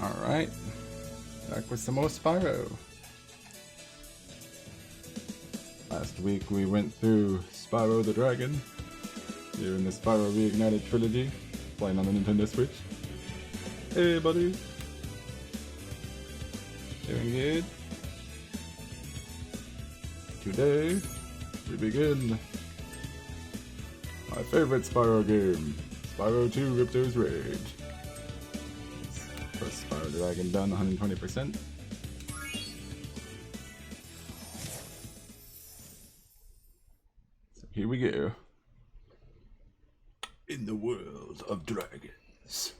Alright, back with some more Spyro. Last week we went through Spyro the Dragon, here in the Spyro Reignited Trilogy, playing on the Nintendo Switch. Hey buddy! Doing good? Today, we begin my favorite Spyro game, Spyro 2 Ripto's Rage. First Spyro Dragon done, 120%. So here we go. In the world of dragons.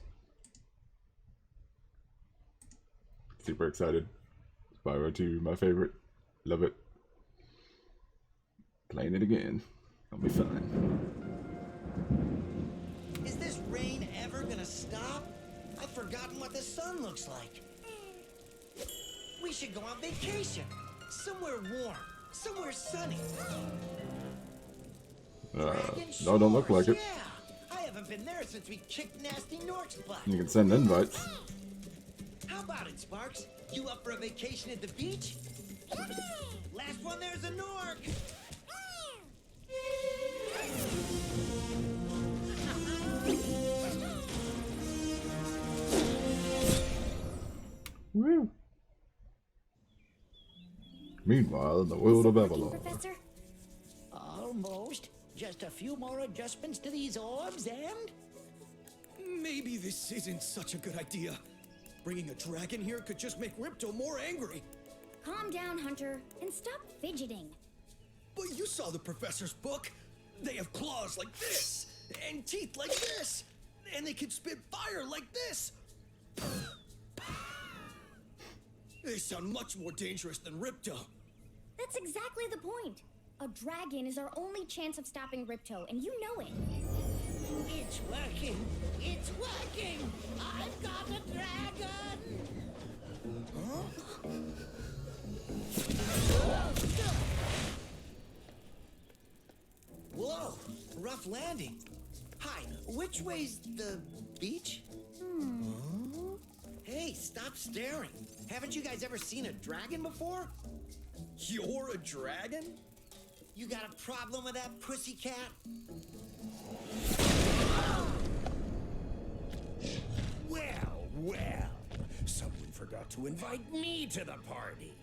Super excited. Spyro 2, my favorite. Love it. Playing it again. It'll be fun. Is this rain ever gonna stop? I've forgotten what the sun looks like. We should go on vacation. Somewhere warm. Somewhere sunny. No, don't look like it. Yeah, I haven't been there since we kicked Nasty Nork's butt. You can send invites. How about it, Sparks? You up for a vacation at the beach? Last one there's a Nork. Woo. Meanwhile, in the world of Avalon. Professor? Almost. Just a few more adjustments to these orbs and... Maybe this isn't such a good idea. Bringing a dragon here could just make Ripto more angry. Calm down, Hunter, and stop fidgeting. But you saw the professor's book. They have claws like this, and teeth like this, and they can spit fire like this. They sound much more dangerous than Ripto. That's exactly the point. A dragon is our only chance of stopping Ripto, and you know it. It's working! It's working! I've got a dragon! Whoa, rough landing. Hi, which way's the beach? Hey, stop staring. Haven't you guys ever seen a dragon before? You're a dragon? You got a problem with that, pussycat? Well, well, someone forgot to invite me to the party.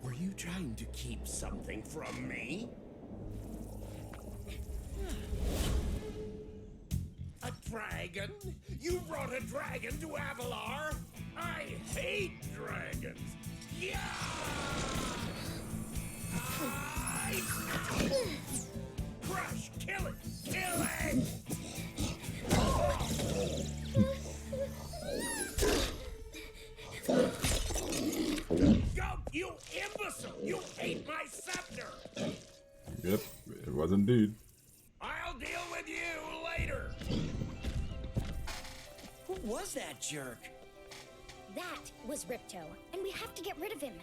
Were you trying to keep something from me? A dragon? You brought a dragon to Avalar? I hate dragons. Yeah! Crush! Kill it! Kill it! Go, you imbecile! You ate my scepter! Yep, it was indeed. I'll deal with you later! Who was that jerk? That was Ripto, and we have to get rid of him.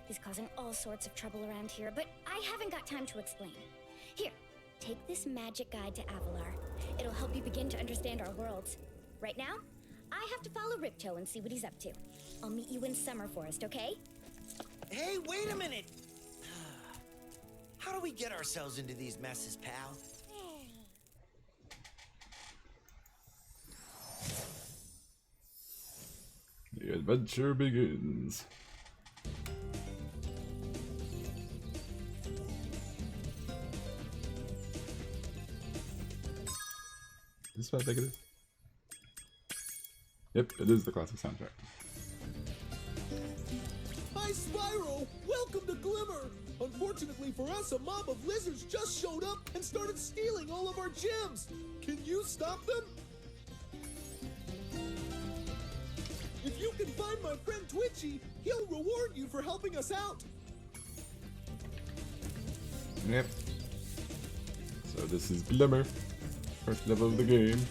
He's causing all sorts of trouble around here, but I haven't got time to explain. Here, take this magic guide to Avalar. It'll help you begin to understand our worlds. Right now, I have to follow Ripto and see what he's up to. I'll meet you in Summer Forest, okay? Hey, wait a minute. How do we get ourselves into these messes, pal? The adventure begins. Is this what I think it is? Yep, it is the classic soundtrack. Hi, Spyro! Welcome to Glimmer! Unfortunately for us, a mob of lizards just showed up and started stealing all of our gems! Can you stop them? If you can find my friend Twitchy, he'll reward you for helping us out! Yep. So this is Glimmer. First level of the game.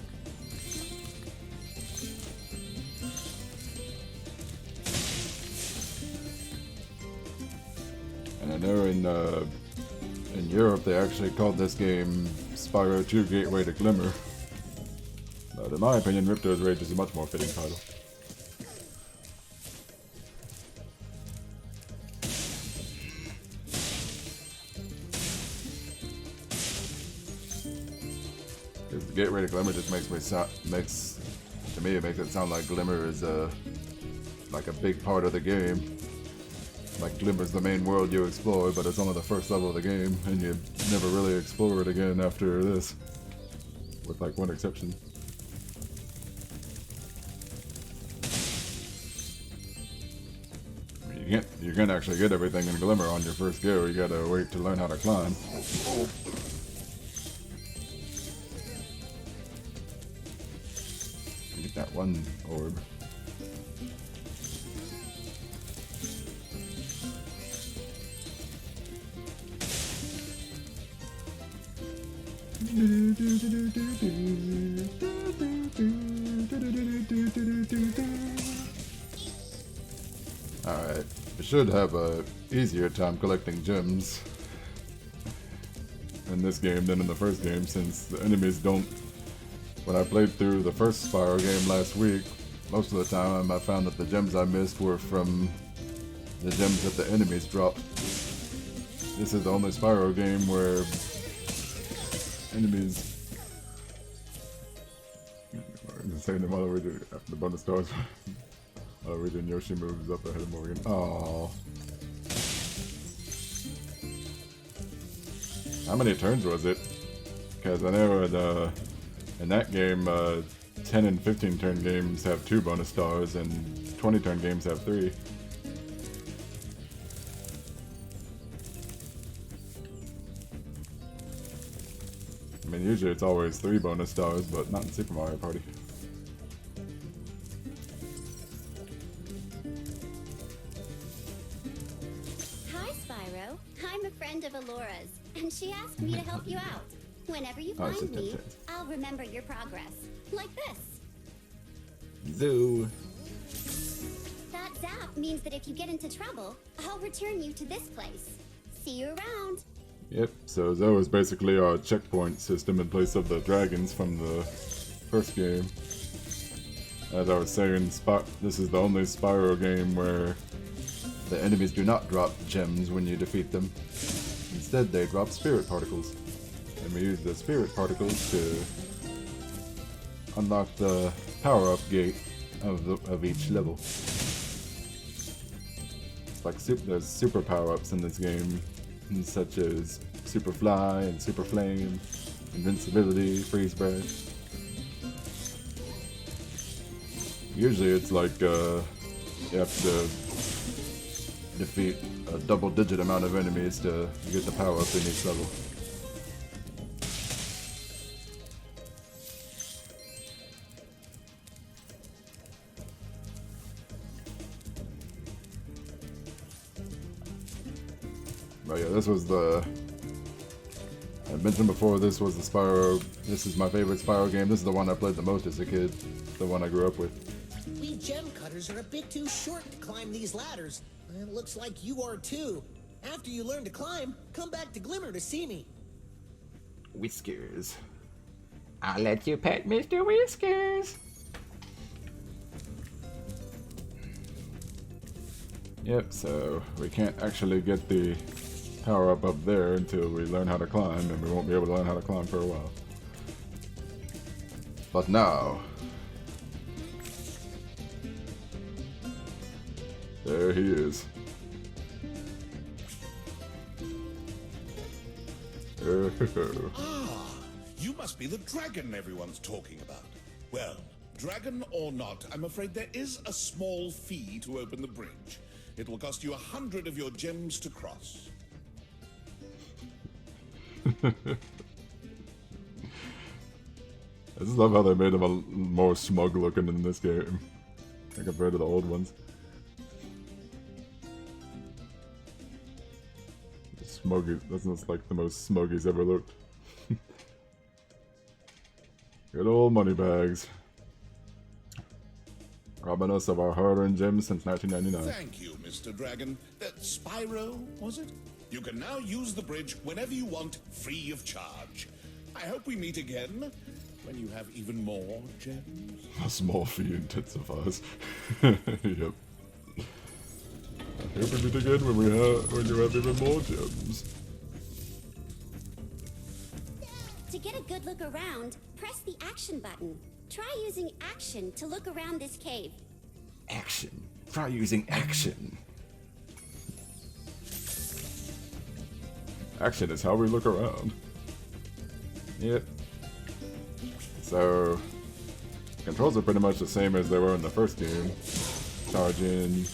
And I know in Europe they actually called this game Spyro 2 Gateway to Glimmer. But in my opinion, Ripto's Rage is a much more fitting title. Gateway to Glimmer just makes to me it makes it sound like Glimmer is like a big part of the game. Like Glimmer's the main world you explore, but it's only the first level of the game, and you never really explore it again after this, with like one exception. I mean, you can't actually get everything in Glimmer on your first go. You gotta wait to learn how to climb. Get that one orb. Alright, we should have a easier time collecting gems in this game than in the first game, since the enemies don't. When I played through the first Spyro game last week, most of the time I found that the gems I missed were from the gems that the enemies dropped. This is the only Spyro game where enemies... I'm saying them while we're doing the bonus stars. While we're doing Yoshi moves up ahead of Morgan. Aww. How many turns was it? Because I know in that game, 10 and 15 turn games have 2 bonus stars, and 20 turn games have 3. I mean, usually it's always 3 bonus stars, but not in Super Mario Party. Hi, Spyro. I'm a friend of Alora's, and she asked me to help you out. Whenever you find me, I'll remember your progress. Like this. Zoo. That zap means that if you get into trouble, I'll return you to this place. See you around. Yep, so Zoe is basically our checkpoint system in place of the dragons from the first game. As I was saying, this is the only Spyro game where the enemies do not drop gems when you defeat them. Instead, they drop spirit particles. And we use the spirit particles to unlock the power-up gate of each level. It's like there's super power-ups in this game, such as Super Fly and Super Flame, Invincibility, Freeze Breath. Usually it's like you have to defeat a double-digit amount of enemies to get the power-up in each level. But yeah, this was I mentioned before, this was the Spyro, this is my favorite Spyro game. This is the one I played the most as a kid, the one I grew up with. We gem cutters are a bit too short to climb these ladders. And it looks like you are too. After you learn to climb, come back to Glimmer to see me. Whiskers. I'll let you pet Mr. Whiskers. Yep, so we can't actually get the power up there until we learn how to climb, and we won't be able to learn how to climb for a while. But now, there he is. Ah, you must be the dragon everyone's talking about. Well, dragon or not, I'm afraid there is a small fee to open the bridge. It will cost you 100 of your gems to cross. I just love how they made him more smug looking in this game compared to the old ones. Smug, that's just like the most smug he's ever looked. Good old moneybags. Robbing us of our hard-earned gems since 1999. Thank you, Mr. Dragon. Spyro, was it? You can now use the bridge whenever you want, free of charge. I hope we meet again when you have even more gems? A small fee intensifies. Yep. Here we meet again when you have even more gems. To get a good look around, press the action button. Try using action to look around this cave. Action. Try using action. Action is how we look around. Yep. So, controls are pretty much the same as they were in the first game. Charging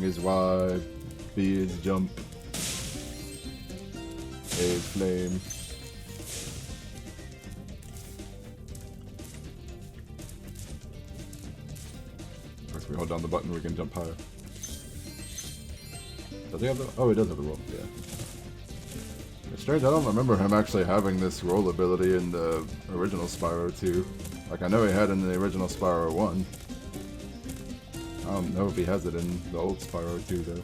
is Y, B is jump, A is flame. Of course, we hold down the button, we can jump higher. Does he have the? Oh, he does have the roll. Yeah. It's strange, I don't remember him actually having this roll ability in the original Spyro 2. Like, I know he had it in the original Spyro 1. I don't know if he has it in the old Spyro 2, though.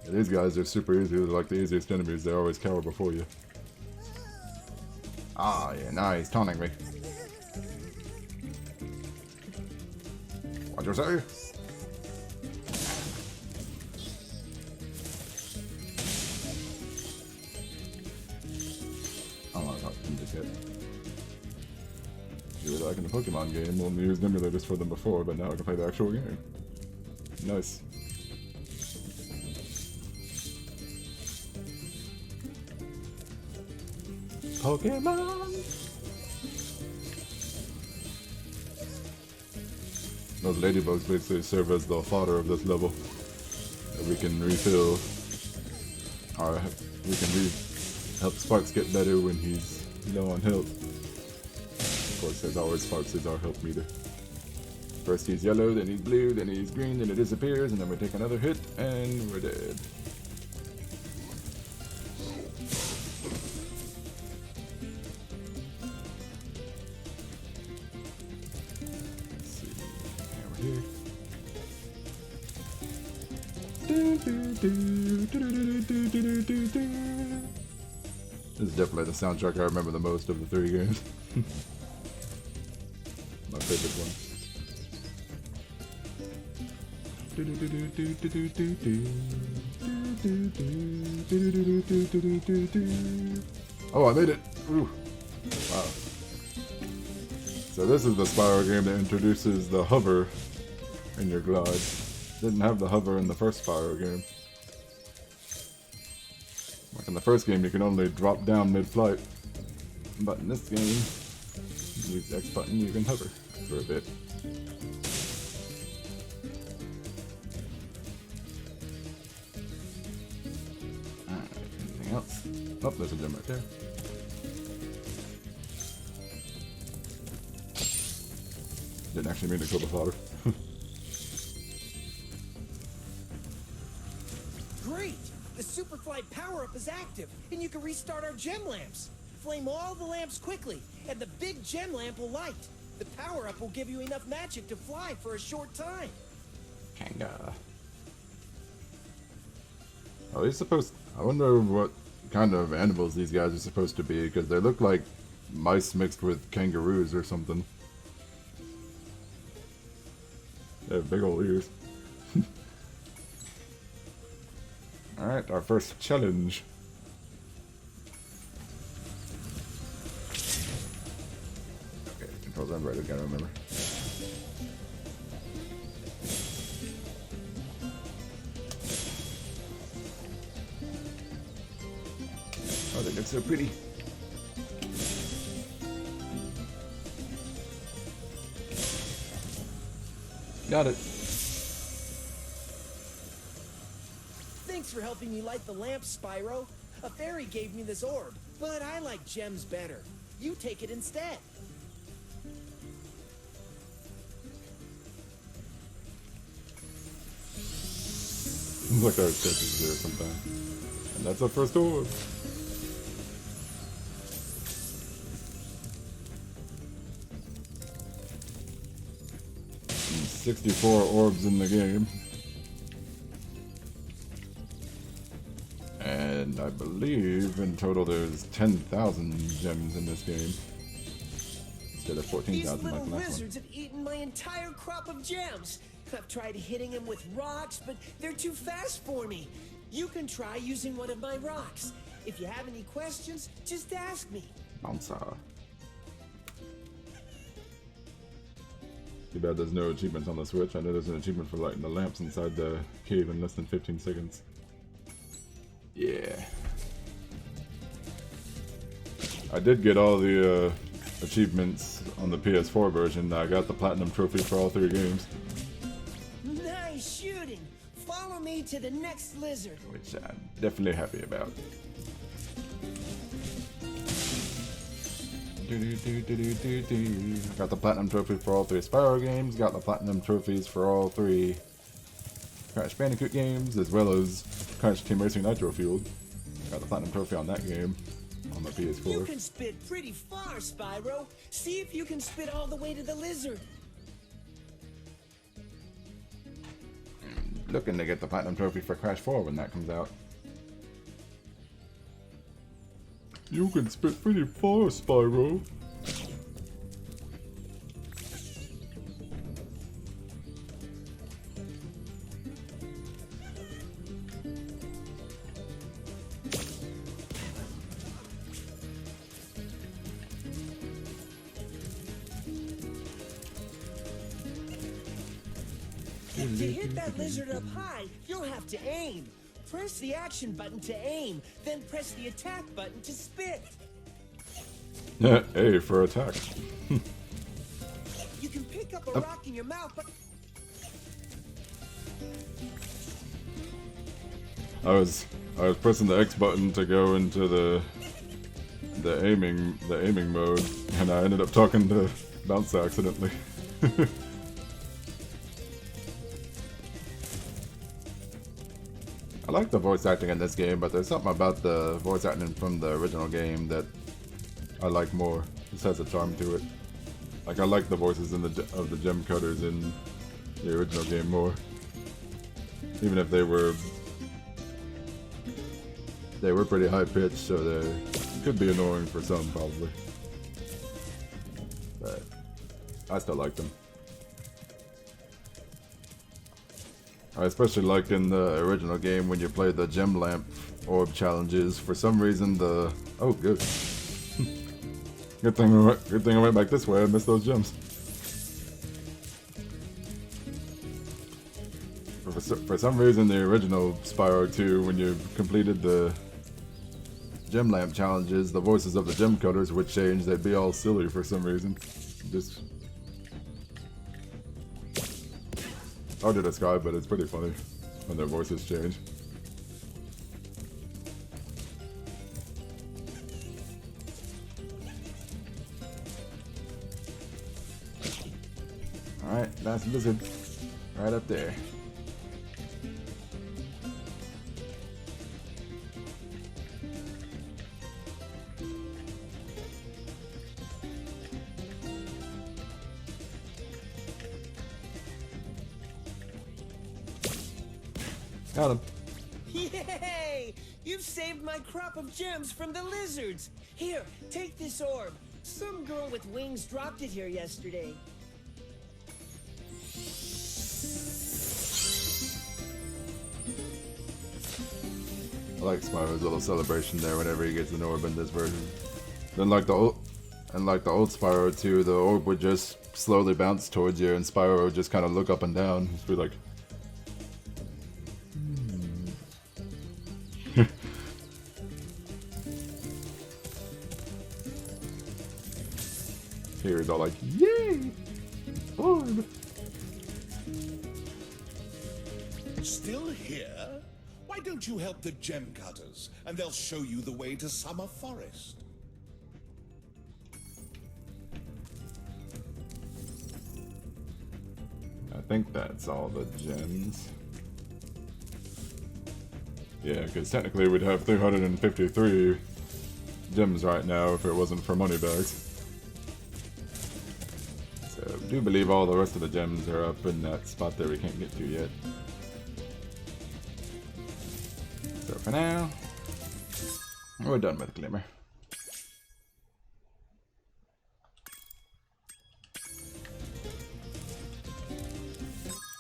Yeah, these guys are super easy. They're like the easiest enemies. They always cower before you. Ah, yeah, now he's taunting me. What'd you say? Like in the Pokemon game, we only used emulators for them before, but now I can play the actual game. Nice. Pokemon! Those ladybugs basically serve as the fodder of this level. That we can refill. Or we can help Sparks get better when he's low on health. Of course, as always, Sparks is our help meter. First he's yellow, then he's blue, then he's green, then it disappears, and then we take another hit, and we're dead. Let's see. Over here. This is definitely the soundtrack I remember the most of the three games. My favorite one. Oh, I made it! Ooh. Wow. So this is the Spyro game that introduces the hover in your glide. Didn't have the hover in the first Spyro game. Like in the first game, you can only drop down mid-flight. But in this game, you use the X button, you can hover for a bit. Alright, anything else? Oh, there's a gem right there. Didn't actually mean to kill the fodder. Great! The Superfly power-up is active, and you can restart our gem lamps. Flame all the lamps quickly, and the big gem lamp will light. The power-up will give you enough magic to fly for a short time. Kinda. Are they supposed... I wonder what kind of animals these guys are supposed to be, because they look like mice mixed with kangaroos or something. They have big old ears. Alright, our first challenge. Okay, controls I'm right, I gotta remember. Oh, they look so pretty. Got it. Thanks for helping me light the lamp, Spyro. A fairy gave me this orb, but I like gems better. You take it instead. Look, our sketches there sometime. And that's our first orb. 64 orbs in the game. And And I believe in total there's 10,000 gems in this game. Instead of 14,000 These like the little last one. lizards have eaten my entire crop of gems. I've tried hitting them with rocks, but they're too fast for me. You can try using one of my rocks. If you have any questions, just ask me. Bouncer. Too bad there's no achievements on the Switch. I know there's an achievement for lighting the lamps inside the cave in less than 15 seconds. Yeah. I did get all the achievements on the PS4 version. I got the Platinum Trophy for all 3 games. Nice shooting. Follow me to the next lizard. Which I'm definitely happy about. Got the Platinum Trophy for all 3 Spyro games. Got the Platinum Trophies for all 3 Crash Bandicoot games, as well as Crash Team Racing Nitro Fueled. Got the Platinum Trophy on that game on the PS4. You can spit pretty far, Spyro. See if you can spit all the way to the lizard. Looking to get the Platinum Trophy for Crash 4 when that comes out. You can spit pretty far, Spyro. To hit that lizard up high, you'll have to aim. Press the action button to aim, then press the attack button to spit. A for attack. You can pick up a rock in your mouth, but I was pressing the X button to go into the aiming mode, and I ended up talking to Bounce accidentally. I like the voice acting in this game, but there's something about the voice acting from the original game that I like more. This has a charm to it. Like, I like the voices of the gem cutters in the original game more. Even if they were pretty high pitched, so they could be annoying for some probably. But I still like them. I especially liked in the original game when you played the gem lamp orb challenges. For some reason oh good. Good thing I went back this way. I missed those gems. For some reason, the original Spyro 2, when you completed the gem lamp challenges, the voices of the gem cutters would change. They'd be all silly for some reason. Just hard to describe, but it's pretty funny when their voices change. Alright, last lizard. Right up there. Got him. Yay! You've saved my crop of gems from the lizards. Here, take this orb. Some girl with wings dropped it here yesterday. I like Spyro's little celebration there whenever he gets an orb in this version. Then like the old Spyro 2, the orb would just slowly bounce towards you and Spyro would just kind of look up and down. Just be like, Here he's all like, yay! Orb! Still here? Why don't you help the gem cutters, and they'll show you the way to Summer Forest? I think that's all the gems. Yeah, because technically we'd have 353 gems right now if it wasn't for moneybags. So I do believe all the rest of the gems are up in that spot that we can't get to yet. So for now, We're done with Glimmer.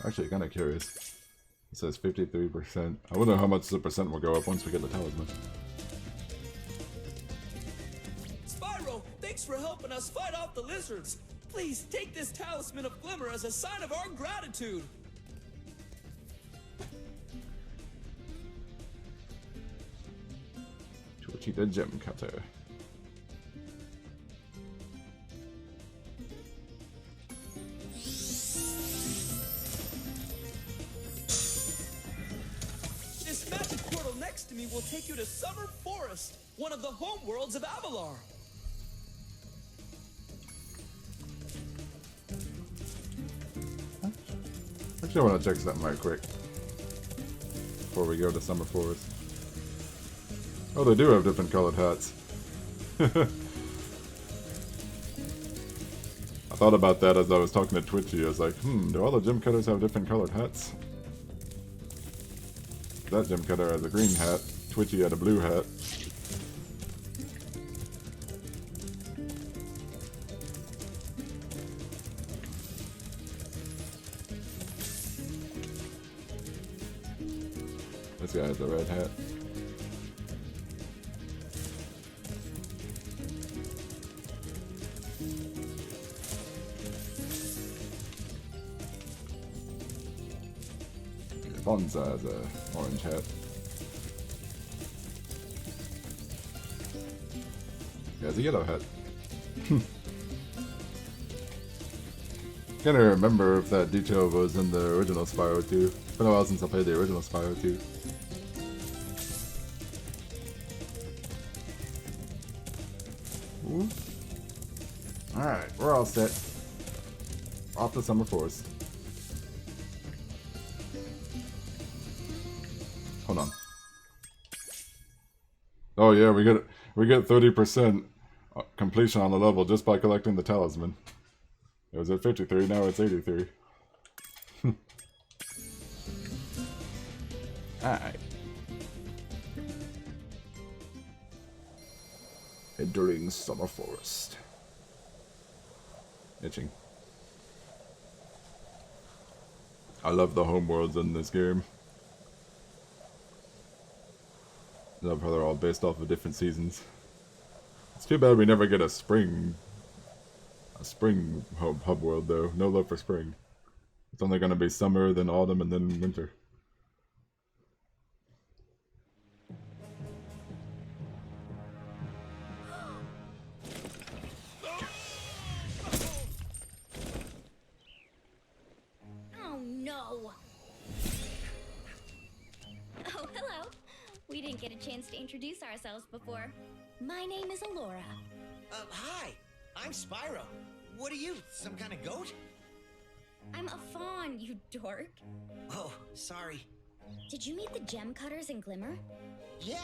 Actually, kind of curious. It says 53%. I wonder how much the percent will go up once we get the talisman. Spyro, thanks for helping us fight off the lizards. Please take this talisman of Glimmer as a sign of our gratitude. Twitchy the gem cutter. This magic portal next to me will take you to Summer Forest, one of the homeworlds of Avalar. Actually, I want to check something right quick before we go to Summer Forest. Oh, they do have different colored hats. I thought about that as I was talking to Twitchy. I was like, do all the gem cutters have different colored hats? That gem cutter has a green hat. Twitchy had a blue hat. This guy has a red hat. Bonza has a orange hat. He has a yellow hat. Can't remember if that detail was in the original Spyro 2. It's been a while since I played the original Spyro 2. Alright, we're all set. Off to Summer Forest. Hold on. Oh yeah, we get 30% completion on the level just by collecting the talisman. It was at 53, now it's 83. Alright. Entering Summer Forest. Itching. I love the homeworlds in this game. I love how they're all based off of different seasons. It's too bad we never get a spring hub world though. No love for spring. It's only gonna be summer, then autumn, and then winter. Oh no! Oh, hello. We didn't get a chance to introduce ourselves before. My name is Alora. Hi. I'm Spyro. What are you, some kind of goat? I'm a fawn, you dork. Oh, sorry. Did you meet the gem cutters in Glimmer? Yeah,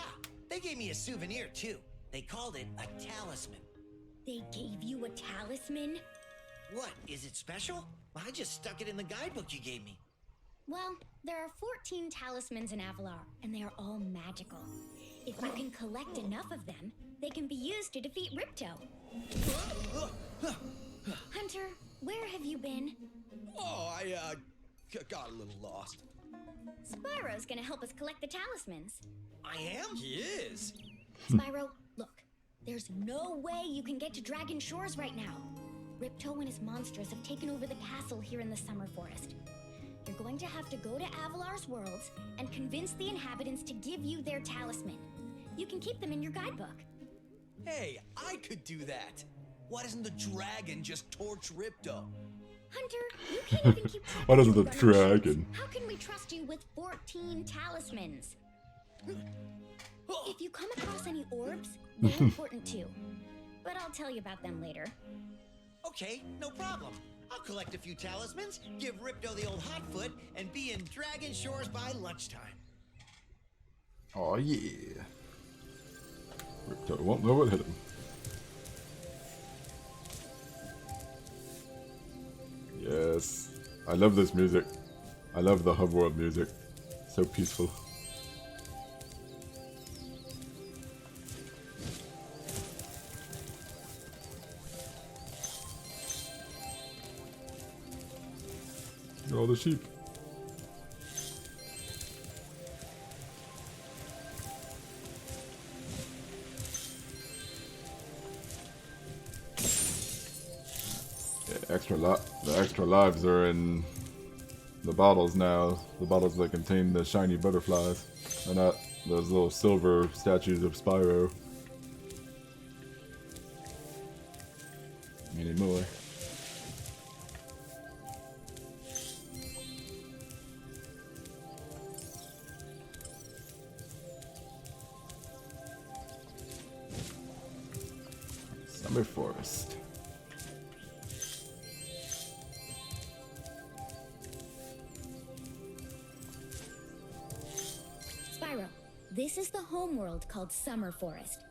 they gave me a souvenir too. They called it a talisman. They gave you a talisman? What, is it special? I just stuck it in the guidebook you gave me. Well, there are 14 talismans in Avalar, and they are all magical. If you can collect enough of them, they can be used to defeat Ripto. Hunter, where have you been? Oh, I got a little lost. Spyro's gonna help us collect the talismans. I am? He is. Spyro, look, there's no way you can get to Dragon Shores right now. Ripto and his monsters have taken over the castle here in the Summer Forest. You're going to have to go to Avalar's worlds and convince the inhabitants to give you their talisman. You can keep them in your guidebook. Hey, I could do that. Why doesn't the dragon just torch Ripto? Hunter, you can't even keep track Why of doesn't your the running shoes. dragon? How can we trust you with 14 talismans? If you come across any orbs, they're important too. But I'll tell you about them later. Okay, no problem. I'll collect a few talismans, give Ripto the old hot foot, and be in Dragon Shores by lunchtime. Oh yeah. Ripto won't know what hit him. Yes. I love this music. I love the hub world music. So peaceful. all the sheep. Yeah, the extra lives are in the bottles now. The bottles that contain the shiny butterflies. They're not those little silver statues of Spyro anymore. Summer Forest. Spyro, this is the homeworld called Summer Forest.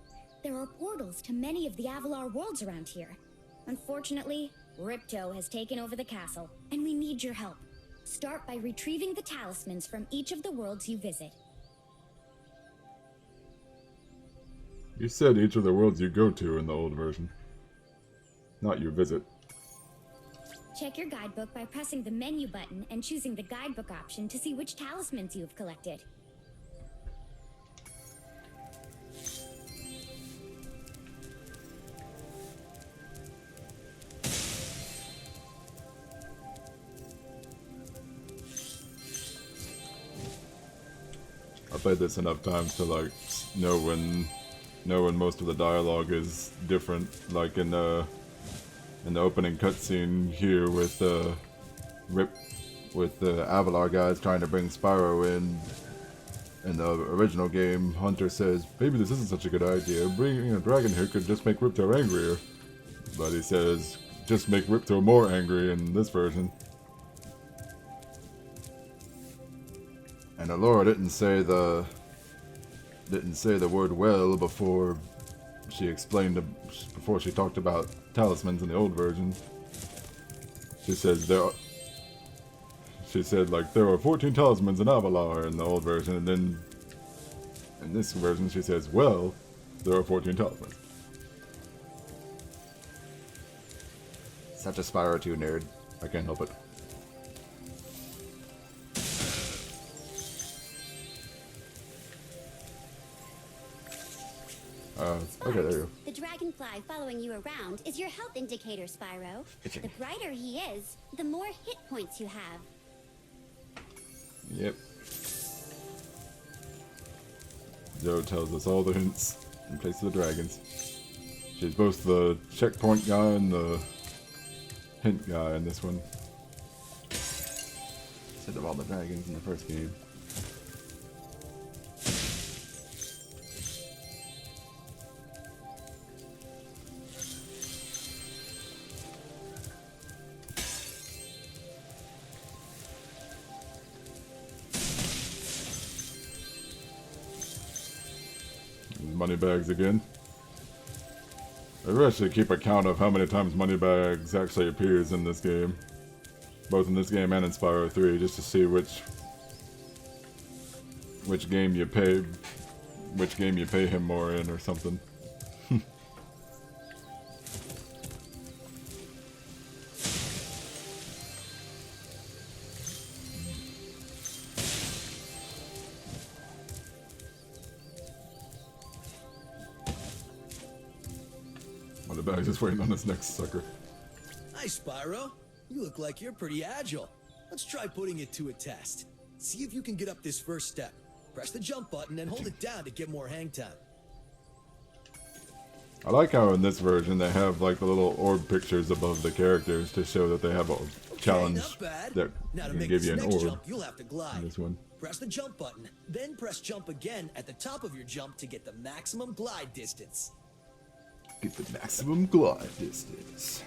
There are portals to many of the Avalar worlds around here. Unfortunately, Ripto has taken over the castle, and we need your help. Start by retrieving the talismans from each of the worlds you visit. You said each of the worlds you go to in the old version. Not you visit. Check your guidebook by pressing the menu button and choosing the guidebook option to see which talismans you have collected. I played this enough times to like know when most of the dialogue is different. Like in the opening cutscene here with the Avalar guys trying to bring Spyro in. In the original game, Hunter says, "Maybe this isn't such a good idea. Bringing a dragon here could just make Ripto angrier." But he says, "Just make Ripto more angry" in this version. And Allura didn't say the word "well" before she talked about talismans in the old version. She said like there are 14 talismans in Avalar in the old version, and then in this version she says, "Well, there are 14 talismans." Such a Spyro 2 nerd. I can't help it. Okay, there you go. The dragonfly following you around is your health indicator, Spyro. The brighter he is, the more hit points you have. Yep. Joe tells us all the hints in place of the dragons. She's both the checkpoint guy and the hint guy in this one. Instead of all the dragons in the first game. Moneybags again. I really should keep a count of how many times Moneybags actually appears in this game. Both in this game and in Spyro 3, just to see which game you pay him more in or something. Moneybags just waiting on this next sucker. Hi, Spyro. You look like you're pretty agile. Let's try putting it to a test. See if you can get up this first step. Press the jump button and hold it down to get more hang time. I like how in this version they have like the little orb pictures above the characters to show that they have a challenge that can give you an orb. Jump, you'll have to glide. In this one. Press the jump button, then press jump again at the top of your jump to get the maximum glide distance. Get the maximum glide distance.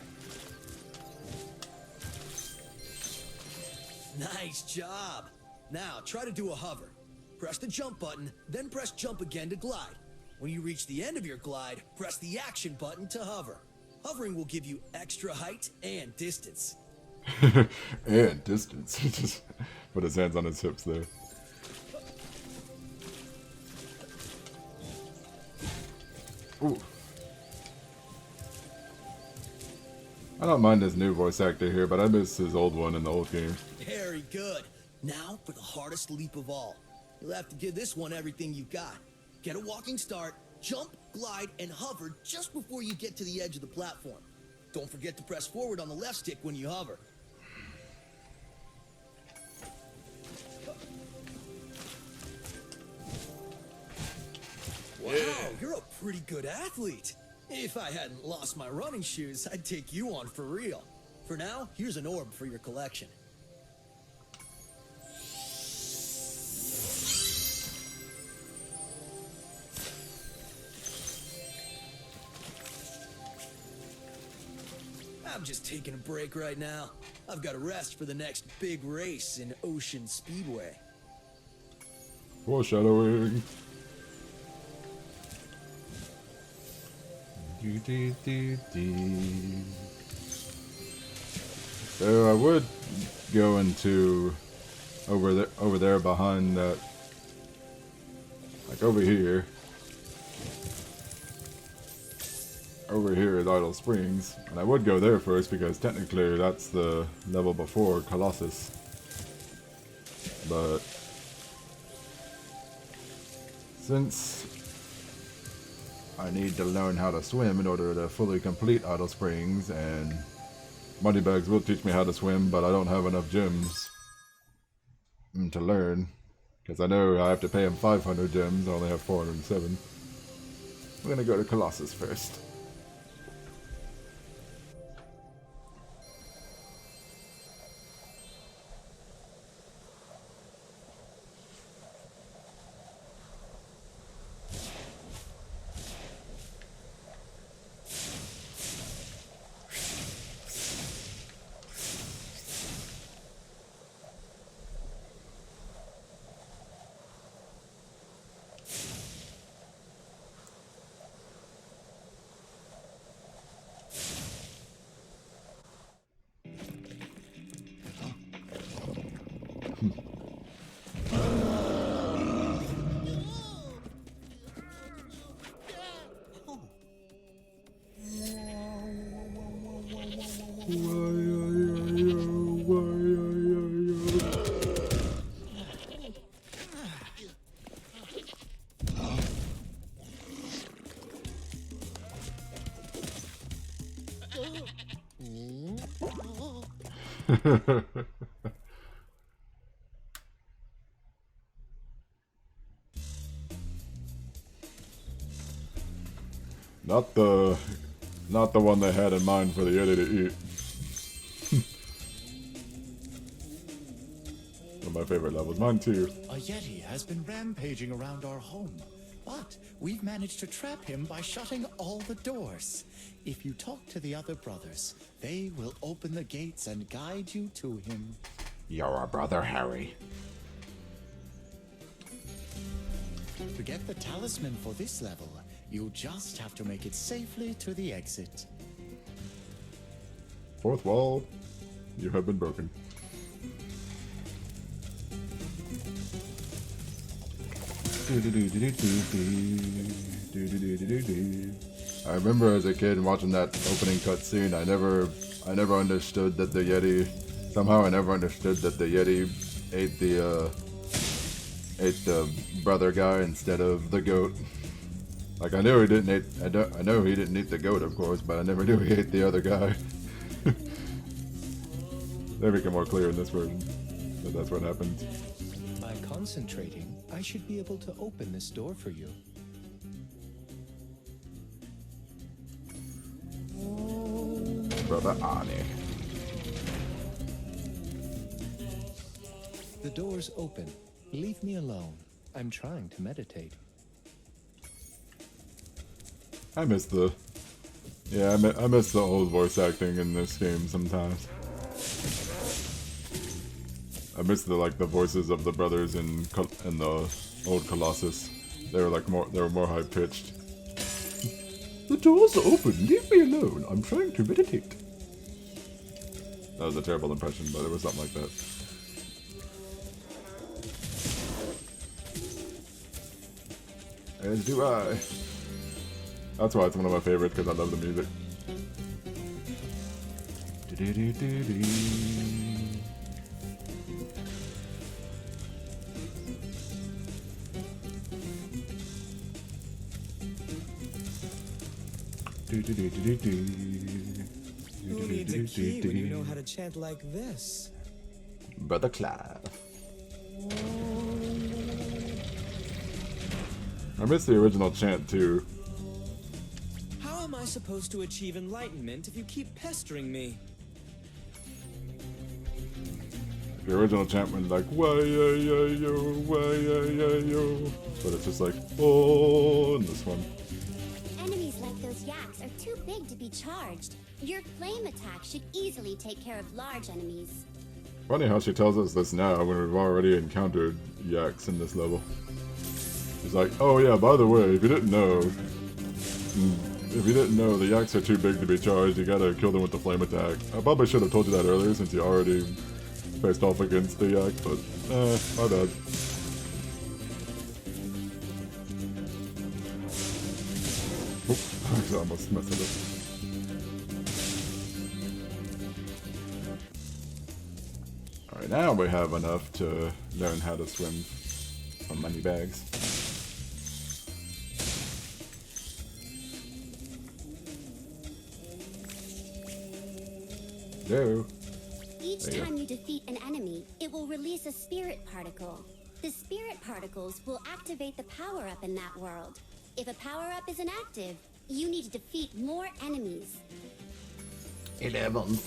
Nice job. Now try to do a hover. Press the jump button, then press jump again to glide. When you reach the end of your glide, press the action button to hover. Hovering will give you extra height and distance. And distance. Just put his hands on his hips there. Ooh. I don't mind his new voice actor here, but I miss his old one in the old game. Very good. Now for the hardest leap of all. You'll have to give this one everything you've got. Get a walking start, jump, glide, and hover just before you get to the edge of the platform. Don't forget to press forward on the left stick when you hover. Wow, you're a pretty good athlete. If I hadn't lost my running shoes, I'd take you on for real. For now, here's an orb for your collection. I'm just taking a break right now. I've got to rest for the next big race in Ocean Speedway. Foreshadowing. So I would go into over there behind that, like over here at Idle Springs, and I would go there first because technically that's the level before Colossus, but since I need to learn how to swim in order to fully complete Idle Springs, and Moneybags will teach me how to swim, but I don't have enough gems to learn, because I know I have to pay him 500 gems, I only have 407. We're gonna go to Colossus first. Not the one they had in mind for the Yeti to eat. One of my favorite levels, mine too. A Yeti has been rampaging around our home, but we've managed to trap him by shutting all the doors. If you talk to the other brothers, they will open the gates and guide you to him. You're a brother, Harry. To get the talisman for this level, you just have to make it safely to the exit. Fourth wall, you have been broken. I remember as a kid watching that opening cutscene, I never understood that the Yeti, somehow I never understood that the Yeti ate the brother guy instead of the goat. Like I knew he didn't eat, I know he didn't eat the goat, of course, but I never knew he ate the other guy. They make it more clear in this version that that's what happened. By concentrating, I should be able to open this door for you. Brother Arnie. The door's open. Leave me alone. I'm trying to meditate. I miss the old voice acting in this game sometimes. I miss the voices of the brothers in the old Colossus. They were more high pitched. The door's open. Leave me alone. I'm trying to meditate. That was a terrible impression, but it was something like that. As do I. That's why it's one of my favorites, because I love the music. Who needs a key when you know how to chant like this? Brother Clive. I miss the original chant too. How am I supposed to achieve enlightenment if you keep pestering me? The original chant went like why-ya-ya-yo, why-ya-ya-yo. But it's just like, oh, in this one. Enemies like those yaks are too big to be charged. Your flame attack should easily take care of large enemies. Funny how she tells us this now when we've already encountered yaks in this level. She's like, oh yeah, by the way, if you didn't know, the yaks are too big to be charged, you gotta kill them with the flame attack. I probably should have told you that earlier since you already faced off against the yak, but my bad. Oop, I almost messed it up. Alright, now we have enough to learn how to swim on money bags. There. Each time you defeat an enemy, it will release a spirit particle. The spirit particles will activate the power-up in that world. If a power-up is inactive, you need to defeat more enemies. 11.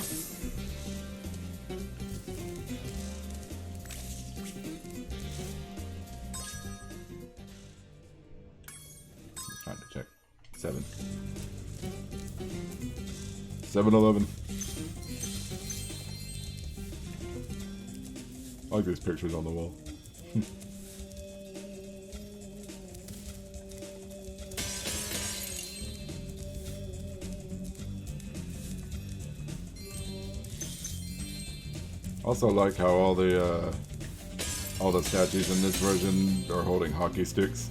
Trying to check. 7. 7-11. I like these pictures on the wall. Also like how all the statues in this version are holding hockey sticks.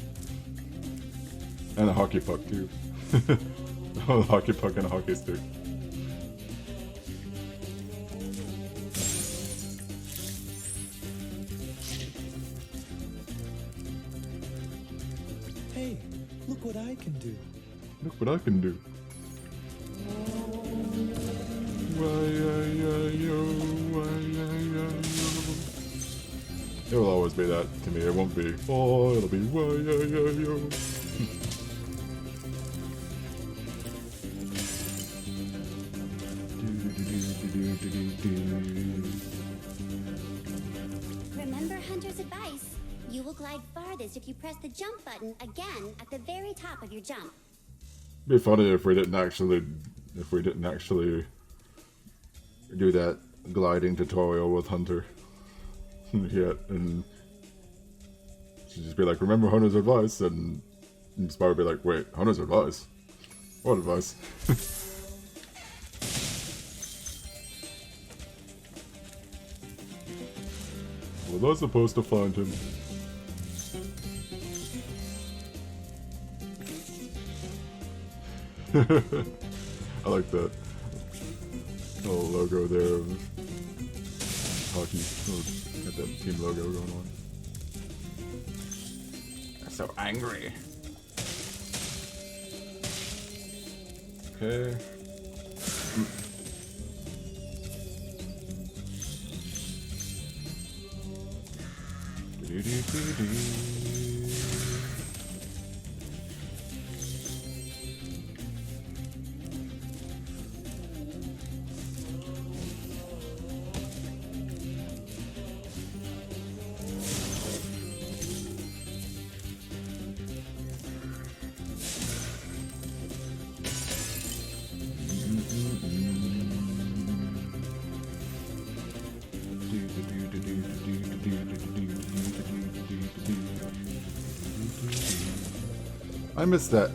And a hockey puck too. A hockey puck and a hockey stick. Hey, look what I can do. Look what I can do. It will always be that to me. It won't be, oh, it'll be why-ya-ya-yo. Remember Hunter's advice. You will glide farthest if you press the jump button again at the very top of your jump. It'd be funny if we didn't actually do that gliding tutorial with Hunter yet, and she'd just be like, remember Hunter's advice, and Spyro would be like, wait, Hunter's advice? What advice? Was I supposed to find him? I like that little logo there of hockey. Got that team logo going on. They're so angry. Okay. I missed that.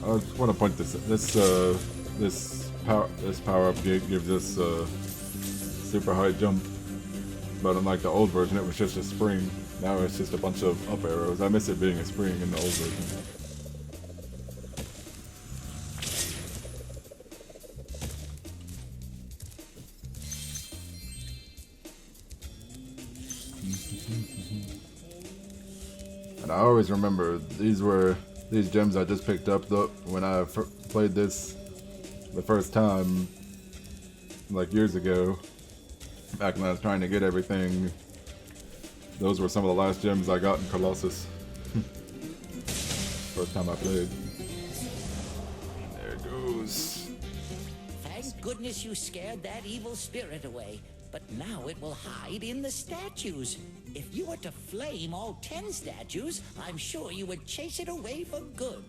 I just want to point this out. This power up gives us super high jump, but unlike the old version, it was just a spring. Now it's just a bunch of up arrows. I miss it being a spring in the old version. I always remember these gems I just picked up when I played this the first time, like years ago, back when I was trying to get everything. Those were some of the last gems I got in Colossus. First time I played. There it goes. Thank goodness you scared that evil spirit away. But now it will hide in the statues. If you were to flame all 10 statues, I'm sure you would chase it away for good.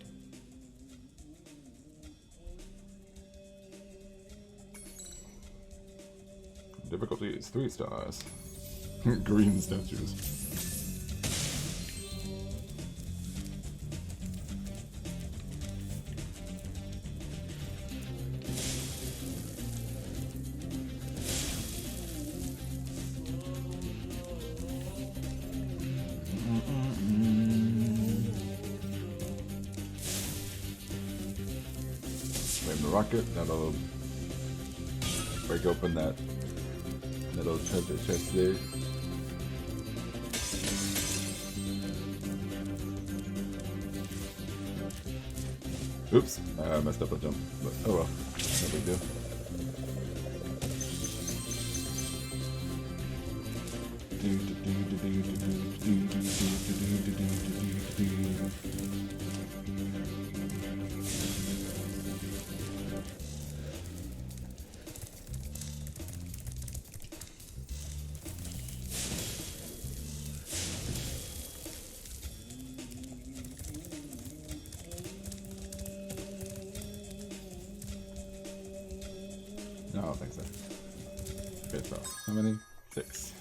Difficulty is 3 stars. Green statues. Flame the rocket, that'll break open that little treasure chest there. Oops, I messed up a jump, but oh well, no big deal. No, I don't think so. Okay, so how many? 6.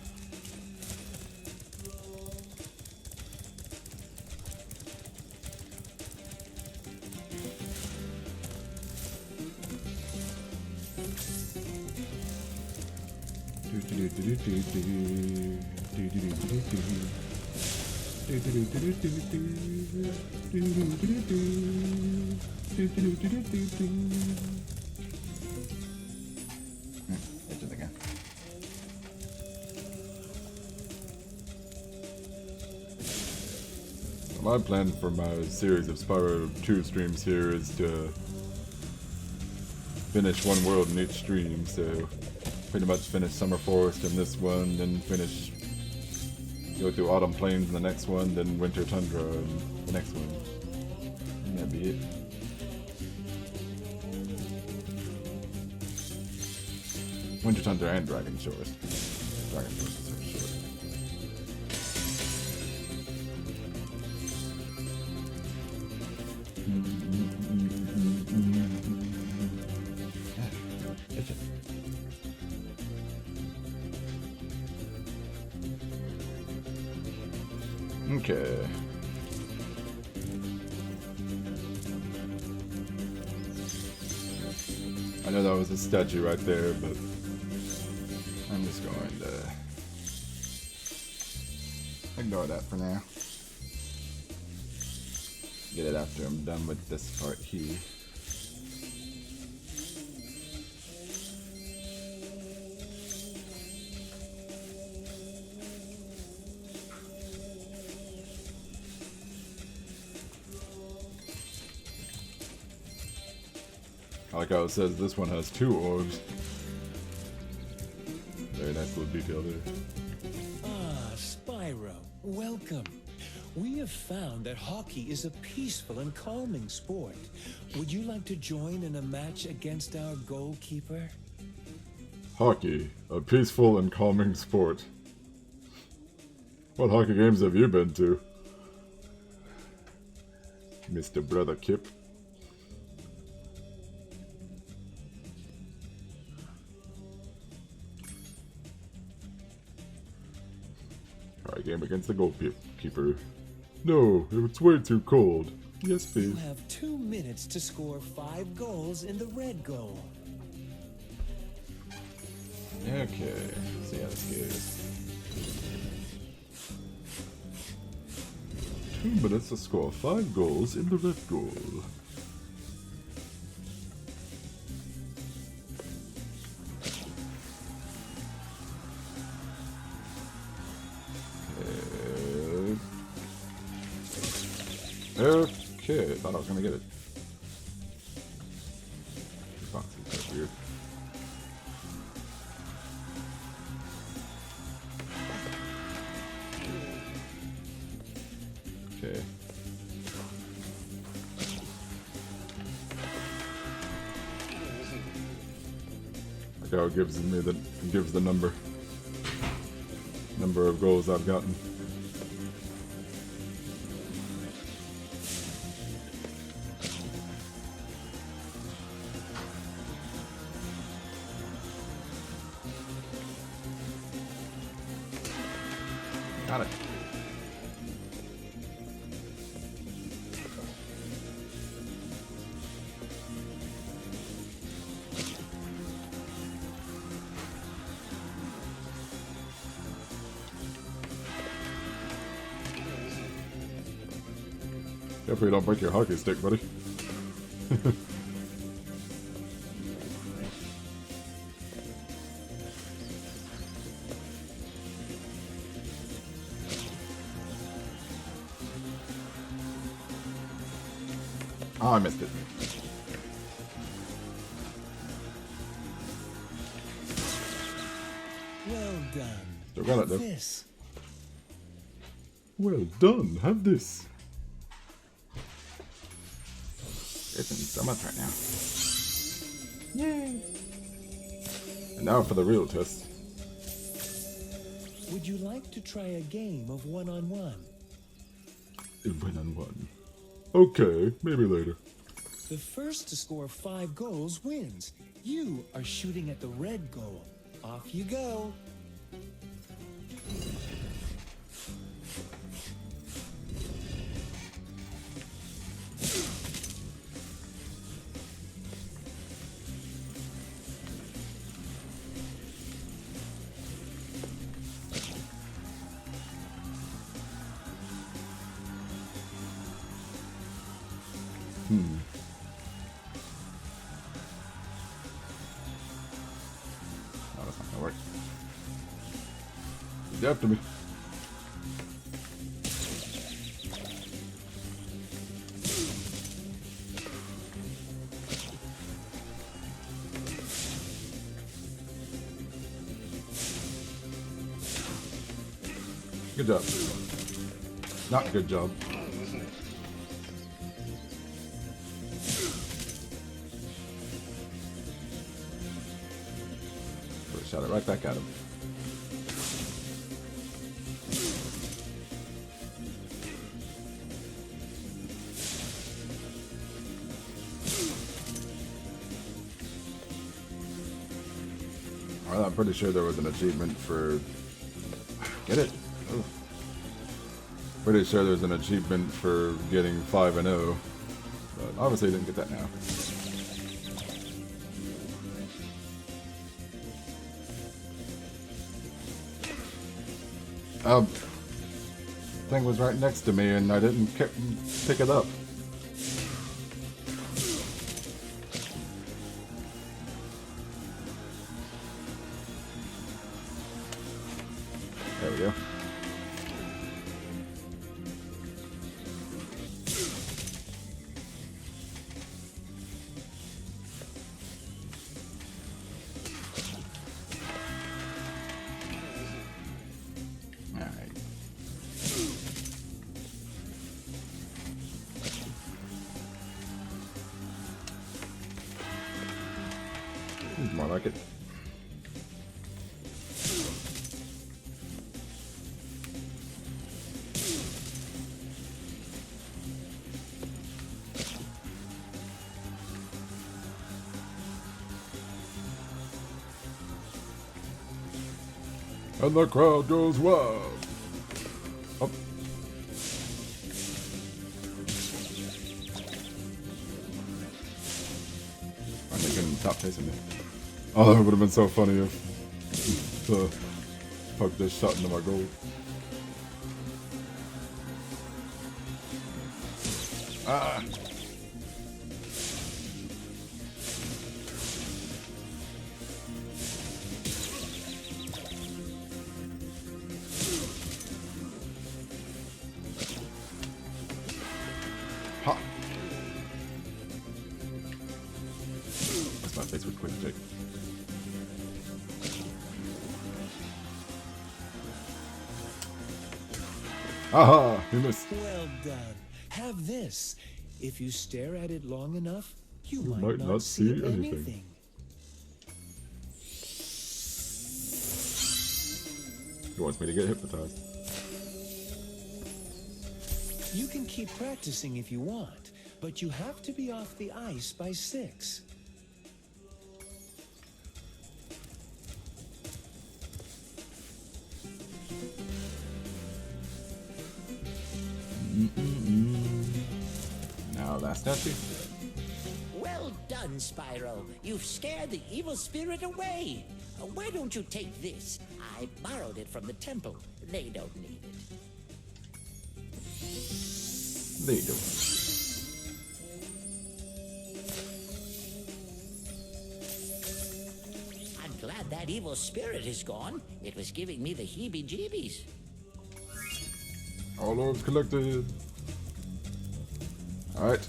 Itches again. My plan for my series of Spyro 2 streams here is to finish one world in each stream, so pretty much finish Summer Forest in this one, then go through Autumn Plains in the next one, then Winter Tundra in the next one. And that'd be it. Winter Tundra and Dragon Shores. Dragon Shores is so short. Okay. I know that was a statue right there, but I'm just going to ignore that for now. Get it after I'm done with this part here. I like how it says this one has 2 orbs. Very nice little detail there. Ah, Spyro, welcome. We have found that hockey is a peaceful and calming sport. Would you like to join in a match against our goalkeeper? Hockey, a peaceful and calming sport. What hockey games have you been to, Mr. Brother Kip? Alright, game against the goalkeeper. No, it's way too cold. Yes, please. You have 2 minutes to score 5 goals in the red goal. Okay, see how this goes. 2 minutes to score 5 goals in the red goal. Okay, thought I was gonna get it. This box is so weird. Okay. Like how it gives me the number of goals I've gotten. Got it. Hopefully you don't break your hockey stick, buddy. Oh, I missed it. Well done. Still got it though. This. Well done. Have this. It's so much right now. Yay! And now for the real test. Would you like to try a game of one-on-one? One-on-one. Okay, maybe later. The first to score 5 goals wins. You are shooting at the red goal. Off you go. No, that's not gonna work. He's after me. Good job. Not good job. Shot it right back at him. Well, I'm pretty sure there was an achievement for... Get it? Ooh. Pretty sure there's an achievement for getting 5-0. But obviously didn't get that now. Thing was right next to me and I didn't pick it up. There we go. More like it. And the crowd goes wild. Oh. I'm making top chasing me. Oh, that would have been so funny if the puck just shot into my goal. Ah! Ha! That's my face with quick take. Aha! You missed. Well done. Have this. If you stare at it long enough, you might not see anything. He wants me to get hypnotized. You can keep practicing if you want, but you have to be off the ice by 6. Now last statue. Well done, Spyro. You've scared the evil spirit away. Why don't you take this? I borrowed it from the temple. They don't need it. They don't. I'm glad that evil spirit is gone. It was giving me the heebie-jeebies. All orbs collected. Alright.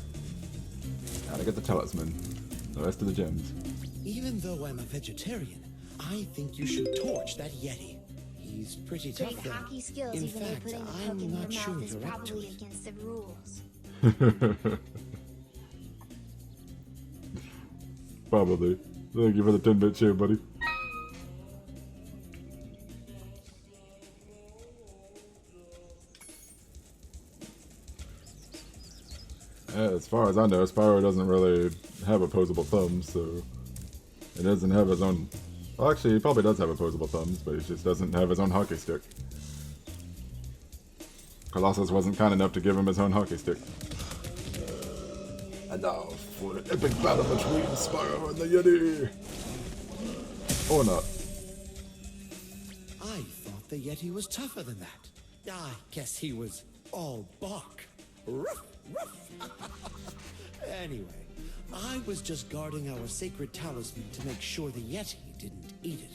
Now to get the talisman. The rest of the gems. Even though I'm a vegetarian, I think you should torch that Yeti. He's pretty tough, Great though. hockey skills, In even though fact, putting the hook I'm in your not sure mouth is you're up to probably it. against the rules. Probably. Thank you for the 10-bit share, buddy. As far as I know, Spyro doesn't really have opposable thumbs, so he doesn't have his own. Well, actually, he probably does have opposable thumbs, but he just doesn't have his own hockey stick. Colossus wasn't kind enough to give him his own hockey stick. And now for an epic battle between Spyro and the Yeti. Or not. I thought the Yeti was tougher than that. I guess he was all bark. Ruff, ruff. Anyway, I was just guarding our sacred talisman to make sure the Yeti didn't eat it.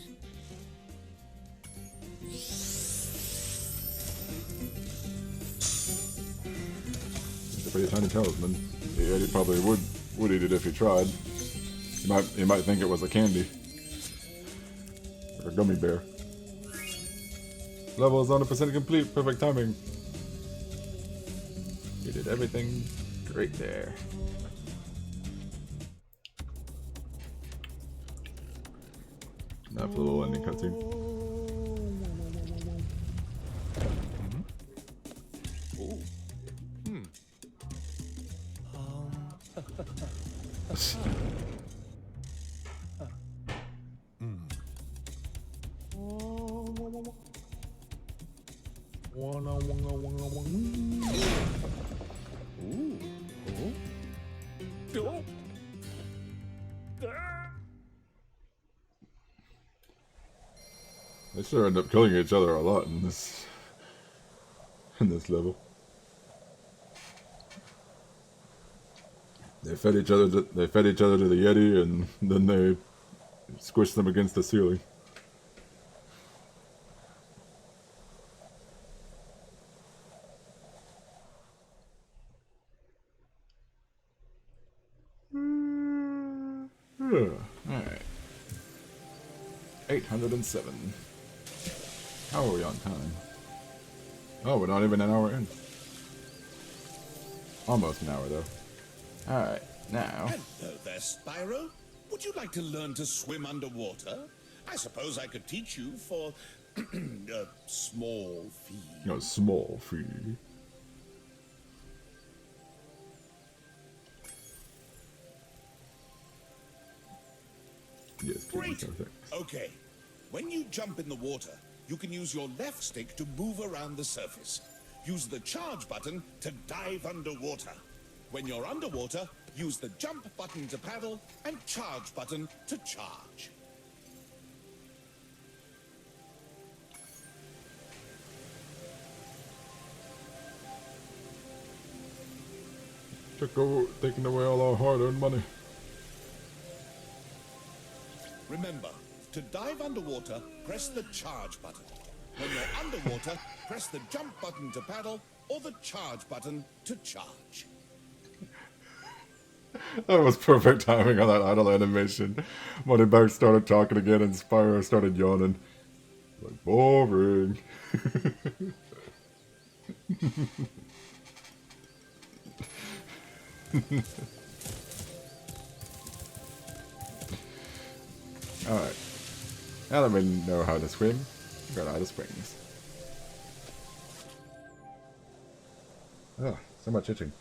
It's a pretty tiny talisman. The Yeti probably would eat it if he tried. He might think it was a candy. Like a gummy bear. Level is 100% complete. Perfect timing. You did everything great there. Now for the little ending cutscene. They sure end up killing each other a lot in this level. They fed each other to the Yeti, and then they squished them against the ceiling. Alright. 807. How are we on time? Oh, we're not even an hour in. Almost an hour, though. Alright, now... Hello there, Spyro. Would you like to learn to swim underwater? I suppose I could teach you for a small fee. A small fee. Yes, please. Great. Okay. When you jump in the water, you can use your left stick to move around the surface. Use the charge button to dive underwater. When you're underwater, use the jump button to paddle and charge button to charge. Taking away all our hard-earned money. Remember, to dive underwater, press the charge button. When you're underwater, press the jump button to paddle or the charge button to charge. That was perfect timing on that idle animation. Moneyback started talking again and Spyro started yawning. Like, boring. Alright. Now that we know how to swim, we're going out of springs. Oh, so much itching.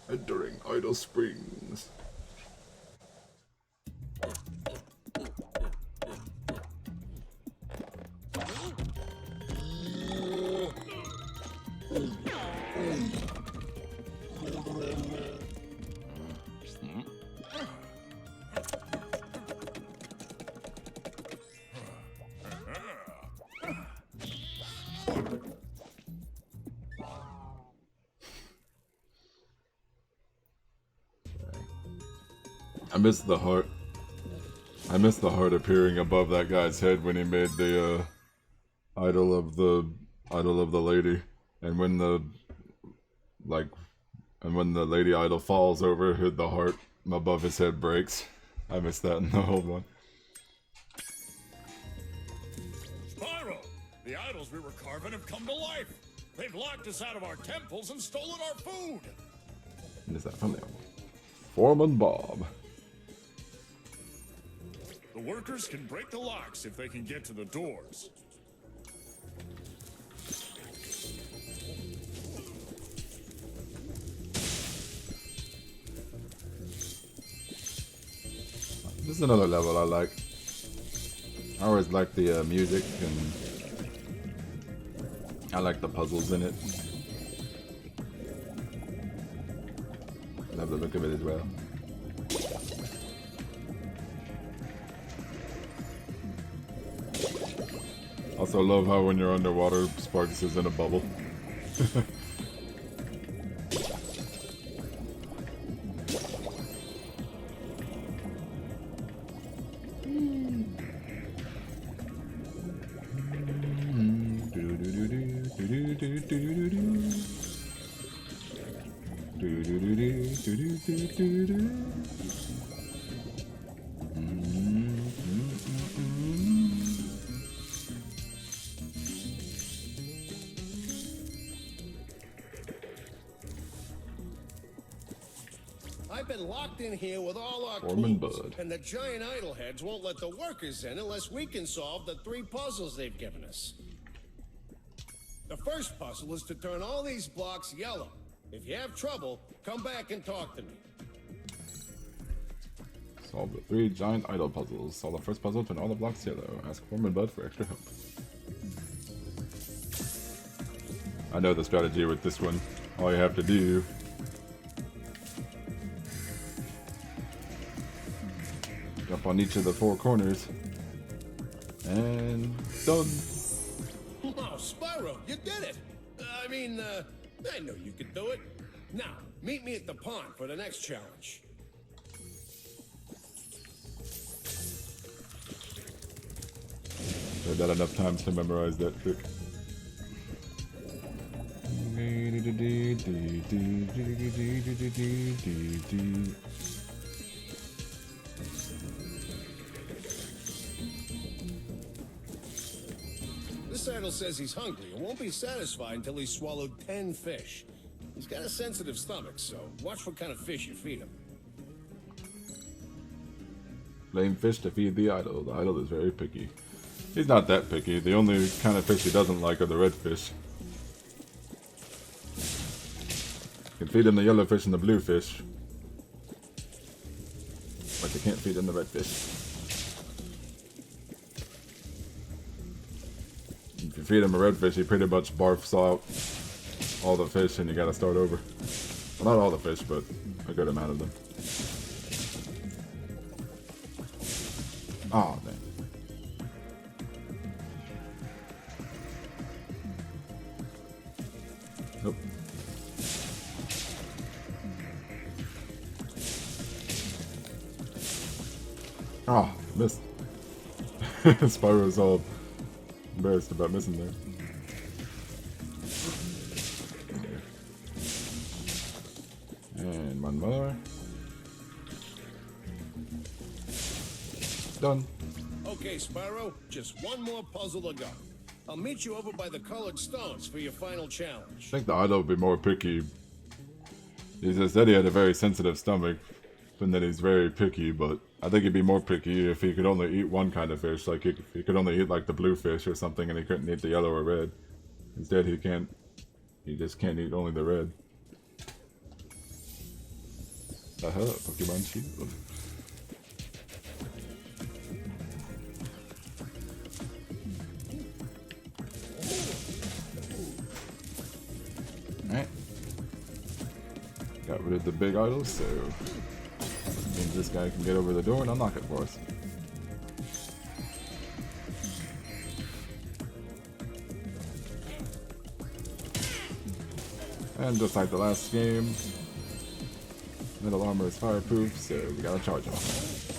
Entering Idle Springs. I missed the heart. I missed the heart appearing above that guy's head when he made the idol of the lady, and when the lady idol falls over, the heart above his head breaks. I missed that in the old one. Spyro, the idols we were carving have come to life. They've locked us out of our temples and stolen our food. What is that thumbnail? Foreman Bob. The workers can break the locks if they can get to the doors. This is another level I like. I always like the music, and I like the puzzles in it. Love the look of it as well. Also love how when you're underwater, Sparks is in a bubble. I've been locked in here with all our Foreman tools, Bud. and the giant idol heads won't let the workers in unless we can solve the 3 puzzles they've given us. The first puzzle is to turn all these blocks yellow. If you have trouble, come back and talk to me. Solve the 3 giant idol puzzles. Solve the first puzzle, turn all the blocks yellow. Ask Foreman Bud for extra help. I know the strategy with this one. All you have to do jump on each of the 4 corners and done. Oh, Spyro, you did it! I know you could do it. Now, meet me at the pond for the next challenge. I've had enough times to memorize that trick. This idol says he's hungry and won't be satisfied until he's swallowed 10 fish. He's got a sensitive stomach, so watch what kind of fish you feed him. Blame fish to feed the idol. The idol is very picky. He's not that picky. The only kind of fish he doesn't like are the red fish. You can feed him the yellow fish and the blue fish, but you can't feed him the red fish. If you feed him a red fish, he pretty much barfs out all the fish and you gotta start over. Well, not all the fish, but a good amount of them. Oh, dang. Nope. Oh, missed. Spyro's all embarrassed about missing there. And one more. Done. Okay, Spyro, just one more puzzle to go. I'll meet you over by the colored stones for your final challenge. I think the idol would be more picky. He just said he had a very sensitive stomach, and that he's very picky, but I think he'd be more picky if he could only eat one kind of fish, like if he could only eat like the blue fish or something and he couldn't eat the yellow or red. Instead he just can't eat only the red. Aha, Pokemon Shield. Alright. Got rid of the big idols, so means this guy can get over the door and unlock it for us. And just like the last game, metal armor is fireproof, so we gotta charge them.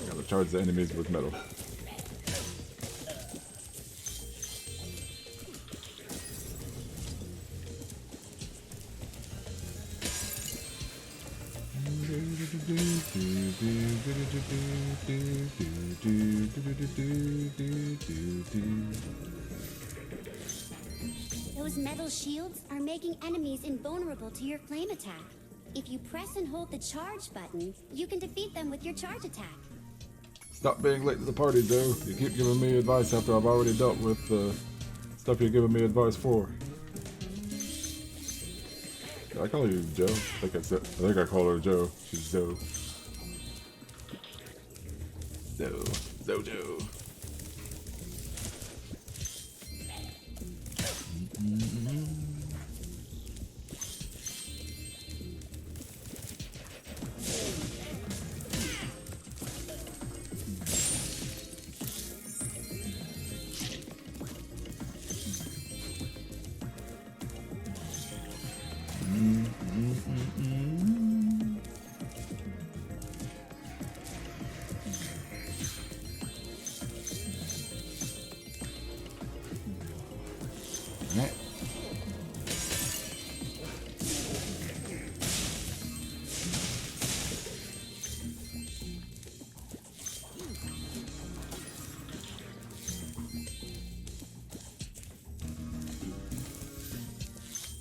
We gotta charge the enemies with metal. Those metal shields are making enemies invulnerable to your flame attack. If you press and hold the charge button, you can defeat them with your charge attack. Stop being late to the party, Joe. You keep giving me advice after I've already dealt with the stuff you're giving me advice for. Did I call you Joe? I think I call her Joe. She's Zoe. Zoe.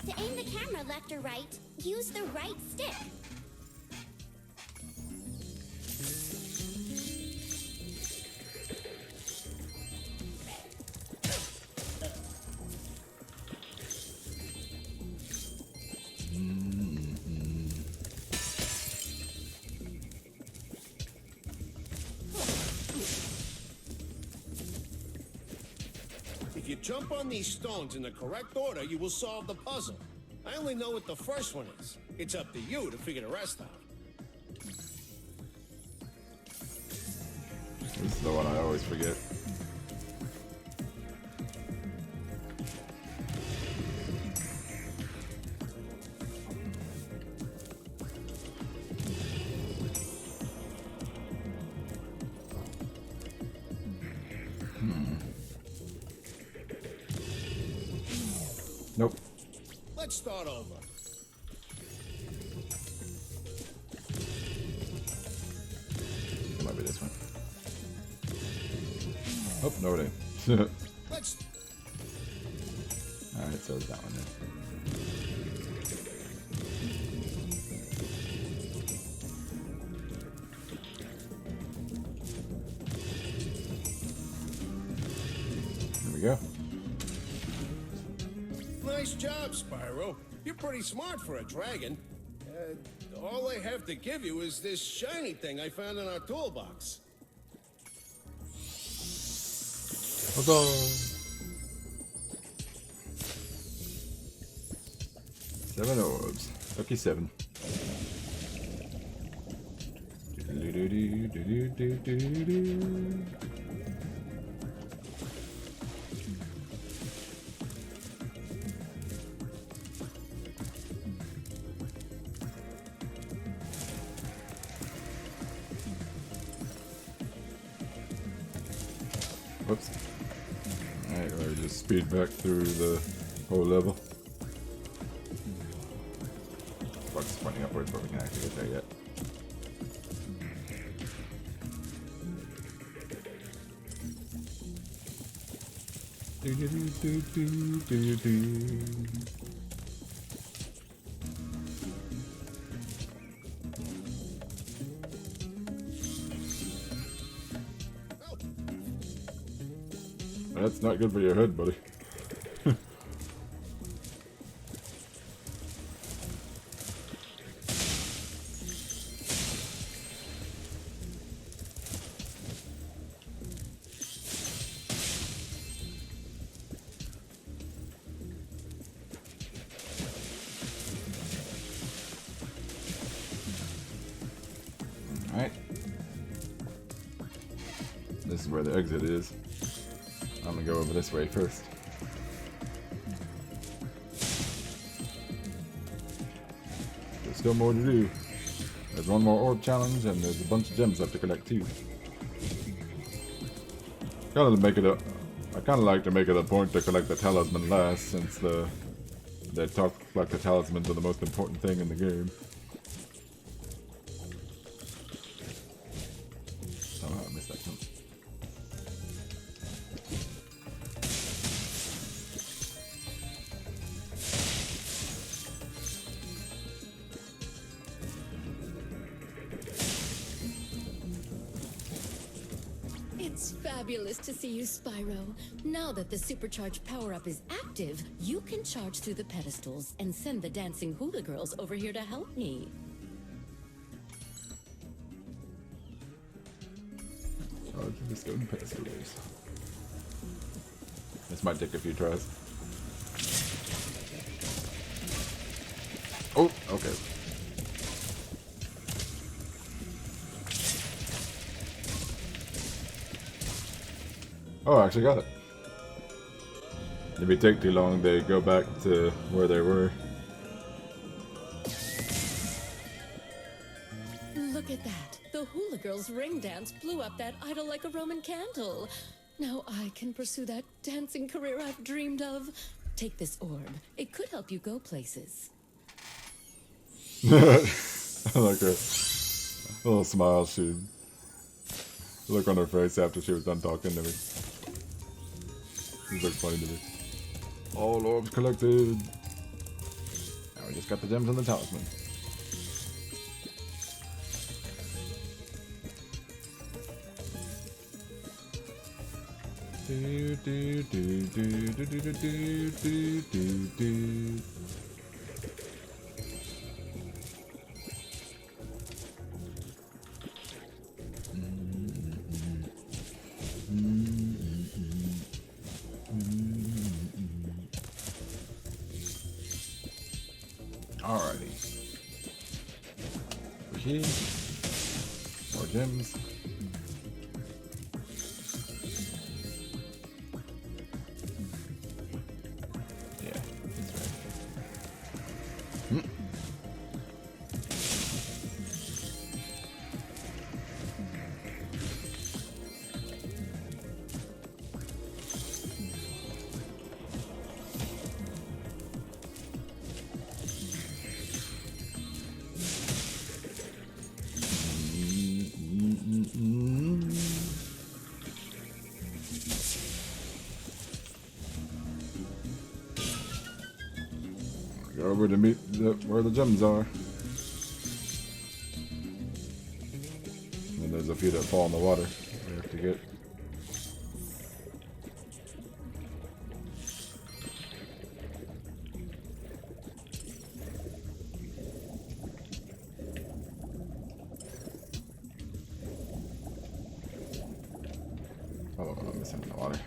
To aim the camera left or right, use the right stick. If you jump on these stones in the correct order, you will solve the puzzle. I only know what the first one is. It's up to you to figure the rest out. This is the one I always forget. Nope. Let's start over. It might be this one. Oh, no it ain't. Let's. Alright, so it's that one then. There we go. Nice job, Spyro. You're pretty smart for a dragon. All I have to give you is this shiny thing I found in our toolbox. Hold on. 7 orbs. Lucky 7. Whoops. Alright, or just speed back through the whole level. Bugs pointing upwards, but we can actually get there yet. Do do do do do do. That's not good for your head, buddy. Alright. This is where the exit is. I'm gonna go over this way first. There's still more to do. There's one more orb challenge and there's a bunch of gems left to collect too. I kinda like to make it a point to collect the talisman last, since they talk like the talismans are the most important thing in the game. Oh, I missed that jump. It's fabulous to see you, Spyro. Now that the supercharged power-up is active, you can charge through the pedestals and send the dancing hula girls over here to help me. Charge the stone pedestals. This might take a few tries. Oh, okay. Oh, I actually got it. If it take too long, they go back to where they were. Look at that. The hula girls' ring dance blew up that idol like a Roman candle. Now I can pursue that dancing career I've dreamed of. Take this orb. It could help you go places. I like her little smile. She look on her face after she was done talking to me. It looked funny to me. All orbs collected. Now we just got the gems and the talisman. Do do do do do do do do do do. Alrighty. Over here. More gems. Yeah, that's right. Go over to meet where the gems are. And there's a few that fall in the water we have to get. Oh, I'm missing the water.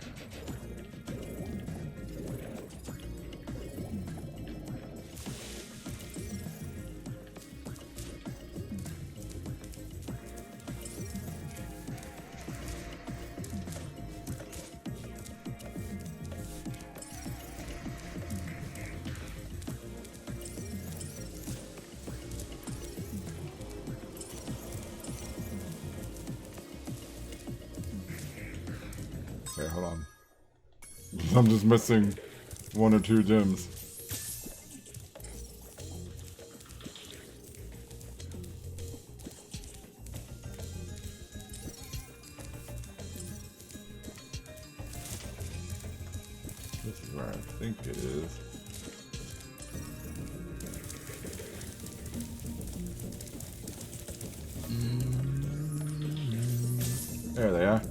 Okay, hold on. I'm just missing 1 or 2 gems. This is where I think it is. There they are.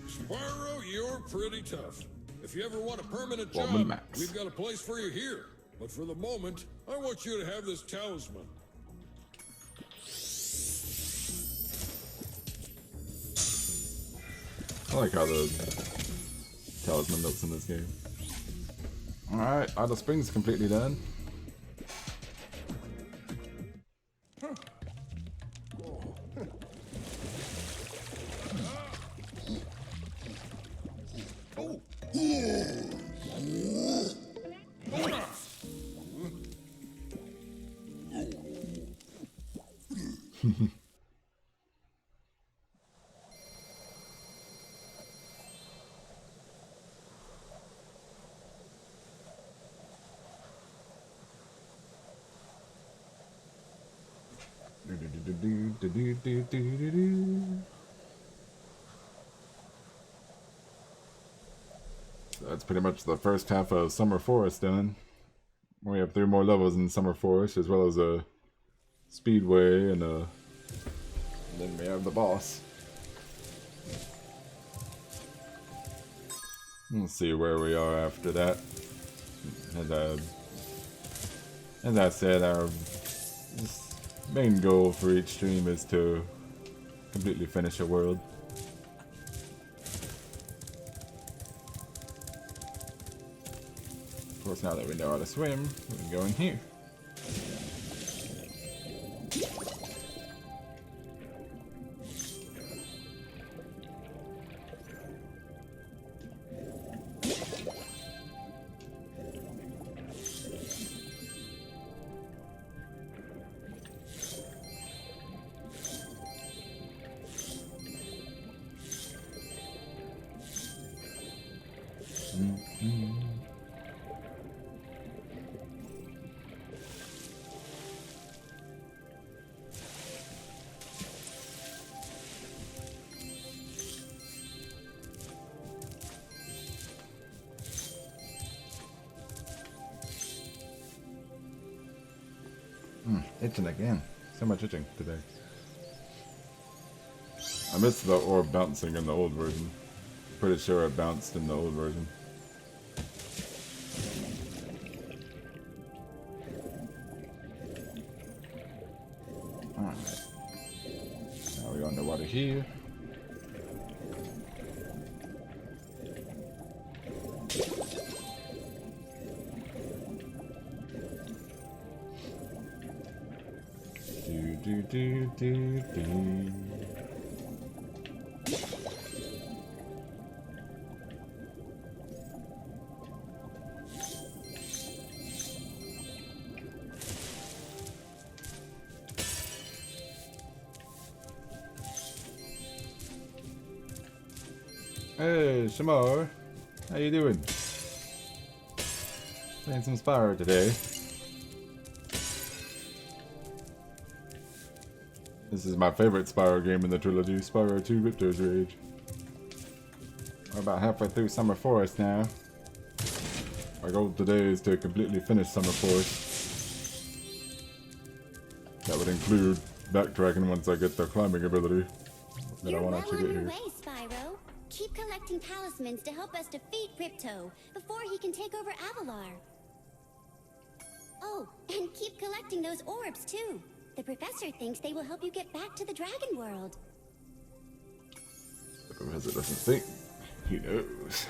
Spyro, you're pretty tough. If you ever want a permanent Woman job, Max. we've got a place for you here. But for the moment, I want you to have this talisman. I like how the talisman looks in this game. Alright, Idle Springs completely done. So that's pretty much the first half of Summer Forest done. We have 3 more levels in Summer Forest, as well as a speedway and then we have the boss. We'll see where we are after that. As I said, our main goal for each stream is to completely finish a world. Of course, now that we know how to swim, we can go in here. Itching again. So much itching today. I missed the orb bouncing in the old version. Pretty sure it bounced in the old version. Alright. Now we're underwater here. Do. Hey, Shamar. How you doing? Playing some Spyro today. This is my favorite Spyro game in the trilogy, Spyro 2 Ripto's Rage. We're about halfway through Summer Forest now. My goal today is to completely finish Summer Forest. That would include backtracking once I get the climbing ability that I want to actually get here. Spyro. Keep collecting talismans to help us defeat Ripto before he can take over Avalar. Oh, and keep collecting those orbs too. The professor thinks they will help you get back to the Dragon World. The professor doesn't think. He knows.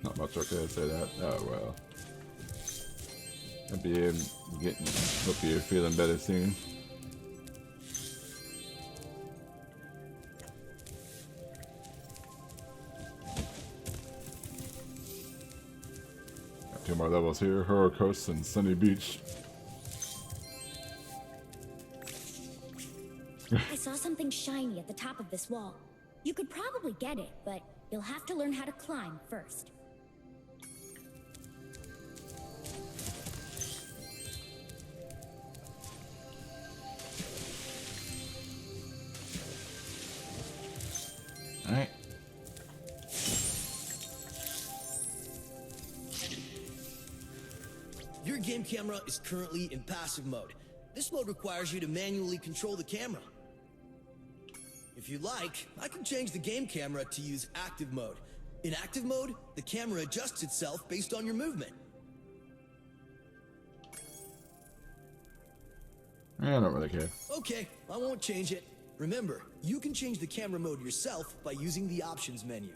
Not much I can say that. Oh well. Hope you're feeling better soon. more levels here. Horror Coast and Sunny Beach. I saw something shiny at the top of this wall. You could probably get it, but you'll have to learn how to climb first. Alright. Your game camera is currently in passive mode. This mode requires you to manually control the camera. If you like, I can change the game camera to use active mode. In active mode, the camera adjusts itself based on your movement. I don't really care. Okay, I won't change it. Remember, you can change the camera mode yourself by using the options menu.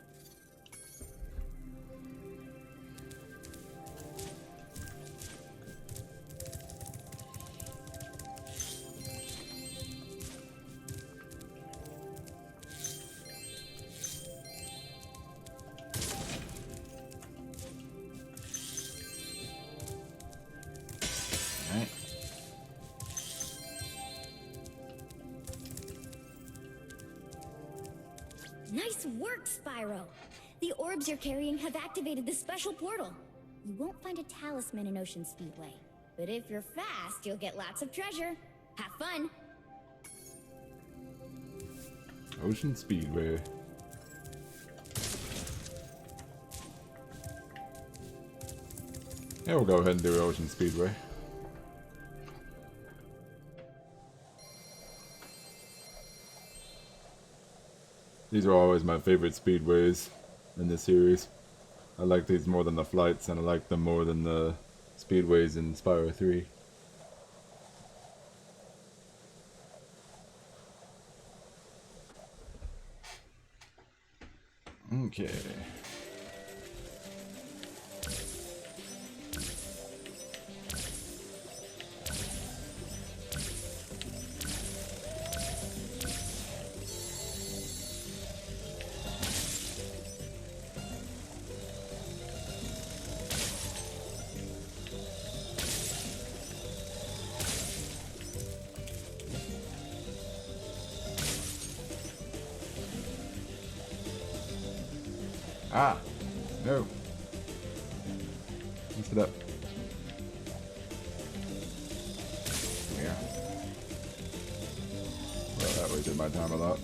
Alright. Nice work, Spyro! The orbs you're carrying have activated this special portal. You won't find a talisman in Ocean Speedway, but if you're fast, you'll get lots of treasure. Have fun! Ocean Speedway. Yeah, we'll go ahead and do Ocean Speedway. These are always my favorite speedways in this series. I like these more than the flights, and I like them more than the speedways in Spyro 3. Okay. Ah! No! Messed it up. Yeah. Well, that wasted my time a lot.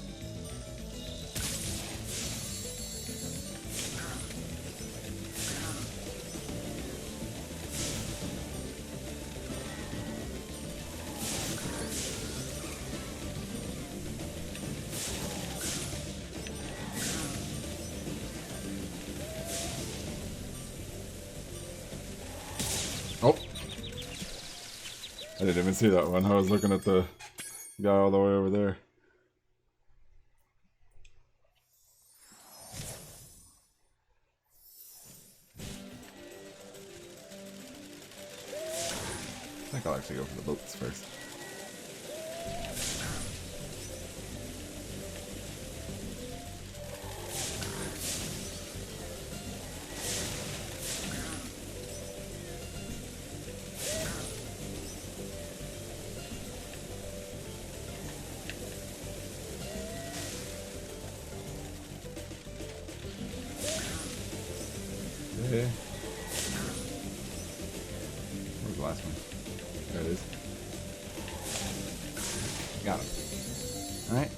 Oh! I didn't even see that one. I was looking at the guy all the way over there. I think I'll actually go for the boats first. Okay. Where's the last one? There it is. Got him. Alright.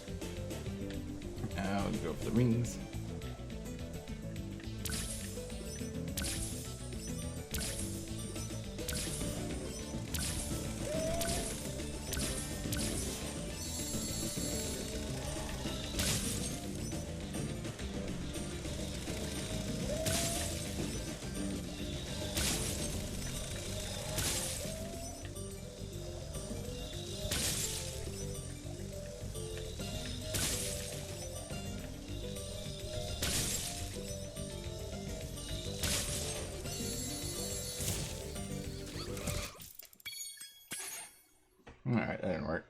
Now we'll go for the rings. Alright, that didn't work.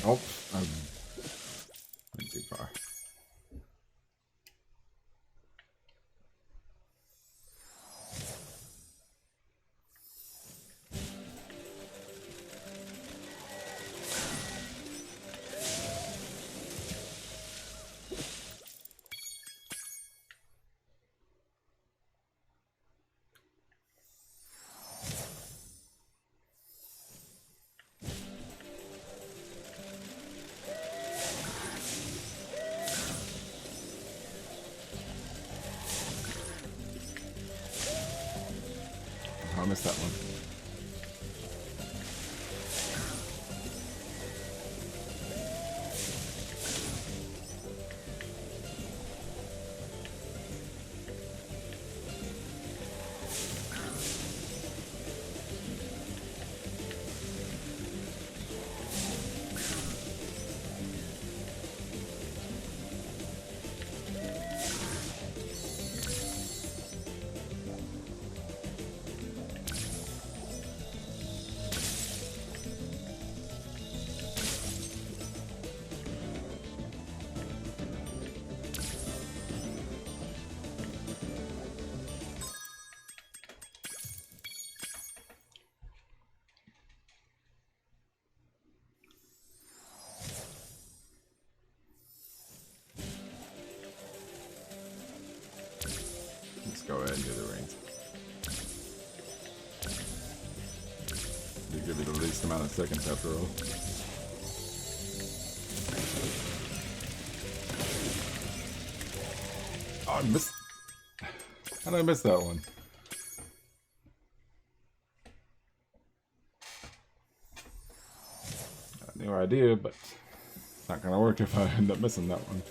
Oh, I'm too far. I missed that one. Let's go ahead and do the rings. They give you the least amount of seconds after all. Oh, I missed. How did I miss that one? Got a new idea, but it's not gonna work if I end up missing that one.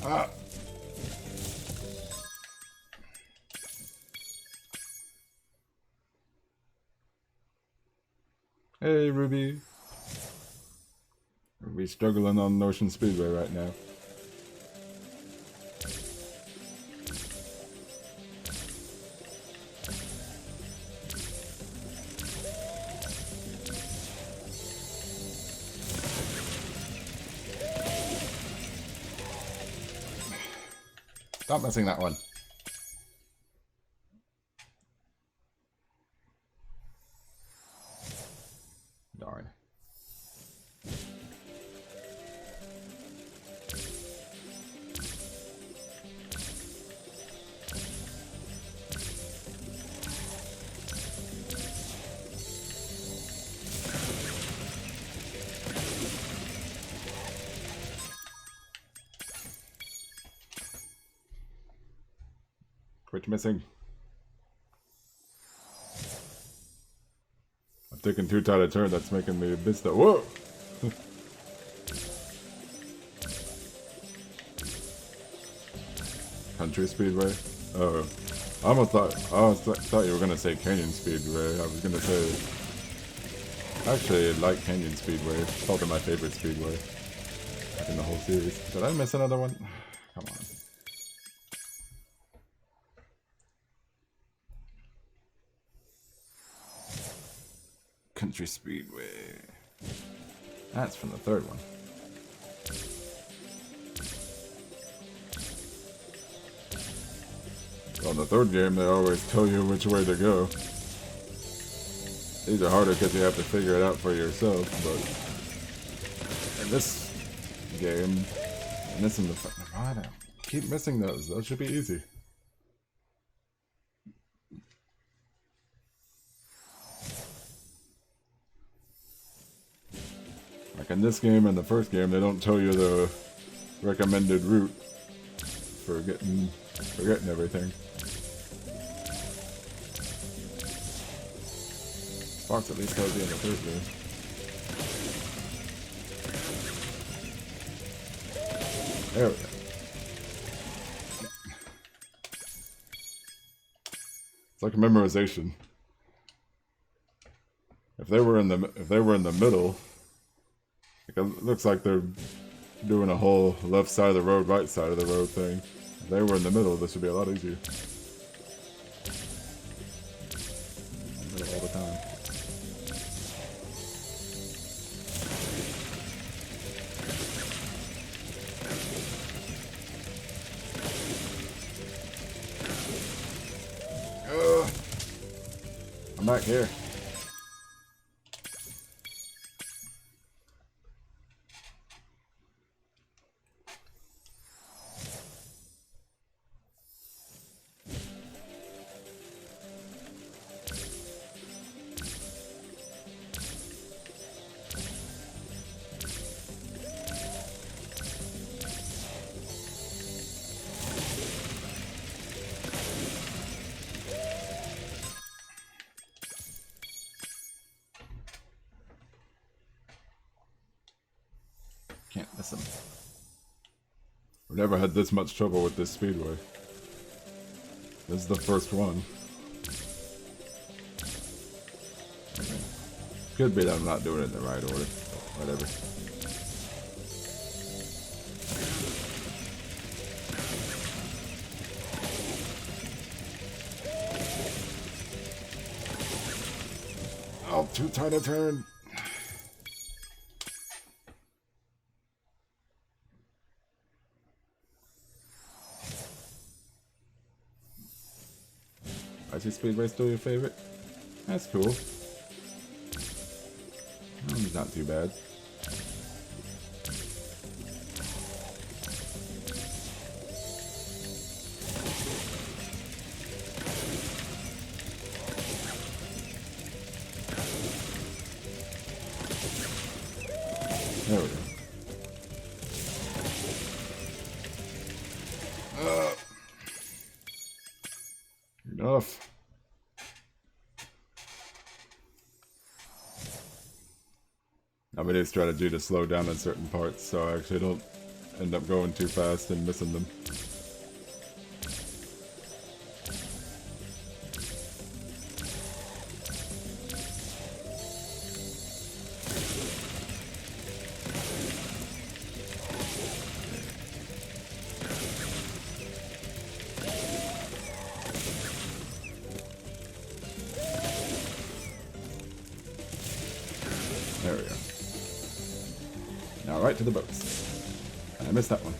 Ah. Hey, Ruby. Ruby's struggling on Ocean Speedway right now. Stop missing that one. Darn. Quit missing. I'm taking too tight a turn, that's making me miss the— whoa! Country Speedway? Oh. I almost thought you were gonna say Canyon Speedway. I was gonna say, I actually like Canyon Speedway. It's probably my favorite speedway in the whole series. Did I miss another one? Come on. Country Speedway. That's from the third one. Well, in the third game, they always tell you which way to go. These are harder because you have to figure it out for yourself, but in this game, and this in the— I don't keep missing those. Those should be easy. Like in this game and the first game, they don't tell you the recommended route for getting everything. Fox at least tells you in the third game. There we go. It's like memorization. If they were in the middle, It looks like they're doing a whole left side of the road, right side of the road thing. If they were in the middle, this would be a lot easier. All the time. I'm back here. Can't miss him. We've never had this much trouble with this speedway. This is the first one. Could be that I'm not doing it in the right order, but whatever. Oh, too tight a turn. Icy Speedway still your favorite? That's cool. Not too bad. There we go. Enough. I made a strategy to slow down in certain parts, so I actually don't end up going too fast and missing them. There we go. Now right to the boats. I missed that one.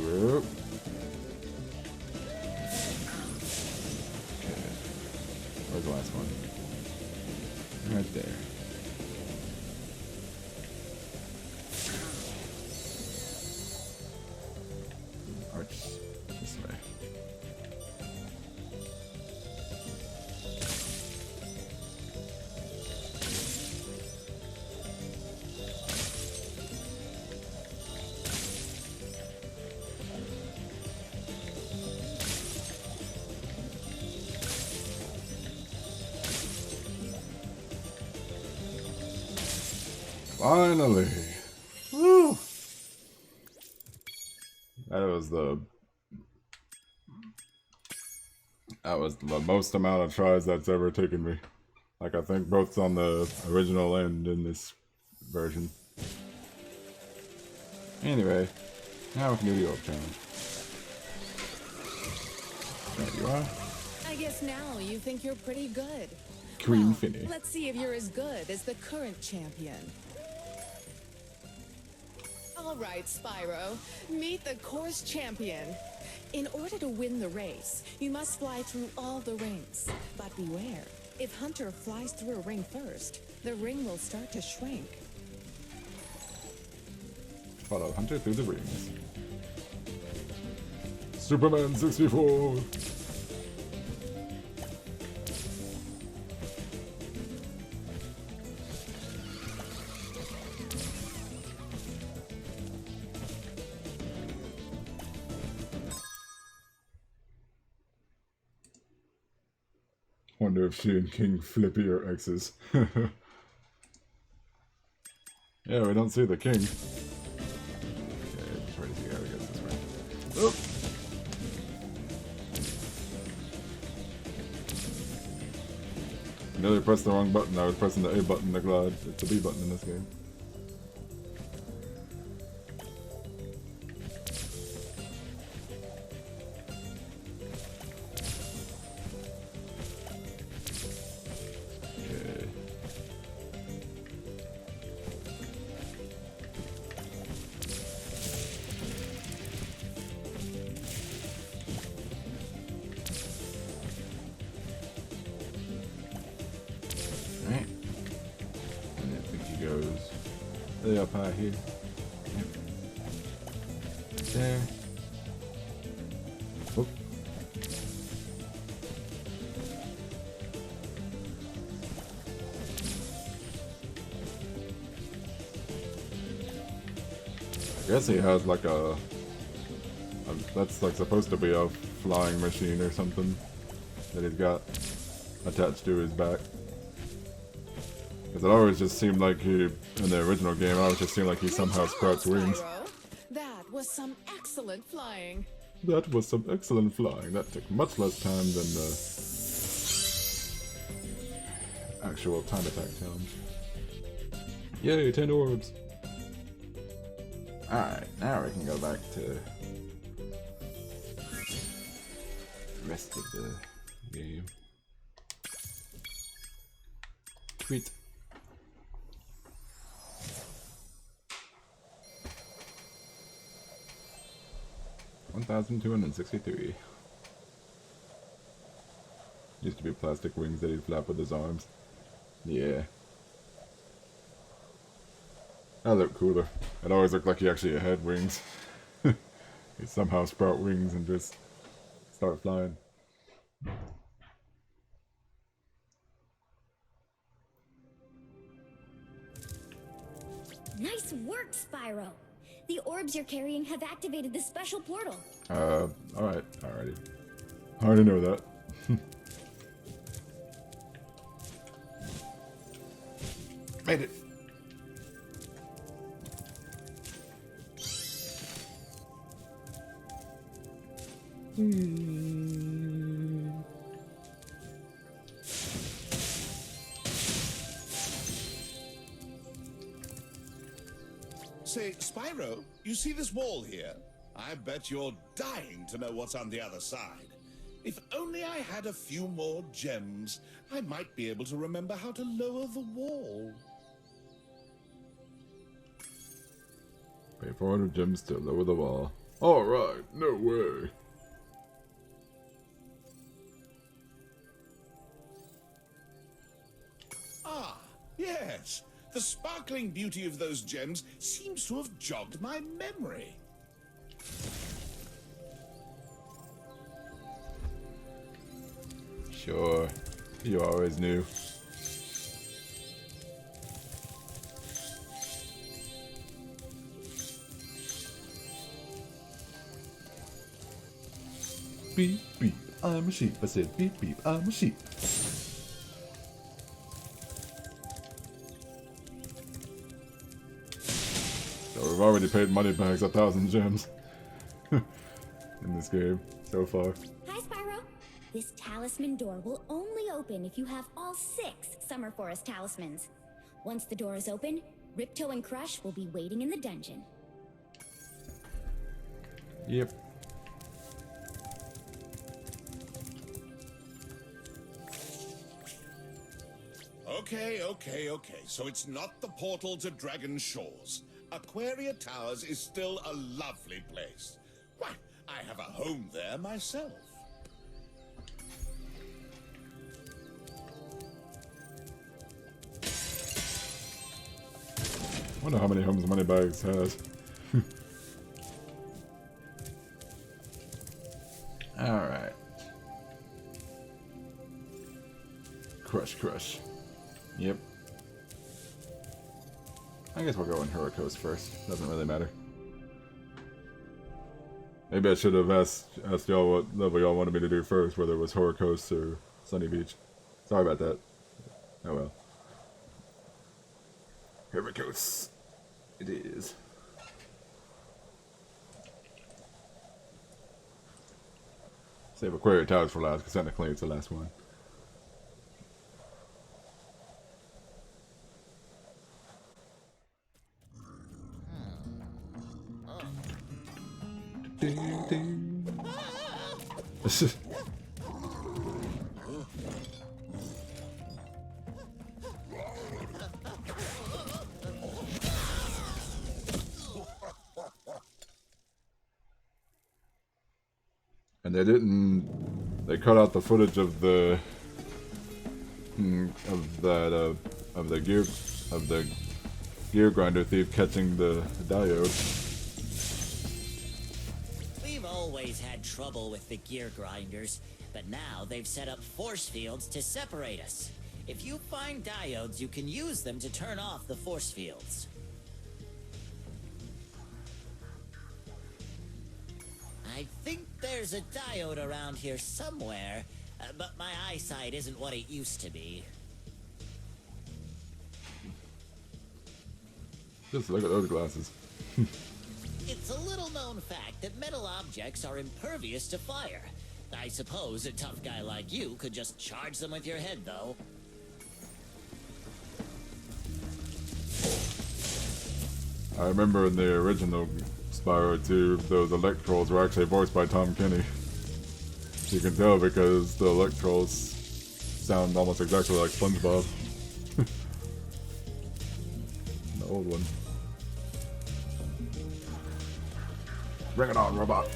Whoop. Okay. Where's the last one? Right there. Arch this way. Finally! Woo! That was the most amount of tries that's ever taken me. Like, I think both on the original and in this version. Anyway, now we can do the orb challenge. There you are. I guess now you think you're pretty good. Queen Finny. Let's see if you're as good as the current champion. All right, Spyro, meet the course champion. In order to win the race, you must fly through all the rings. But beware, if Hunter flies through a ring first, the ring will start to shrink. Follow Hunter through the rings. Superman 64! wonder if she and King Flippy are exes. Yeah, we don't see the king. Okay, crazy how he goes this way. Oh! I nearly pressed the wrong button. I was pressing the A button to glide. It's the B button in this game. Up high here. Yep. There. Oh. I guess he has like a that's like supposed to be a flying machine or something that he's got attached to his back. Because it always just seemed like he, in the original game, it always just seemed like he somehow sprouts wings. That was some excellent flying. That was some excellent flying. That took much less time than the actual time attack challenge. Yay, 10 orbs! Alright, now we can go back to the rest of the game. Sweet. 1,263. Used to be plastic wings that he'd flap with his arms. Yeah. That looked cooler. It always looked like he actually had wings. He somehow sprout wings and just start flying. Nice work, Spyro! The orbs you're carrying have activated the special portal. Alright, alrighty. I already know that. Made it! Say, Spyro, you see this wall here? I bet you're dying to know what's on the other side. If only I had a few more gems, I might be able to remember how to lower the wall. Pay 400 gems to lower the wall. Alright, no way. Ah, yes. The sparkling beauty of those gems seems to have jogged my memory. Sure. You always knew. Beep, beep, I'm a sheep. I said beep, beep, I'm a sheep. So we've already paid money bags 1,000 gems in this game so far. Hi, Spyro. This talisman door will only open if you have all 6 Summer Forest talismans. Once the door is open, Ripto and Crush will be waiting in the dungeon. Yep. Okay. So it's not the portal to Dragon Shores. Aquaria Towers is still a lovely place. Why, I have a home there myself. Wonder how many homes Moneybags has. Alright. Crush. Yep. I guess we'll go in Hooray first. Doesn't really matter. Maybe I should have asked y'all what level y'all wanted me to do first, whether it was Hooray or Sunny Beach. Sorry about that. Oh well. Here it goes. It is. Save Aquaria Towers for last, because technically it's the last one. Ding, ding. And they cut out the footage of the gear grinder thief catching the diode. We've always had trouble with the gear grinders, but now they've set up force fields to separate us. If you find diodes, you can use them to turn off the force fields. I think there's a diode around here somewhere, but my eyesight isn't what it used to be. Just look at those glasses. It's a little known fact that metal objects are impervious to fire. I suppose a tough guy like you could just charge them with your head, though. I remember in the original Spyro 2, those Electrolls were actually voiced by Tom Kenny. You can tell because the Electrolls sound almost exactly like SpongeBob. The old one. Bring it on, robot!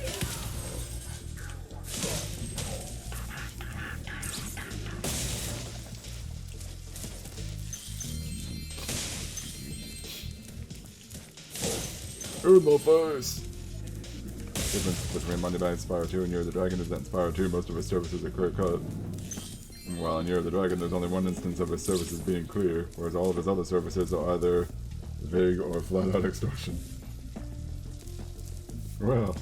In the face! The difference between Monday Night Spyro 2 and Year of the Dragon is that in Spyro 2 most of his services are clear cut. While in Year of the Dragon there's only one instance of his services being clear, whereas all of his other services are either vague or flat out extortion. Well.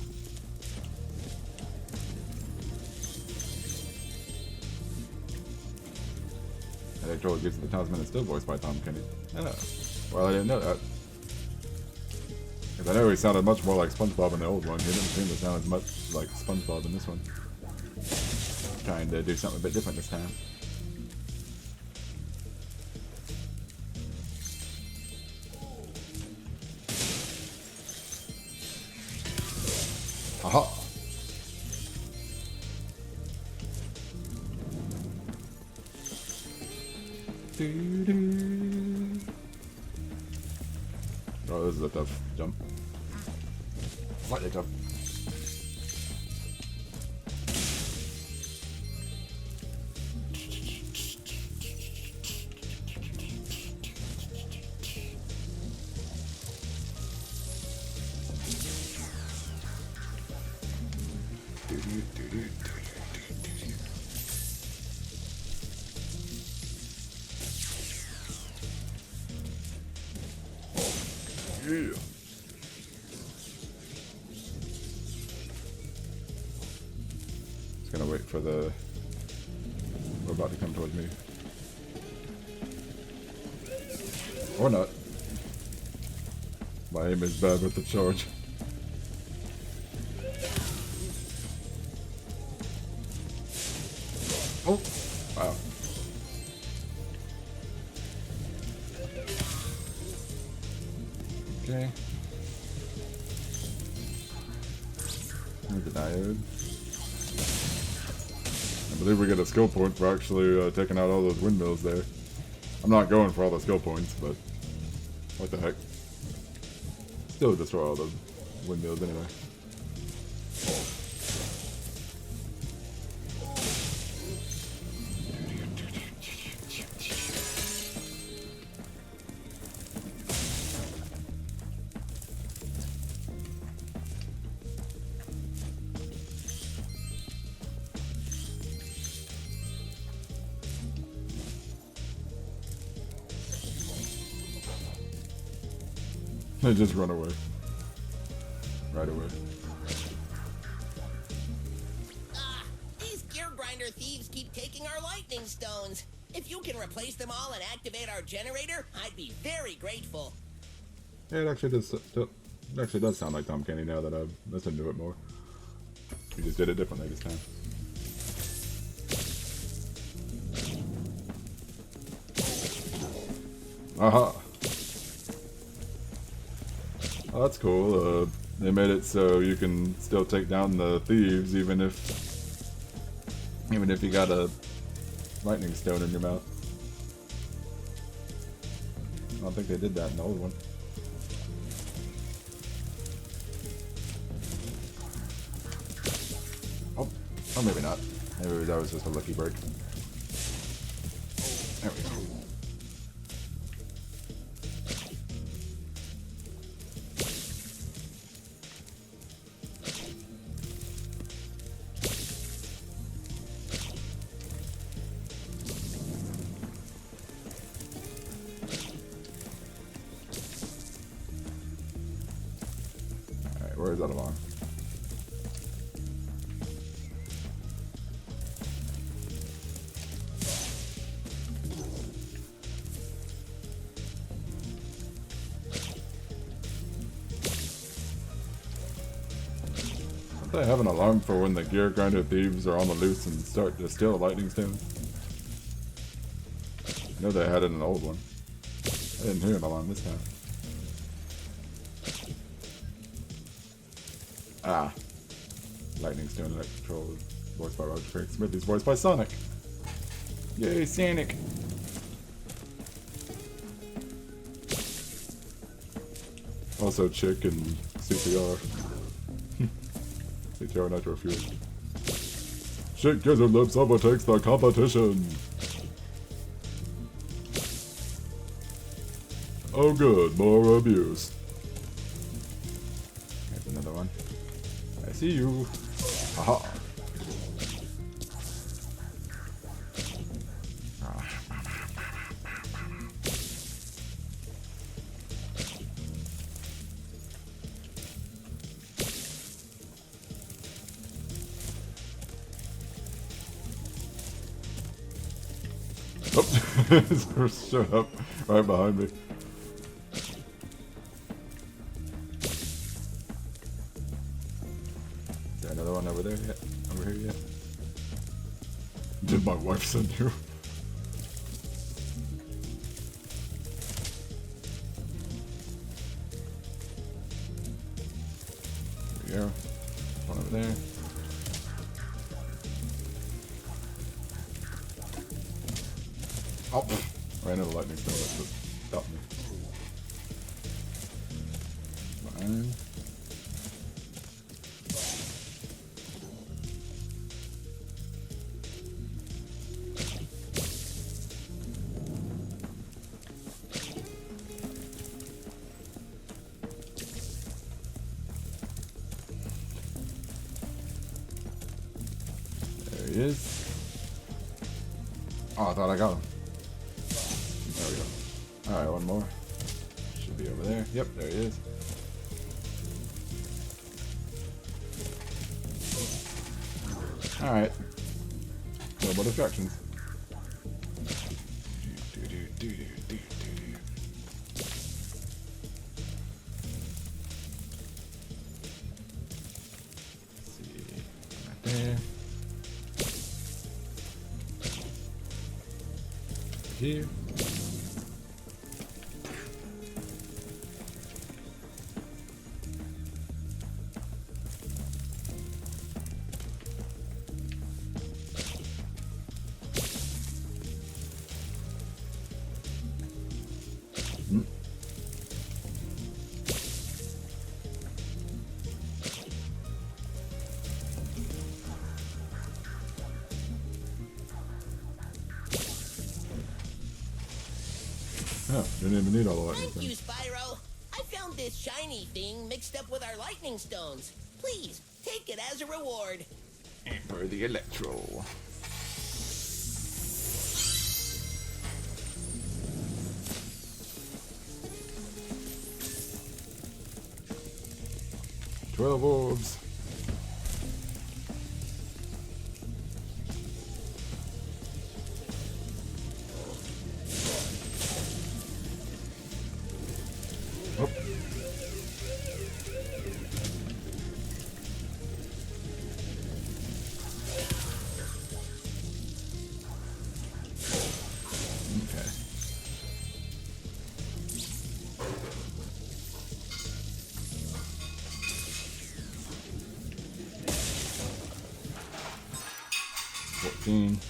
Electro gives the talisman is still voiced by Tom Kenny. Yeah. Well, I didn't know that. Because I know he sounded much more like SpongeBob in the old one. He didn't seem to sound as much like SpongeBob in this one. Trying to do something a bit different this time. Aha! Oh, this is a tough jump. Slightly tough. Yeah. Just gonna wait for the robot to come towards me. Or not. My aim is bad with the charge. Oh! Wow. Okay. Here's the diode. I believe we get a skill point for actually taking out all those windmills there. I'm not going for all the skill points, but what the heck. Still destroy all those windmills anyway. They just run away. Right away. These gear grinder thieves keep taking our lightning stones. If you can replace them all and activate our generator, I'd be very grateful. Yeah, it actually does sound like Tom Kenny now that I've listened to it more. We just did it differently this time. Aha! Oh, that's cool. They made it so you can still take down the thieves even if you got a lightning stone in your mouth. I don't think they did that in the old one. Oh, or maybe not. Maybe that was just a lucky break. There we go. Where is that alarm? Don't they have an alarm for when the gear grinder thieves are on the loose and start to steal a lightning stone? I know they had it in an old one. I didn't hear an alarm this time. Ah. Lightning Stone Electric Control, voiced by Roger Craig Smith, is voiced by Sonic. Yay, Sonic! Also Chick and CPR. CPR Nitro Fuel. Chick Gizzard Lips overtakes the competition! Oh good, more abuse. Here's another one. I see you. Haha. Oh, shut up! Right behind me. Another one over there yet? Over here yet? Did my wife send you? There we go. One over there. Oh! Ran into the lightning stone. That's what stopped me. Fine. There he is. Oh, I thought I got him. There we go. Alright, one more. Should be over there. Yep, there he is. Alright. No more distractions. There. Here. Oh, didn't even need all the lightning Thank you, stones. Spyro. I found this shiny thing mixed up with our lightning stones. Please, take it as a reward. And for the electro. "12 orbs. 15.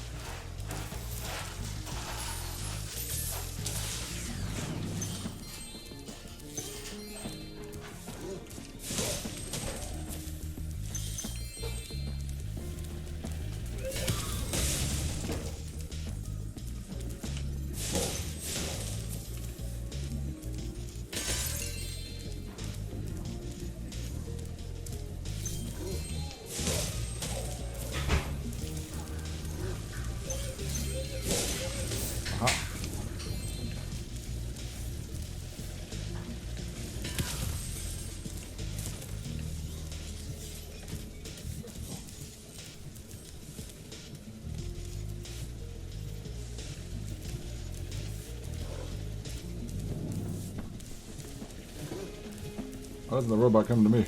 Why doesn't the robot come to me?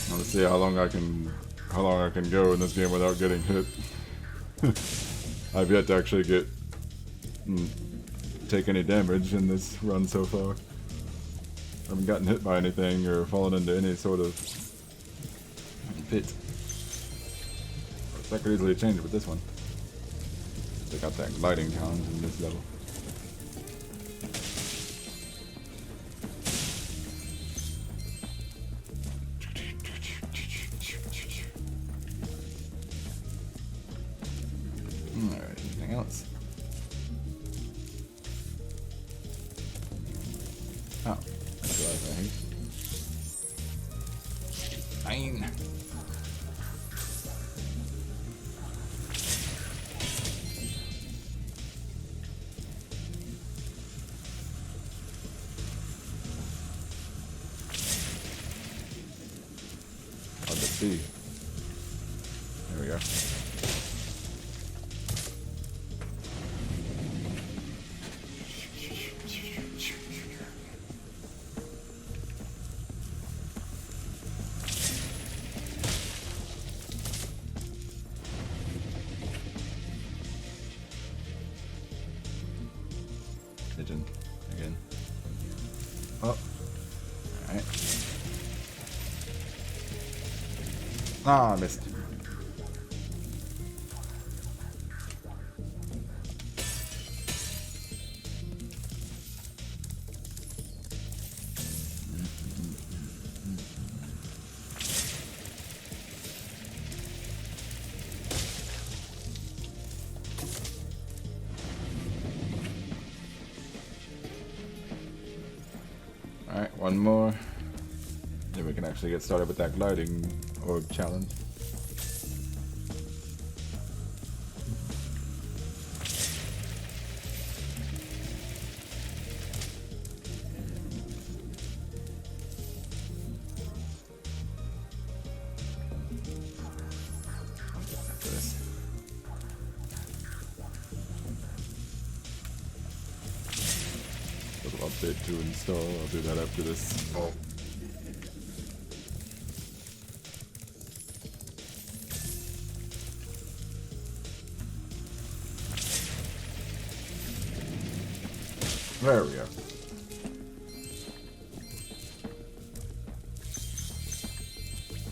I want to see how long I can go in this game without getting hit. I've yet to actually take any damage in this run so far. I haven't gotten hit by anything or fallen into any sort of pit. That could easily change with this one. They got that gliding challenge in this level. Alright, anything else? Oh, that's what I think. Fine. Hard to see. There we go. Pigeon again. Oh, alright. Ah, I missed. Alright, one more. Then we can actually get started with that gliding orb challenge. After this. Little update to install. I'll do that after this. Oh. There we go.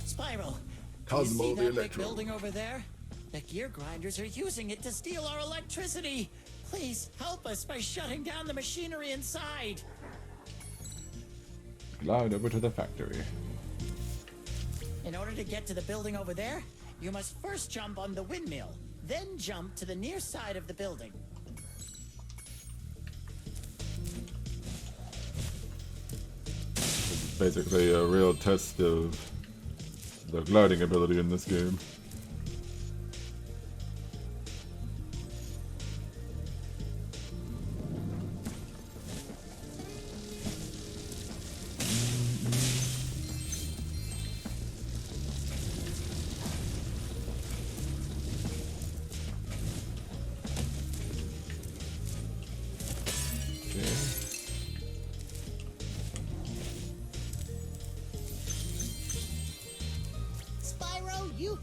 Spyro, Cosmo you see the that big Electro. building over there? The gear grinders are using it to steal our electricity. Please help us by shutting down the machinery inside. Glide over to the factory. In order to get to the building over there, you must first jump on the windmill, then jump to the near side of the building. It's basically a real test of the gliding ability in this game.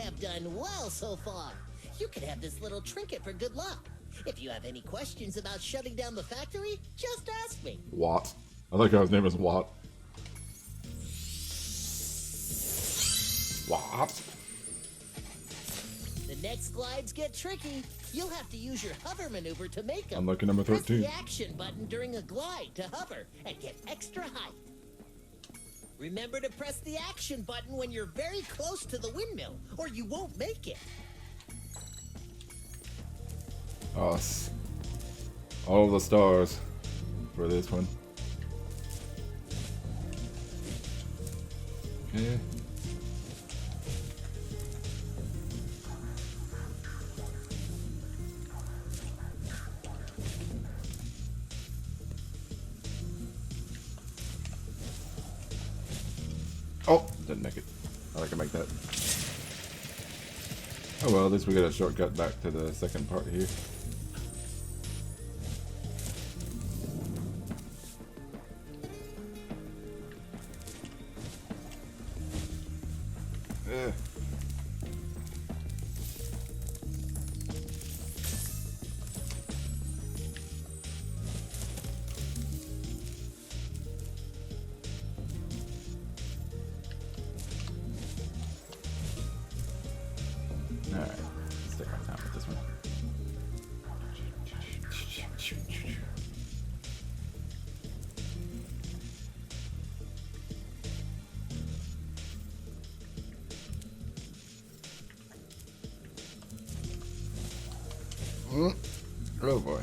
have done well so far. You could have this little trinket for good luck. If you have any questions about shutting down the factory, just ask me. Watt. I like how his name is Watt. Watt. The next glides get tricky. You'll have to use your hover maneuver to make them. Unlucky number 13. Press the action button during a glide to hover and get extra height. Remember to press the action button when you're very close to the windmill, or you won't make it. Us. All the stars for this one. Okay. Oh, didn't make it. Thought I could make that. Oh well, at least we get a shortcut back to the second part here. Ugh. Alright, let's take our time with this one. Oh boy.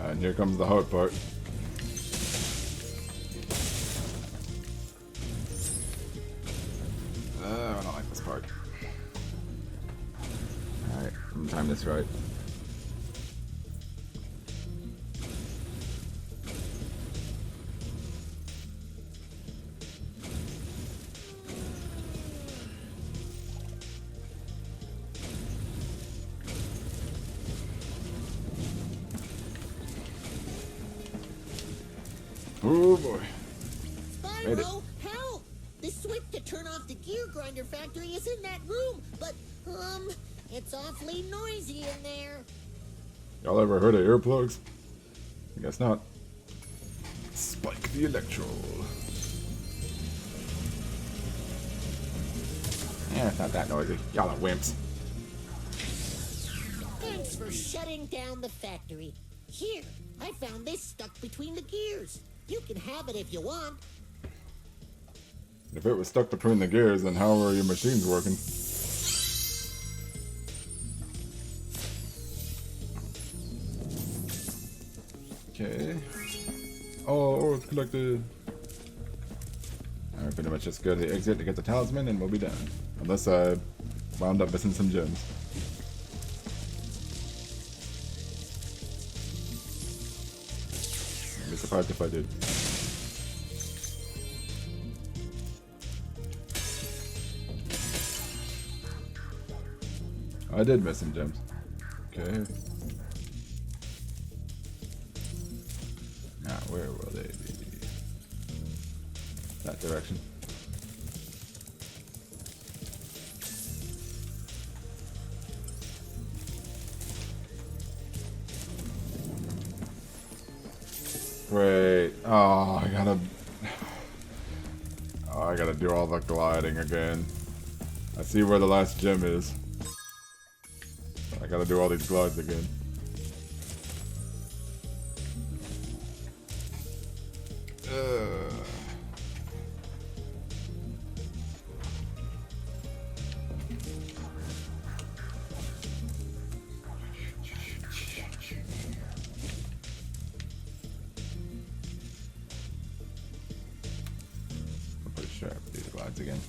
And here comes the hard part. I don't like this part. Alright, I'm gonna time this right. Oh boy. Made it. Spyro, help! The switch to turn off the gear grinder factory is in that room, but, it's awfully noisy in there. Y'all ever heard of earplugs? I guess not. Spike the Electro. Yeah, it's not that noisy. Y'all are wimps. Thanks for shutting down the factory. Here, I found this stuck between the gears. You can have it if you want. If it was stuck between the gears, then how are your machines working? Okay. Oh, it's collected. Alright, pretty much just go to the exit to get the talisman and we'll be done. Unless I wound up missing some gems. I'd be surprised if I did. I did miss some gems. Okay. Now, where will they be? That direction. Great. Oh, I gotta do all the gliding again. I see where the last gem is. I gotta do all these glides again. I'm pretty sure I have to do the glides again.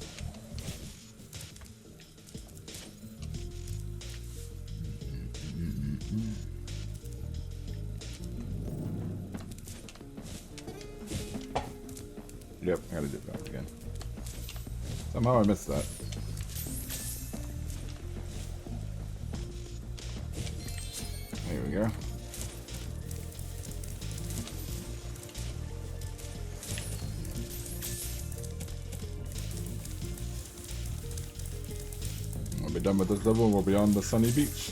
Yep, I gotta do that again. Somehow I missed that. There we go. We'll be done with this level. We'll be on the sunny beach,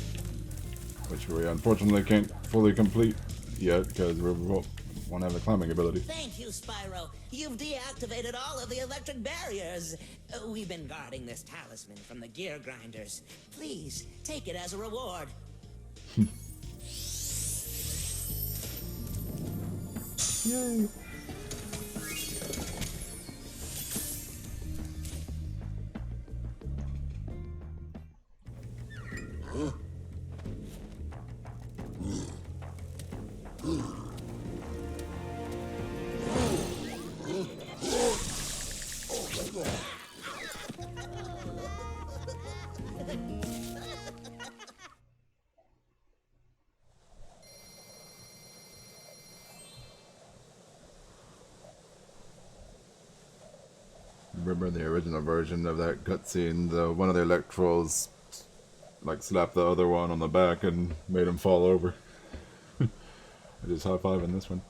which we unfortunately can't fully complete yet because we won't have the climbing ability. Thank you, Spyro. You've deactivated all of the electric barriers. We've been guarding this talisman from the gear grinders. Please, take it as a reward. Yay! Remember the original version of that cutscene, one of the electrals like slapped the other one on the back and made him fall over. I just high-five in this one.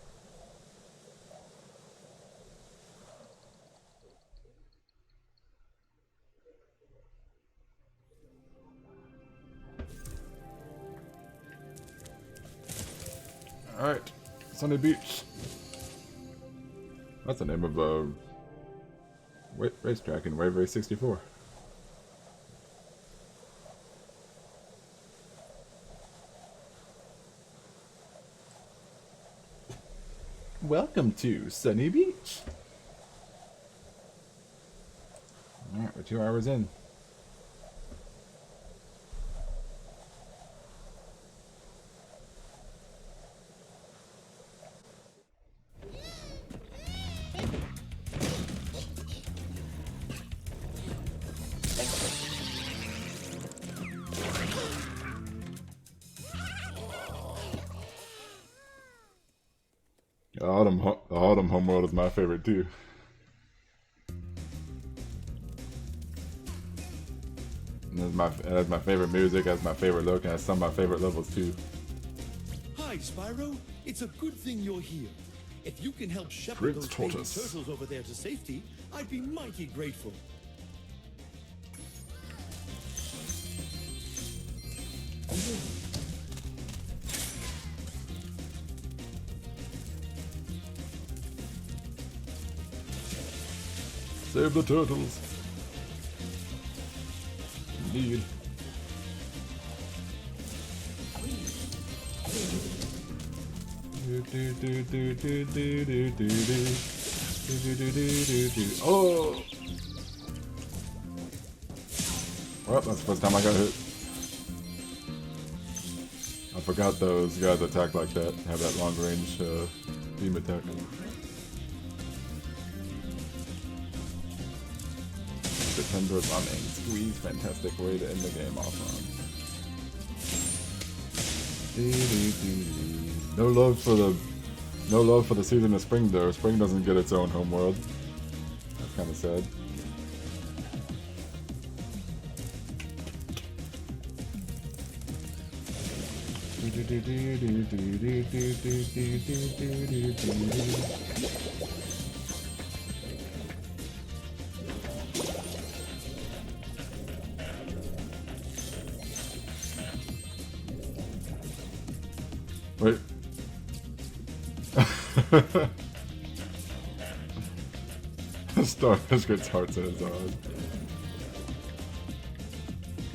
Alright, Sunny Beach. That's the name of a racetrack in Wave Race 64. Welcome to Sunny Beach. Alright, we're 2 hours in. The Autumn Homeworld is my favorite too. And it has my favorite music, has my favorite look, and has some of my favorite levels too. Hi, Spyro. It's a good thing you're here. If you can help shepherd those baby turtles over there to safety, I'd be mighty grateful. Save the turtles. Indeed. Oh! Well, that's the first time I got hit. I forgot those guys attack like that, have that long range beam attack. The tendrils on a squeeze, fantastic way to end the game off on. No love for the season of spring though. Spring doesn't get its own homeworld. That's kind of sad. Wait. Starfish gets hearts in his eyes.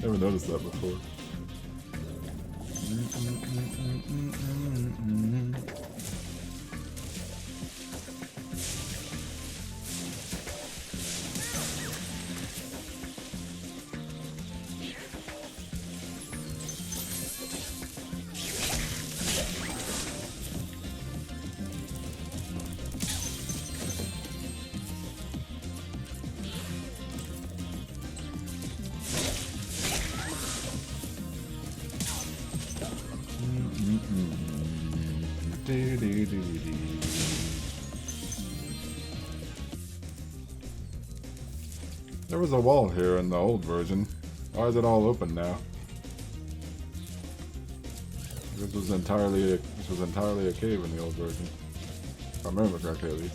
Never noticed that before. There was a wall here in the old version. Why is it all open now? This was entirely a cave in the old version. If I remember correctly, at least.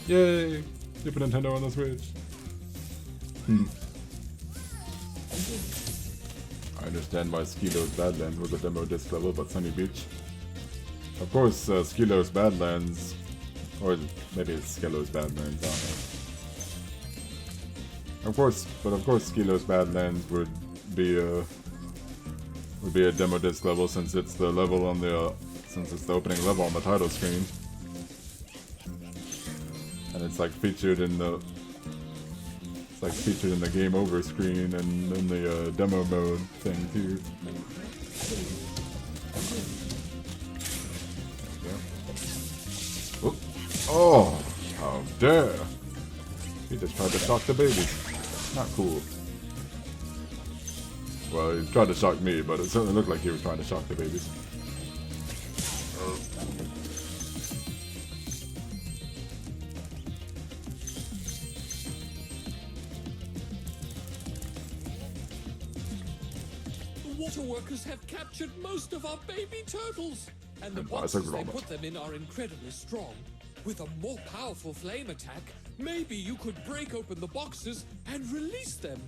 Yay! Super Nintendo on the Switch. I understand why Skilo's Badlands was a demo disc level, but Sunny Beach. Of course, Skilo's Badlands, or maybe it's Skilo's Badlands, I don't know. Of course, Skilo's Badlands would be a demo disc level since it's the level on the since it's the opening level on the title screen, and it's like featured in the game over screen and in the demo mode thing too. Oop. Oh, how dare! He just tried to shock the babies. Not cool. Well, he tried to shock me, but it certainly looked like he was trying to shock the babies. The water workers have captured most of our baby turtles, and the boxes they put them in are incredibly strong. With a more powerful flame attack, maybe you could break open the boxes and release them.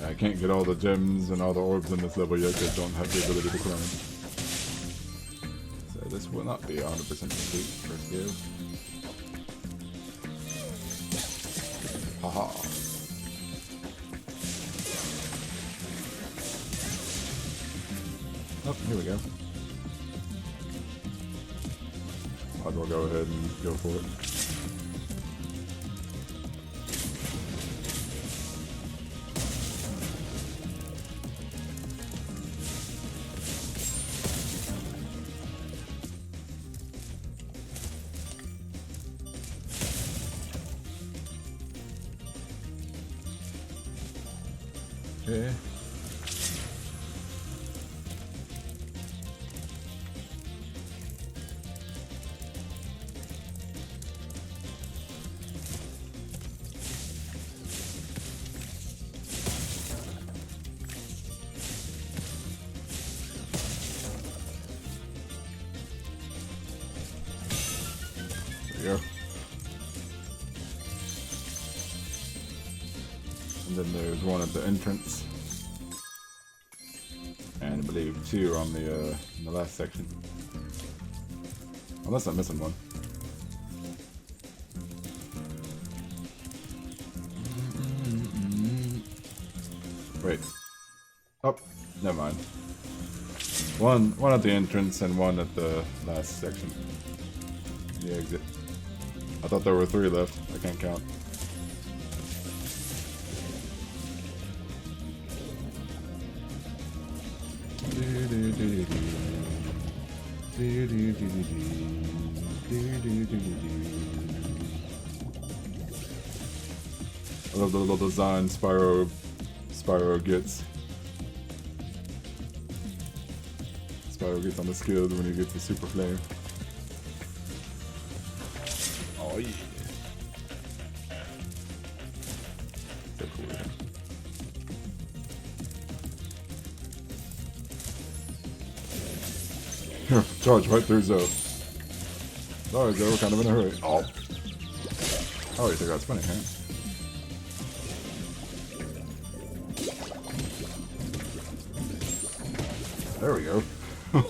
I can't get all the gems and all the orbs in this level yet because I don't have the ability to climb. So this will not be 100% complete first go. Haha. Oh, here we go. Might as well go ahead and go for it. Okay. There we go. And then there's one at the entrance. And I believe two on the in the last section. Unless I'm missing one. Wait. Oh, never mind. One at the entrance and one at the last section. The exit. I thought there were three left. I can't count. I love the little design Spyro gets. Spyro gets on the skills when he gets the super flame. Oh yeah. So cool. Here, charge right through Zoe. Sorry Zoe, we're kind of in a hurry. Oh. Oh, you think that's funny, huh? There we go.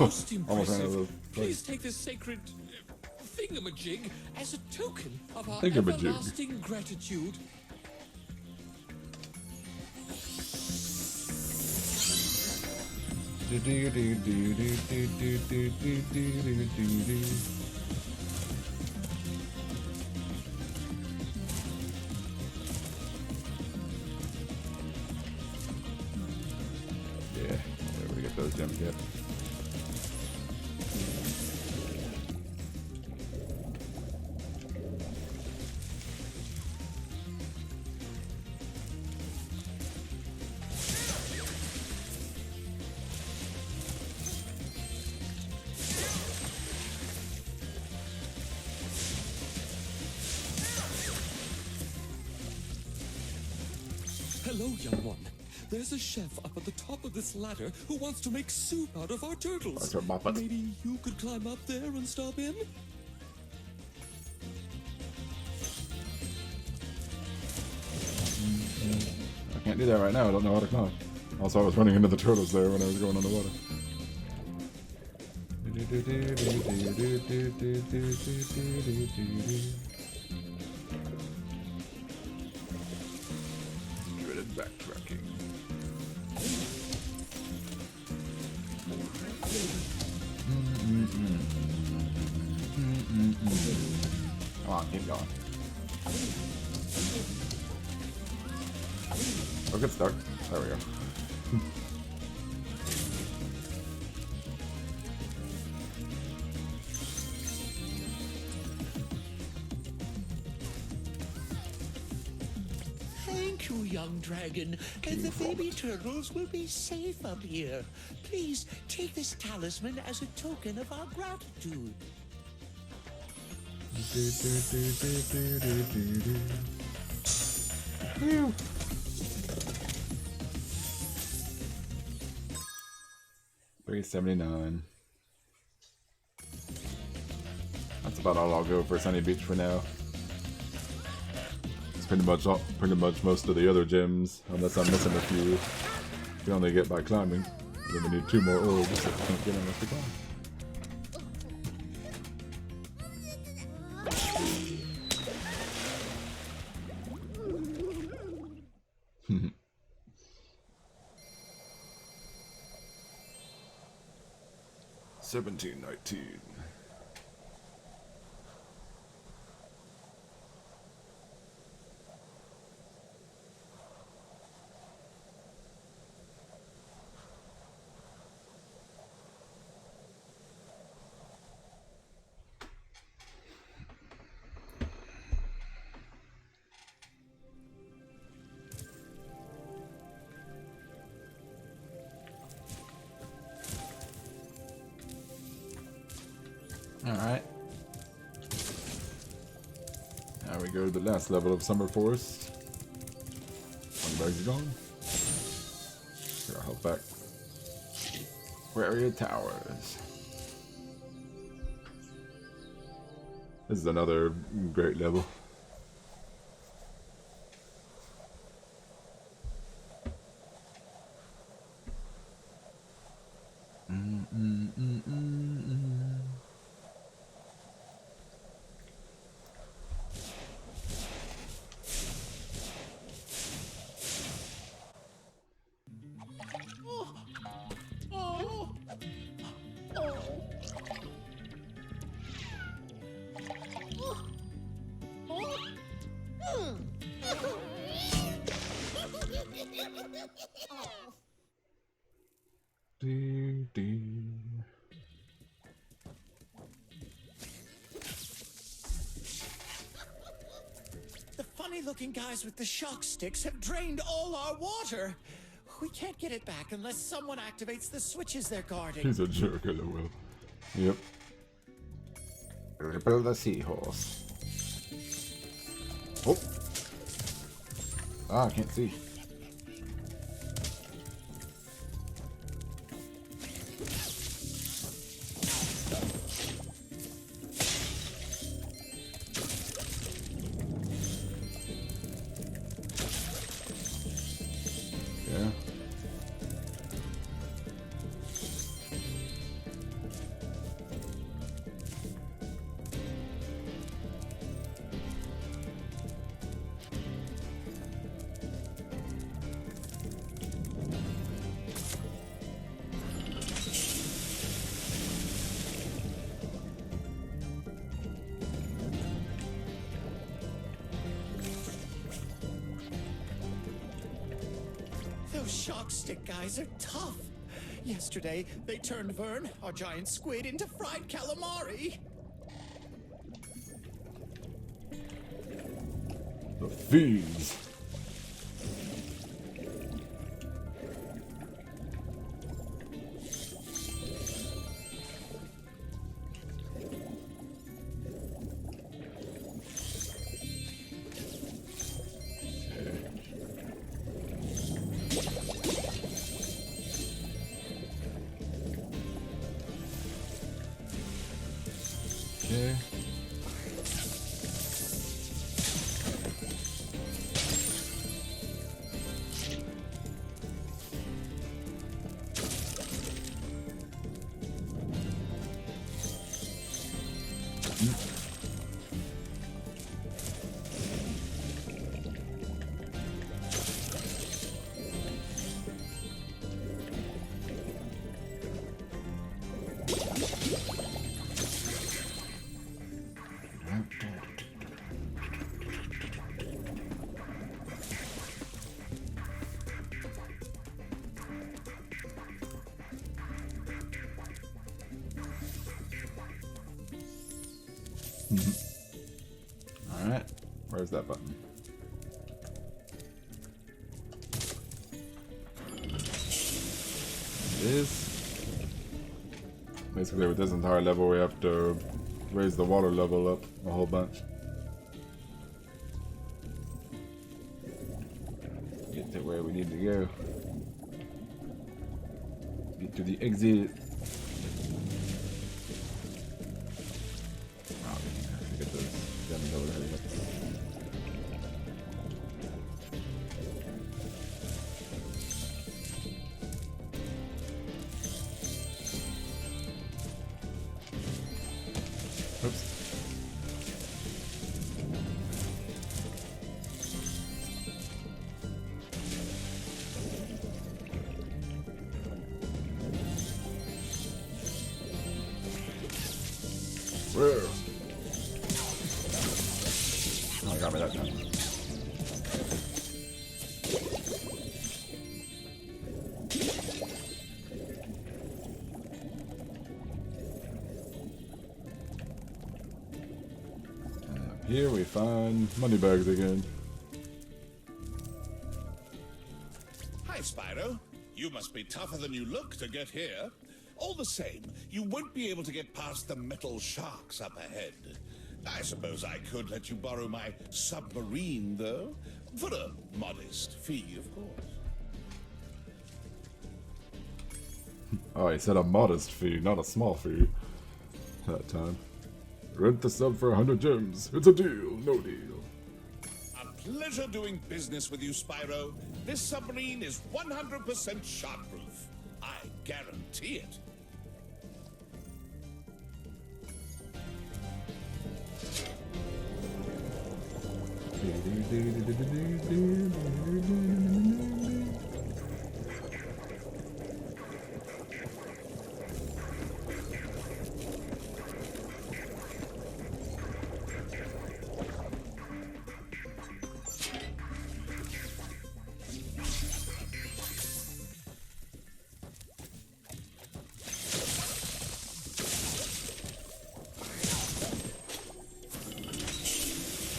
Most impressive. Please take this sacred thingamajig as a token of our everlasting gratitude. Yeah, I'll be able to get those gems yet. Hello, young one. There's a chef up at the top of this ladder who wants to make soup out of our turtles. Maybe you could climb up there and stop in? I can't do that right now. I don't know how to climb. Also, I was running into the turtles there when I was going underwater. Dreaded backtracking. Come on, keep going. Oh, good start. There we go. Thank you, young dragon. And the baby turtles will be safe up here. Please take this talisman as a token of our gratitude. Phew. $3.79. That's about all I'll go for Sunny Beach for now. It's pretty much most of the other gems, unless I'm missing a few. You can only get by climbing. Then we need 2 more orbs that we can't get unless we climb. $17.19. Alright. Now we go to the last level of Summer Forest. One bag's gone. Here, I'll help back. Aquaria Towers. This is another great level. The funny-looking guys with the shock sticks have drained all our water. We can't get it back unless someone activates the switches they're guarding. He's a jerk, LOL. Yep. Ripto the seahorse. Oh! Ah, I can't see. Yeah. Those shock stick guys are tough. Yesterday, they turned Vern, our giant squid, into fried calamari. The fiends. Alright, where's that button? It is. Basically, with this entire level, we have to raise the water level up a whole bunch. Get to where we need to go. Get to the exit. Oh, get those gems over here. Oops. Where? Oh, I got me that time. Here we find money bags again. Hi, Spyro. You must be tougher than you look to get here. All the same, you won't be able to get past the metal sharks up ahead. I suppose I could let you borrow my submarine, though, for a modest fee, of course. Oh, he said a modest fee, not a small fee. That time. Rent the sub for 100 gems. It's a deal, no deal. A pleasure doing business with you, Spyro. This submarine is 100% shark-proof. I guarantee it.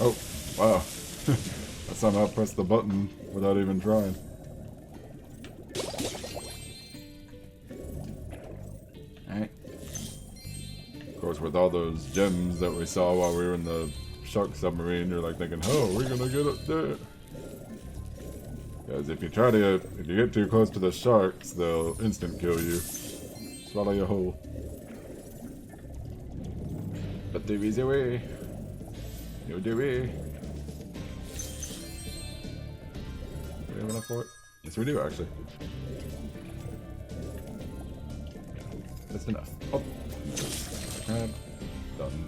Oh, wow. I somehow pressed the button without even trying. Alright. Of course, with all those gems that we saw while we were in the shark submarine, you're like thinking, oh, we're gonna get up there. Because if you get too close to the sharks, they'll instant kill you. Swallow you whole. But there is a way. No, do we? Do we have enough for it? Yes, we do, actually. That's enough. Oh! Crab. Done.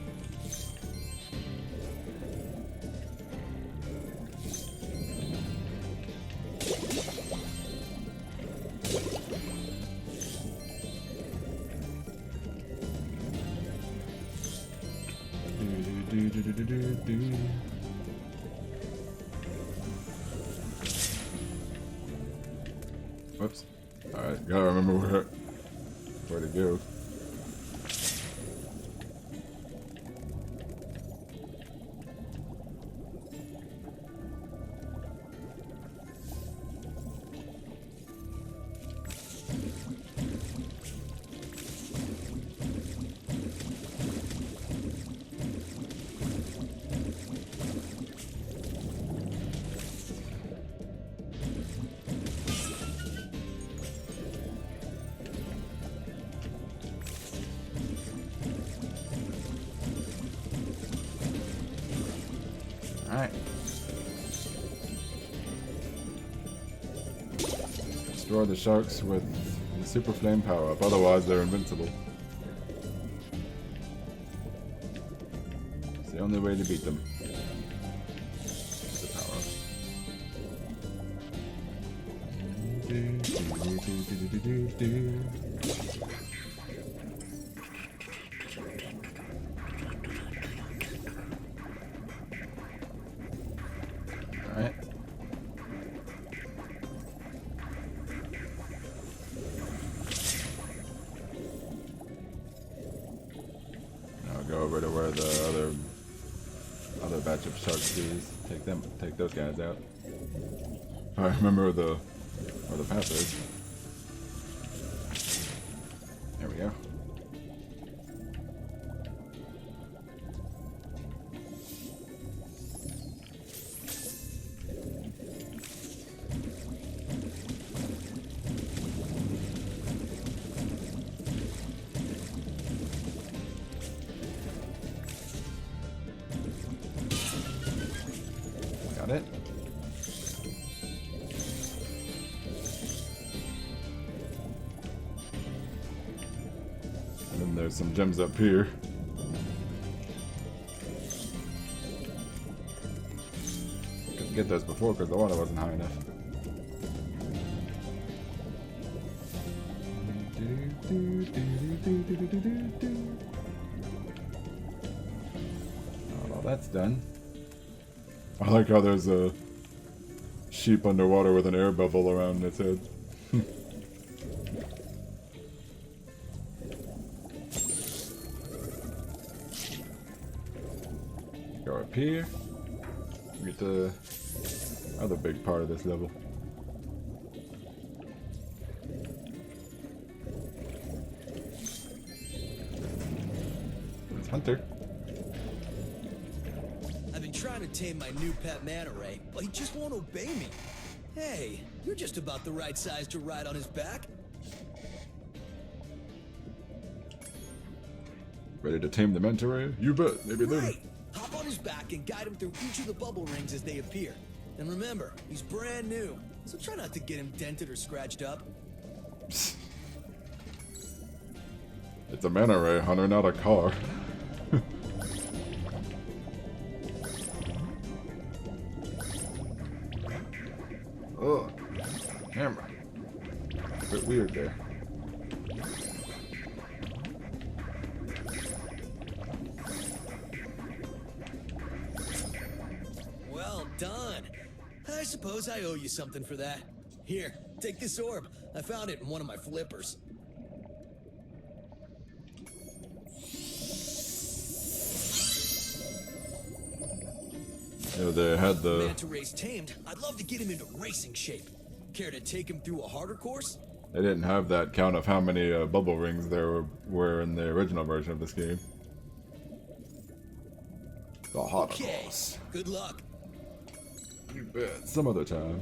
Whoops. Alright, gotta remember where to go. Alright. Destroy the sharks with the super flame power up, otherwise they're invincible. It's the only way to beat them. The power up. Alright. Now go over to where the other Another batch of shark trees. Take those guys out. I remember where the path is. There we go. Got it. And then there's some gems up here. Couldn't get those before because the water wasn't high enough. Oh, that's done. I like how there's a sheep underwater with an air bubble around its head. Go up here. Get the other big part of this level. It's Hunter. I've been trying to tame my new pet manta ray, but he just won't obey me. Hey, you're just about the right size to ride on his back. Ready to tame the manta ray? You bet, maybe then. Hop on his back and guide him through each of the bubble rings as they appear. And remember, he's brand new, so try not to get him dented or scratched up. It's a manta ray, Hunter, not a car. Ugh. Camera. A bit weird there. Well done. I suppose I owe you something for that. Here, take this orb. I found it in one of my flippers. Yeah, they had the Manta ray's tamed. I'd love to get him into racing shape. Care to take him through a harder course? They didn't have that count of how many bubble rings there were in the original version of this game. The harder course. Good luck. You bet. Some other time.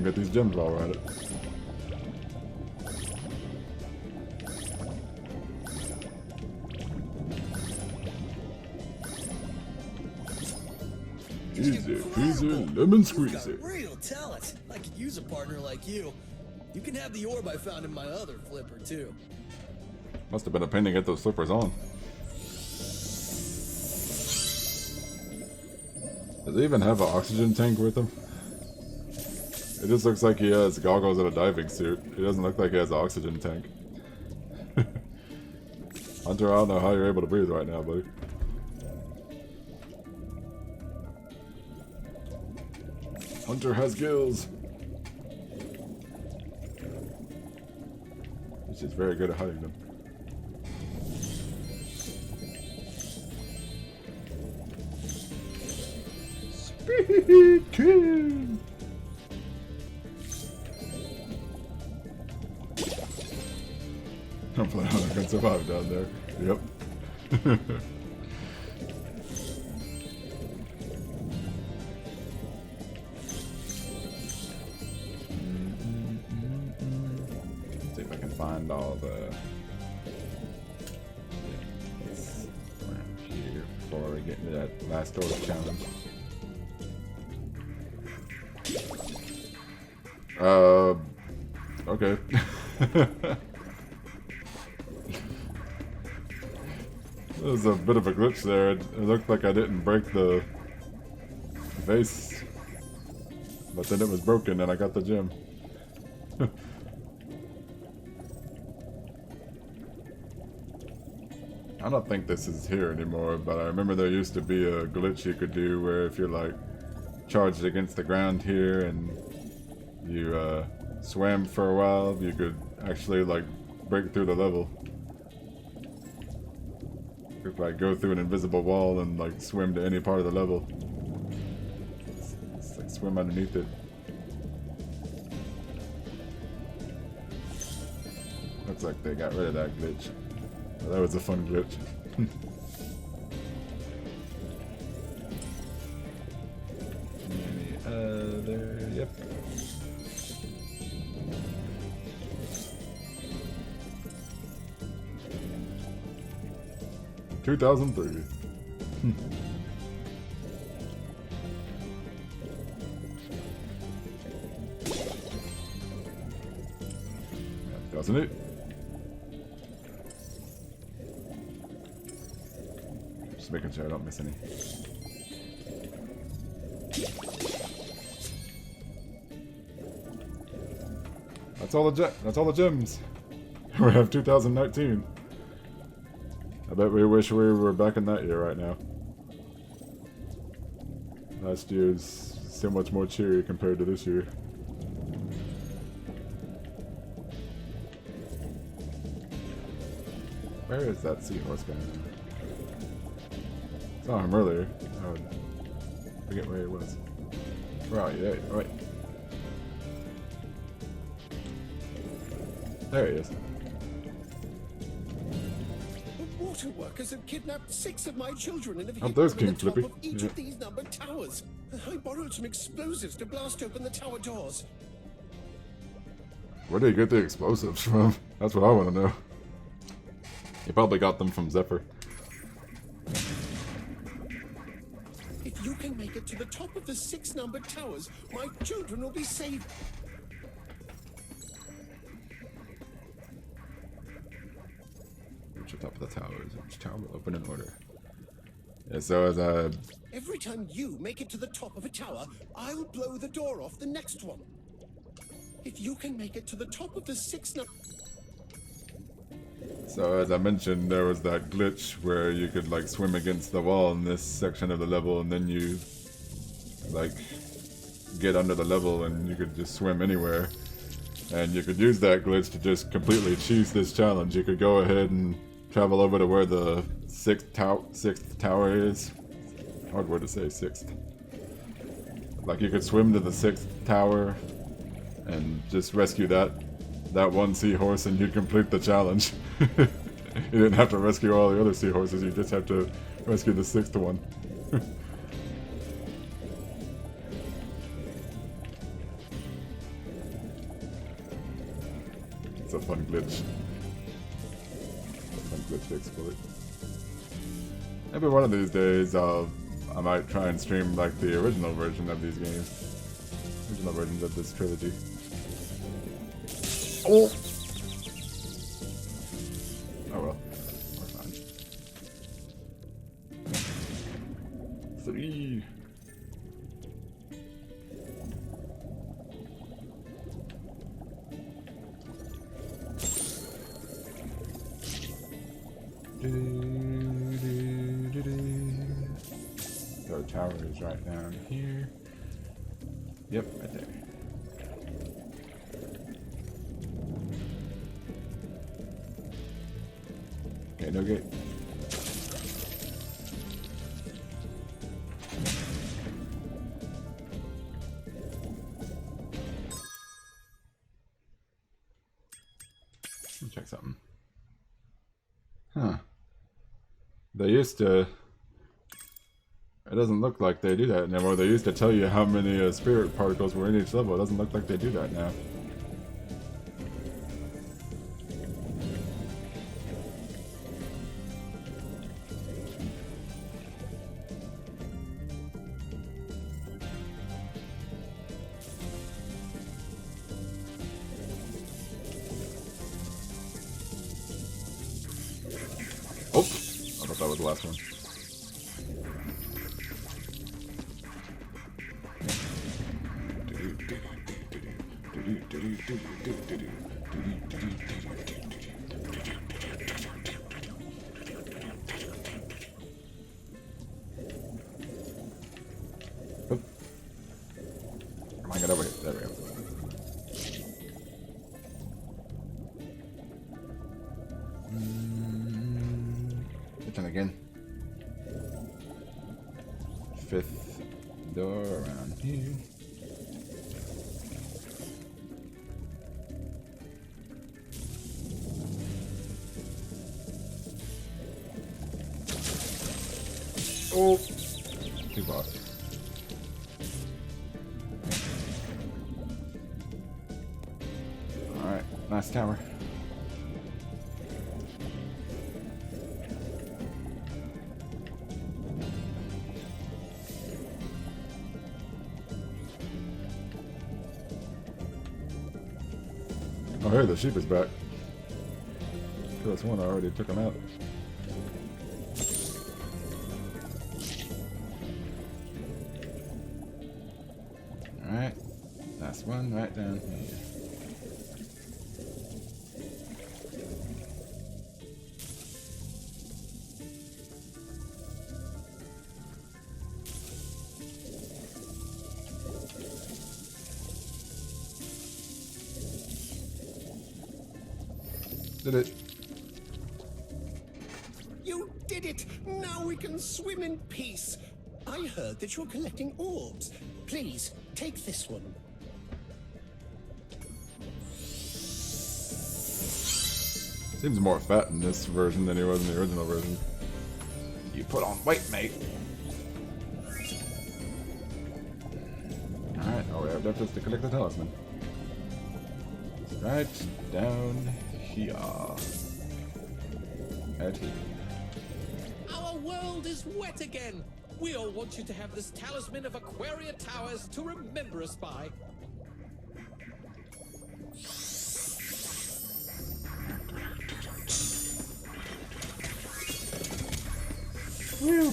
Get these gems while we're at it. Easy peasy, lemon squeezy. Real talent. I could use a partner like you. You can have the orb I found in my other flipper too. Must have been a pain to get those flippers on. Does he even have an oxygen tank with him? It just looks like he has goggles and a diving suit. He doesn't look like he has an oxygen tank. Hunter, I don't know how you're able to breathe right now, buddy. Hunter has gills. He's just very good at hiding them. Speaking. Hopefully Hunter can survive down there. Yep. See if I can find all the around here before we get into that last torch challenge. Okay. There was a bit of a glitch there. It looked like I didn't break the vase, but then it was broken and I got the gem. I don't think this is here anymore, but I remember there used to be a glitch you could do where if you're like charged against the ground here and you swam for a while, you could actually like break through the level. You could like go through an invisible wall and like swim to any part of the level. It's like swim underneath it. Looks like they got rid of that glitch. Well, that was a fun glitch. Any other? Yep. In 2003. Doesn't it? Just making sure I don't miss any. That's all the gems. We have 2019. I bet we wish we were back in that year right now. Last year's so much more cheery compared to this year. Where is that seahorse guy? Saw him earlier. I forget where he was. Where are you? There, right. There he is. The water workers have kidnapped 6 of my children and have Oh, hidden there's them in King the top Flippy. of each Yeah. of these numbered towers. I borrowed some explosives to blast open the tower doors. Where did he get the explosives from? That's what I want to know. He probably got them from Zephyr. If you can make it to the top of the 6 numbered towers, my children will be saved. Reach the top of the towers. Each tower will open in order. Yeah, so as I... Every time you make it to the top of a tower, I'll blow the door off the next one. If you can make it to the top of the 6 So as I mentioned, there was that glitch where you could like swim against the wall in this section of the level, and then you like get under the level and you could just swim anywhere. And you could use that glitch to just completely cheese this challenge. You could go ahead and travel over to where the sixth tower is. Hard word to say, 6th. Like you could swim to the 6th tower and just rescue that one seahorse and you'd complete the challenge. You didn't have to rescue all the other seahorses, you just have to rescue the 6th one. It's a fun glitch. Fun glitch to exploit. Maybe one of these days I might try and stream like the original version of these games. Original versions of this trilogy. Oh! Oh well. We're fine. 3. Our tower is right down here. Yep, right there. Okay, no gate. Let me check something. Huh. They used to... It doesn't look like they do that anymore. They used to tell you how many spirit particles were in each level. It doesn't look like they do that now. Oh! I thought that was the last one. Come on, get over here. There we go. Which one again? 5th door around here. Oh, too far. All right, nice tower. Oh, hey, the sheep is back. Could have sworn I already took him out. Alright, last one right down here. Did it. You did it! Now we can swim in peace. I heard that you're collecting orbs. Please, take this one. Seems more fat in this version than he was in the original version. You put on weight, mate. Alright, all we have left is to collect the talisman. Right down here. At here. Our world is wet again. We all want you to have this talisman of Aquaria Towers to remember us by. Woo.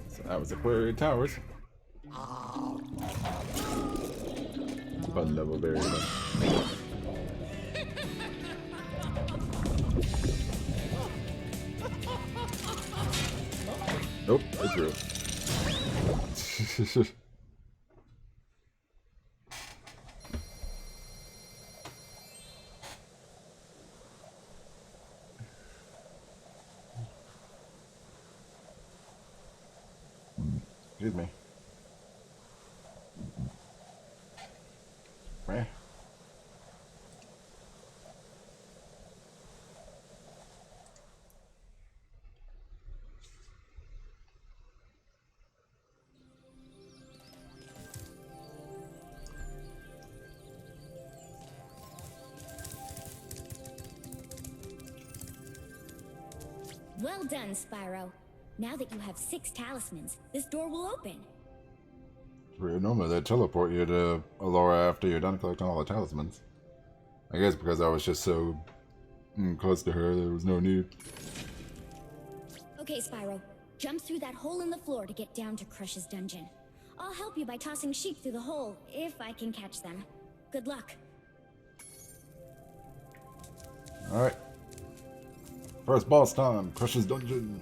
So that was Aquaria Towers. Fun level very much. Nope, it's real. Excuse me. Where? Well done, Spyro. Now that you have 6 talismans, this door will open. Normally they teleport you to Alora after you're done collecting all the talismans. I guess because I was just so close to her, there was no need. Okay, Spyro. Jump through that hole in the floor to get down to Crush's dungeon. I'll help you by tossing sheep through the hole, if I can catch them. Good luck. Alright. First boss time, Crush's dungeon.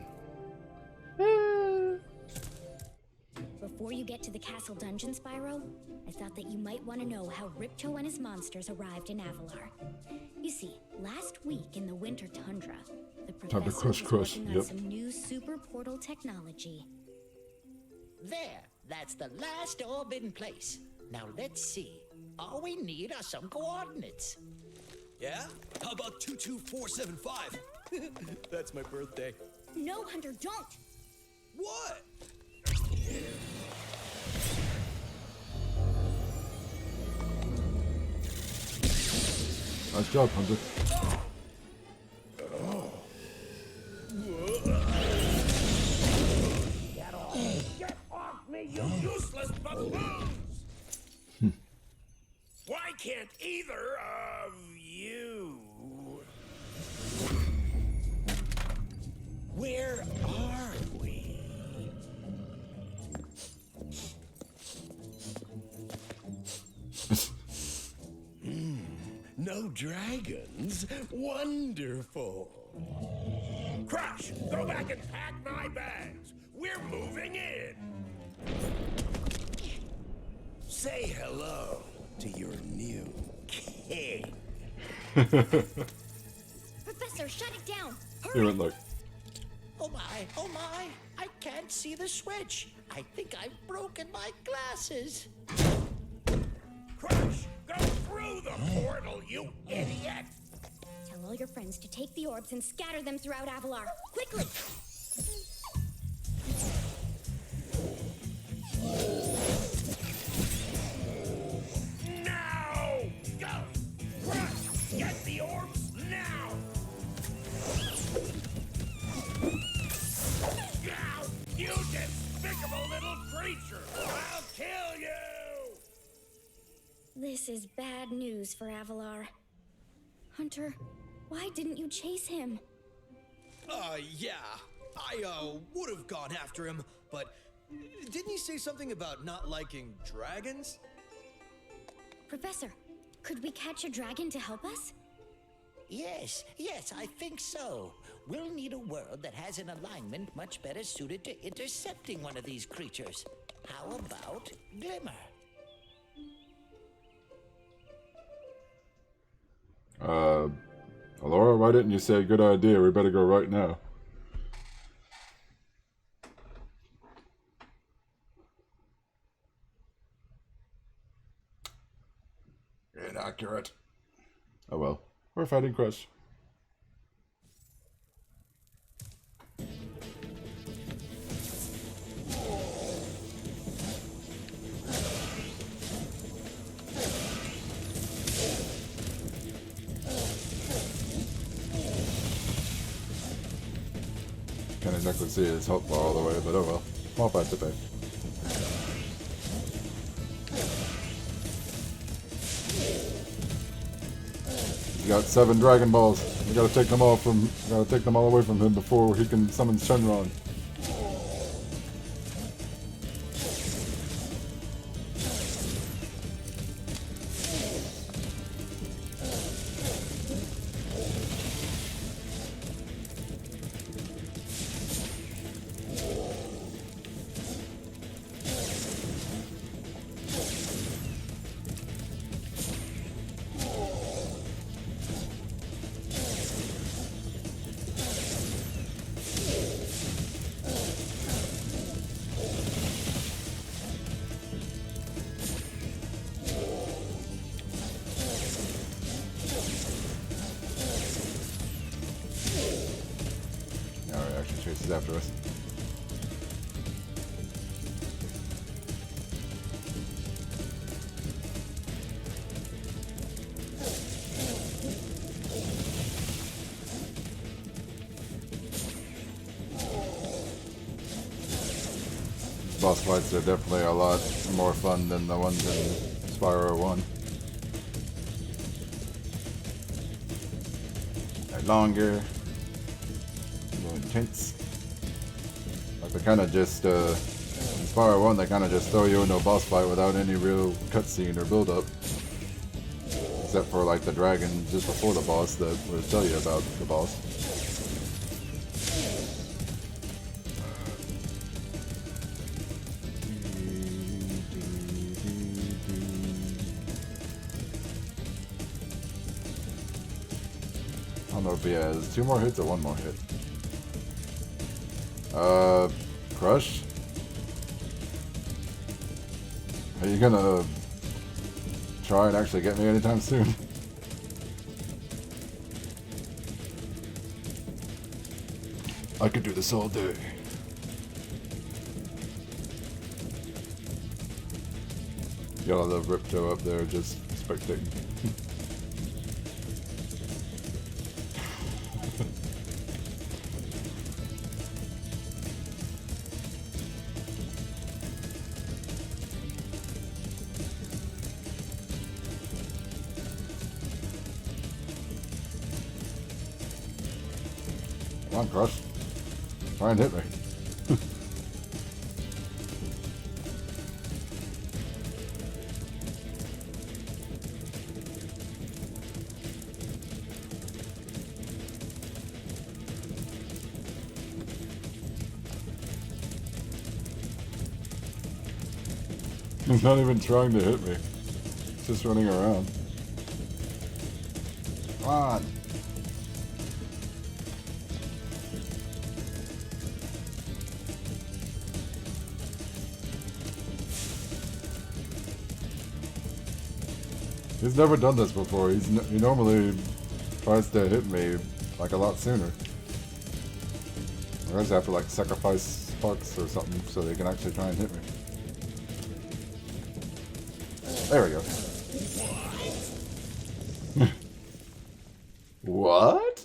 Before you get to the castle dungeon, Spyro, I thought that you might want to know how Ripto and his monsters arrived in Avalar. You see, last week in the winter tundra, the professor was working on some new super portal technology. There, that's the last orb in place. Now let's see. All we need are some coordinates. Yeah? How about 22475? That's my birthday. No, Hunter, don't! What? Nice job, Hunter. Get off me, you useless buffoons! Why can't either of you? Where are we? No dragons? Wonderful. Crush, go back and pack my bags. We're moving in. Say hello to your new king. Professor, shut it down. He went like, Oh my, I can't see the switch. I think I've broken my glasses. Crush, go through the portal, you idiot! Tell all your friends to take the orbs and scatter them throughout Avalar. Quickly! Now! Go! Crush, get the orbs now! Now, you despicable little creature! I'll kill you! This is bad news for Avalar. Hunter, why didn't you chase him? Yeah. I would have gone after him, but didn't he say something about not liking dragons? Professor, could we catch a dragon to help us? Yes, I think so. We'll need a world that has an alignment much better suited to intercepting one of these creatures. How about Glimmer? Alora, why didn't you say good idea? We better go right now. Inaccurate. Oh well. We're fighting Crush. Can't exactly see his health bar all the way, but oh well. Small price to pay. He's got 7 Dragon Balls. We gotta take them all away from him before he can summon Shenron. Chases after us. Boss fights are definitely a lot more fun than the ones in Spyro 1. They're longer. Intense. Like they kind of just, in Spyro 1, they kind of just throw you into a boss fight without any real cutscene or build-up. Except for like the dragon just before the boss that will tell you about the boss. I don't know if he has 2 more hits or 1 more hit. Crush? Are you gonna try and actually get me anytime soon? I could do this all day. Got all the Ripto up there just spectating. Come on, Crush. Try and hit me. He's not even trying to hit me. He's just running around. Come on. He's never done this before. He normally tries to hit me like a lot sooner. I guys have to like sacrifice sparks or something so they can actually try and hit me. There we go. What?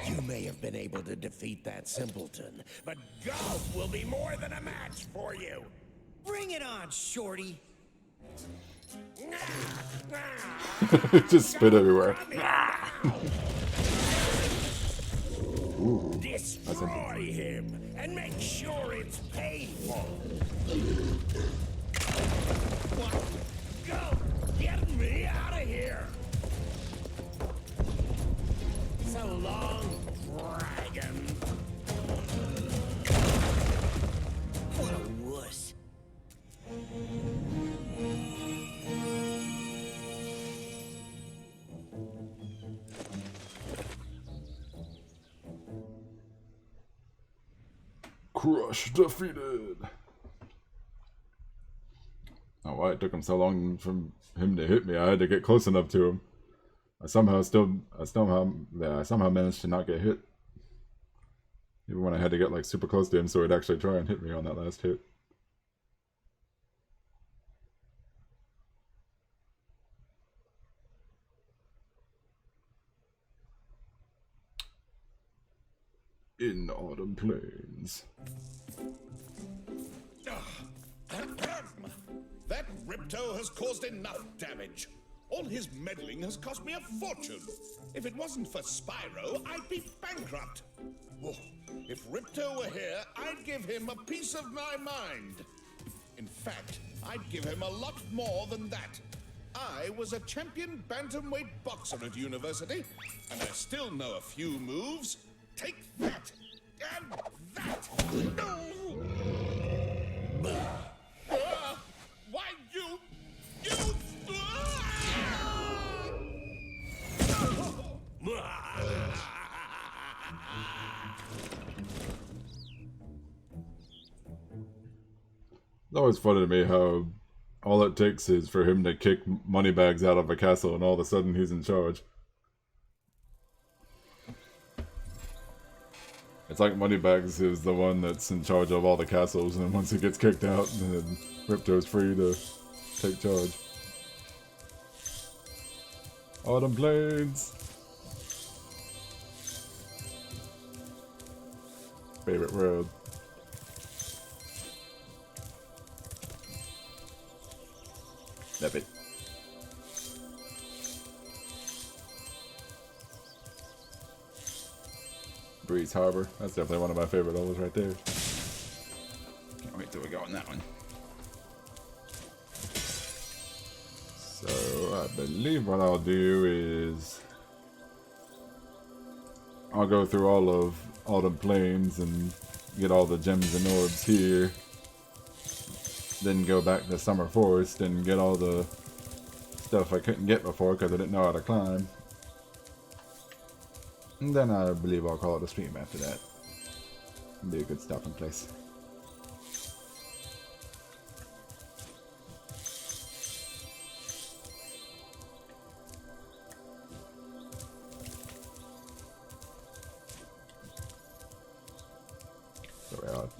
You may have been able to defeat that simpleton, but golf will be more than a match for you. Bring it on, Shorty. Just spit everywhere. Ooh, Destroy him and make sure it's painful. Go! Get me out of here! So long, dragon. What a wuss. Crush defeated. Oh, why it took him so long for him to hit me? I had to get close enough to him. I somehow managed to not get hit. Even when I had to get like super close to him so he'd actually try and hit me on that last hit. In Autumn Plains. That Ripto has caused enough damage. All his meddling has cost me a fortune. If it wasn't for Spyro, I'd be bankrupt. Oh, if Ripto were here, I'd give him a piece of my mind. In fact, I'd give him a lot more than that. I was a champion bantamweight boxer at university, and I still know a few moves. Take that! And that! No! Why, you... It's always funny to me how all it takes is for him to kick Moneybags out of a castle and all of a sudden he's in charge. It's like Moneybags is the one that's in charge of all the castles, and then once he gets kicked out, then Ripto's free to take charge. Autumn Plains! Favorite world. Love it. Breeze Harbor. That's definitely one of my favorite levels right there. Can't wait till we go on that one. So I believe what I'll do is I'll go through all of Autumn Plains and get all the gems and orbs here. Then go back to Summer Forest and get all the stuff I couldn't get before because I didn't know how to climb. And then I believe I'll call it a stream after that. It'll be a good stopping place.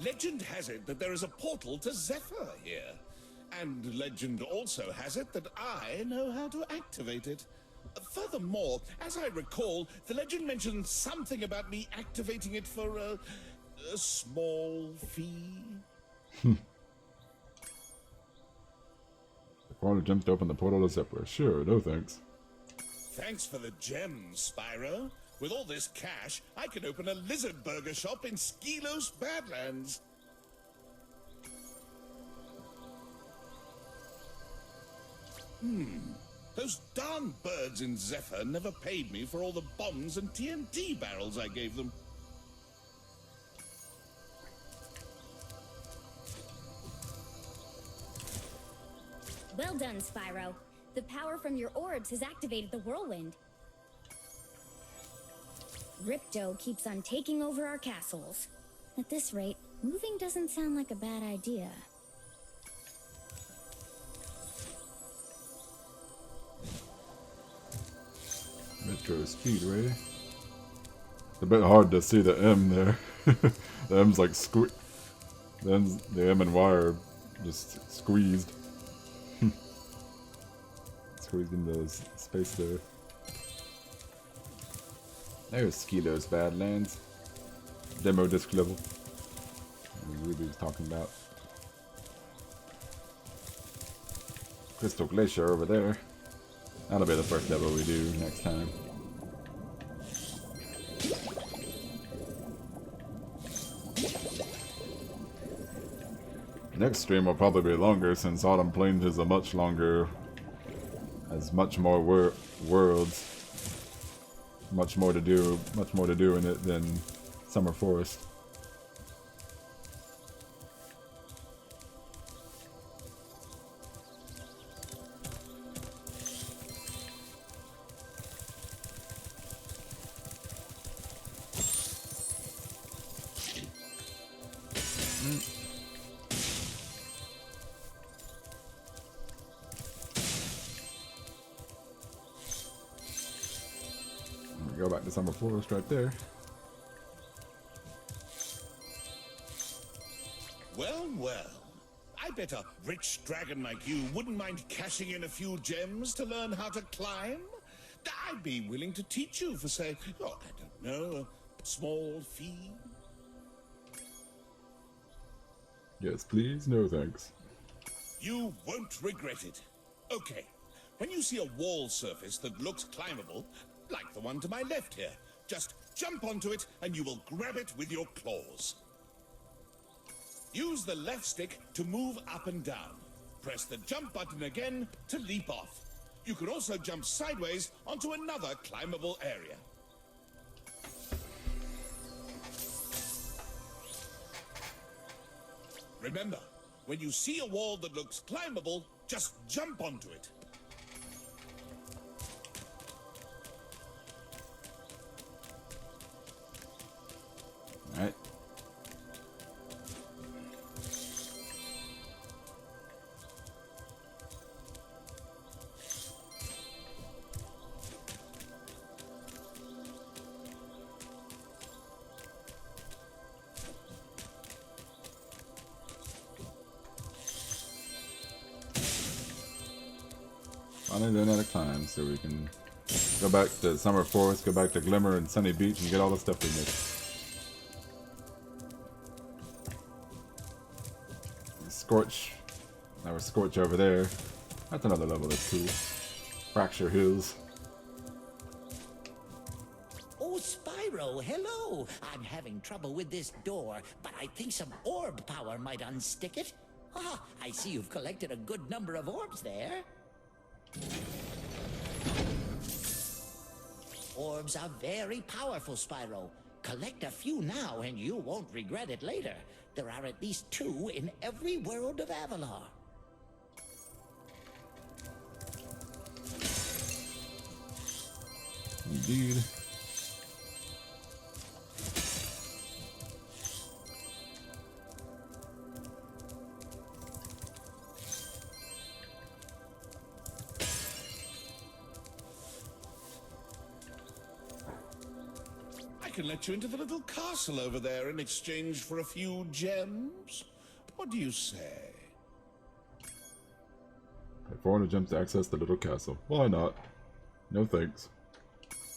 Legend has it that there is a portal to Zephyr here. And legend also has it that I know how to activate it. Furthermore, as I recall, the legend mentioned something about me activating it for a small fee. The corner gems to open the portal to Zephyr. Sure, no thanks. Thanks for the gems, Spyro. With all this cash, I can open a lizard burger shop in Skelos Badlands. Those darn birds in Zephyr never paid me for all the bombs and TNT barrels I gave them. Well done, Spyro. The power from your orbs has activated the whirlwind. Ripto keeps on taking over our castles. At this rate, moving doesn't sound like a bad idea. Metro Speedway. It's a bit hard to see the M there. The M's like the M and Y are just squeezed. Squeezed into space there. There's Skilo's Badlands. Demo disc level. Ruby was talking about. Crystal Glacier over there. That'll be the first level we do next time. Next stream will probably be longer since Autumn Plains is a much longer, has much more worlds, much more to do in it than Summer Forest. Go back to Summer Forest right there. Well, well. I bet a rich dragon like you wouldn't mind cashing in a few gems to learn how to climb. I'd be willing to teach you for, say, oh, I don't know, a small fee. Yes, please. No thanks. You won't regret it. Okay, when you see a wall surface that looks climbable, like the one to my left here, just jump onto it and you will grab it with your claws. Use the left stick to move up and down. Press the jump button again to leap off. You can also jump sideways onto another climbable area. Remember, when you see a wall that looks climbable, just jump onto it. Alright. Finally learn how to climb so we can go back to Summer Forest, go back to Glimmer and Sunny Beach and get all the stuff we missed. Scorch. Now we're Scorch over there. That's another level that's cool. Fracture Hills. Oh, Spyro, hello! I'm having trouble with this door, but I think some orb power might unstick it. Ah, I see you've collected a good number of orbs there. Orbs are very powerful, Spyro. Collect a few now and you won't regret it later. There are at least 2 in every world of Avalar. Indeed. I can let you into the little castle over there in exchange for a few gems. What do you say? Pay 400 gems to access the little castle. Why not? No thanks.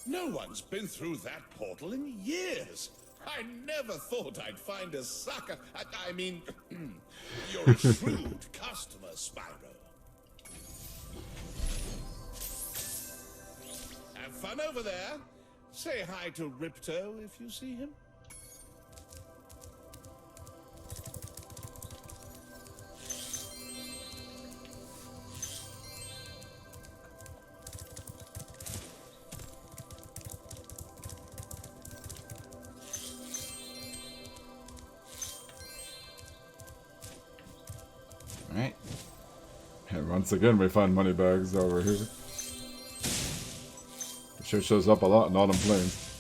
No one's been through that portal in years. I never thought I'd find a sucker. I mean, you're a shrewd customer, Spyro. Have fun over there. Say hi to Ripto if you see him. Once again, we find money bags over here. It sure shows up a lot in Autumn Plains.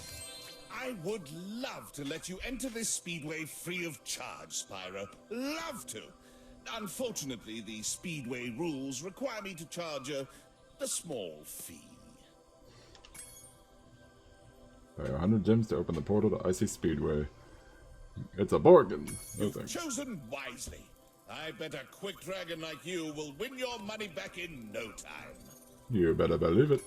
I would love to let you enter this speedway free of charge, Spyro. Love to. Unfortunately, the speedway rules require me to charge a small fee. Pay 100 gems to open the portal to Icy Speedway. It's a bargain. No You've thanks. chosen wisely. I bet a quick dragon like you will win your money back in no time. You better believe it.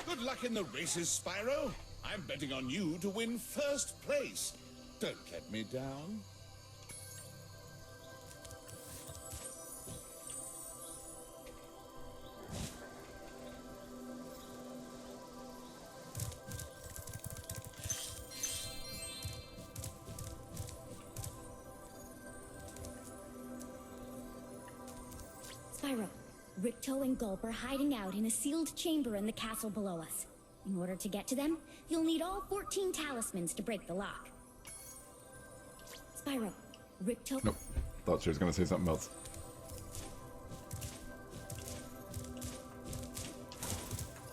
Good luck in the races, Spyro. I'm betting on you to win first place. Don't let me down. Spyro, Ripto and Gulp are hiding out in a sealed chamber in the castle below us. In order to get to them, you'll need all 14 talismans to break the lock. Spyro, Ripto... Nope. Thought she was gonna say something else.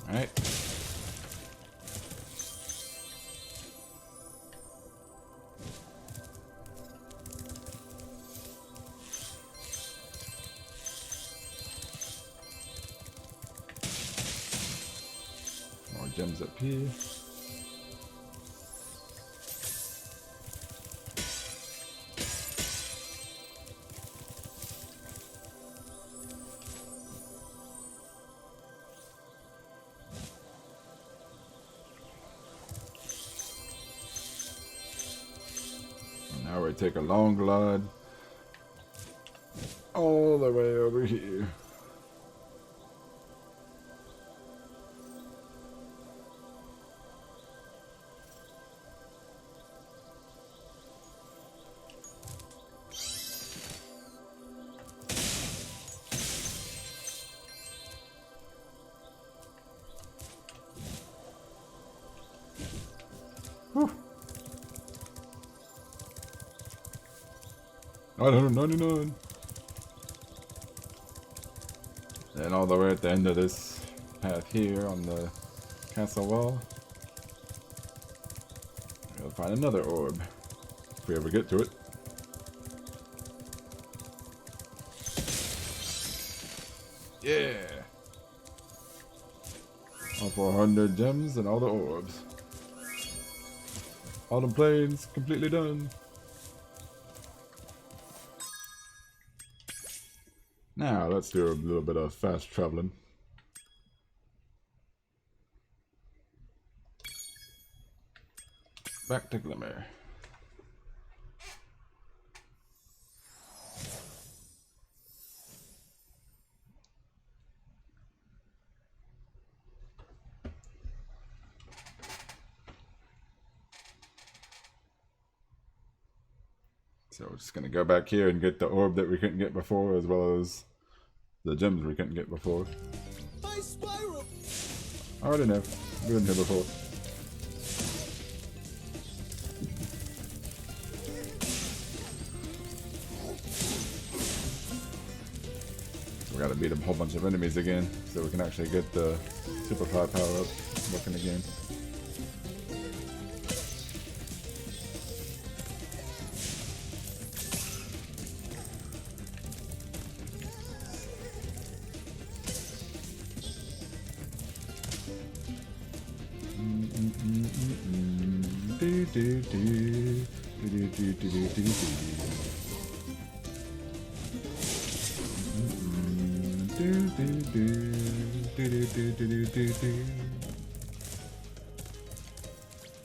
Alright. More gems up here. Now we take a long glide all the way over here. Whew. 999. And all the way at the end of this path here on the castle wall, we'll find another orb if we ever get to it. Yeah! All 400 gems and all the orbs. Autumn Plains completely done. Now, let's do a little bit of fast traveling. Back to Glimmer. So we're just gonna go back here and get the orb that we couldn't get before, as well as the gems we couldn't get before. Hi, Spyro! I already know. We've been here before. We gotta beat a whole bunch of enemies again, so we can actually get the Superfly power up working again.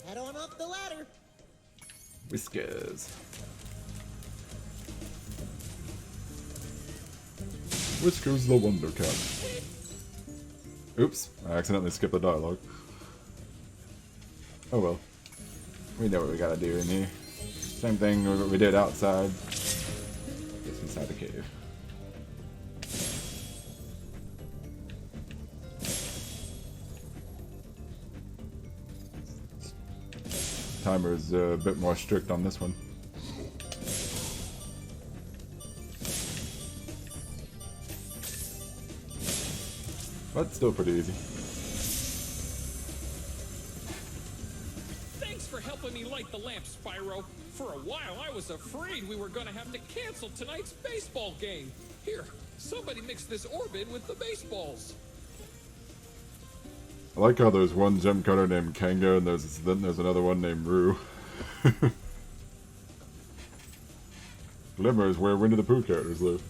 Head on up the ladder. Whiskers. Whiskers the Wonder Cat. Oops, I accidentally skipped the dialogue. Oh well. We know what we gotta do in here. Same thing we did outside. Just inside the cave. Timer's a bit more strict on this one. But still pretty easy. Thanks for helping me light the lamp, Spyro. For a while, I was afraid we were gonna have to cancel tonight's baseball game. Here, somebody mix this orb in with the baseballs. I like how there's one gem cutter named Kanga, and then there's another one named Roo. Glimmer is where Winnie the Pooh characters live.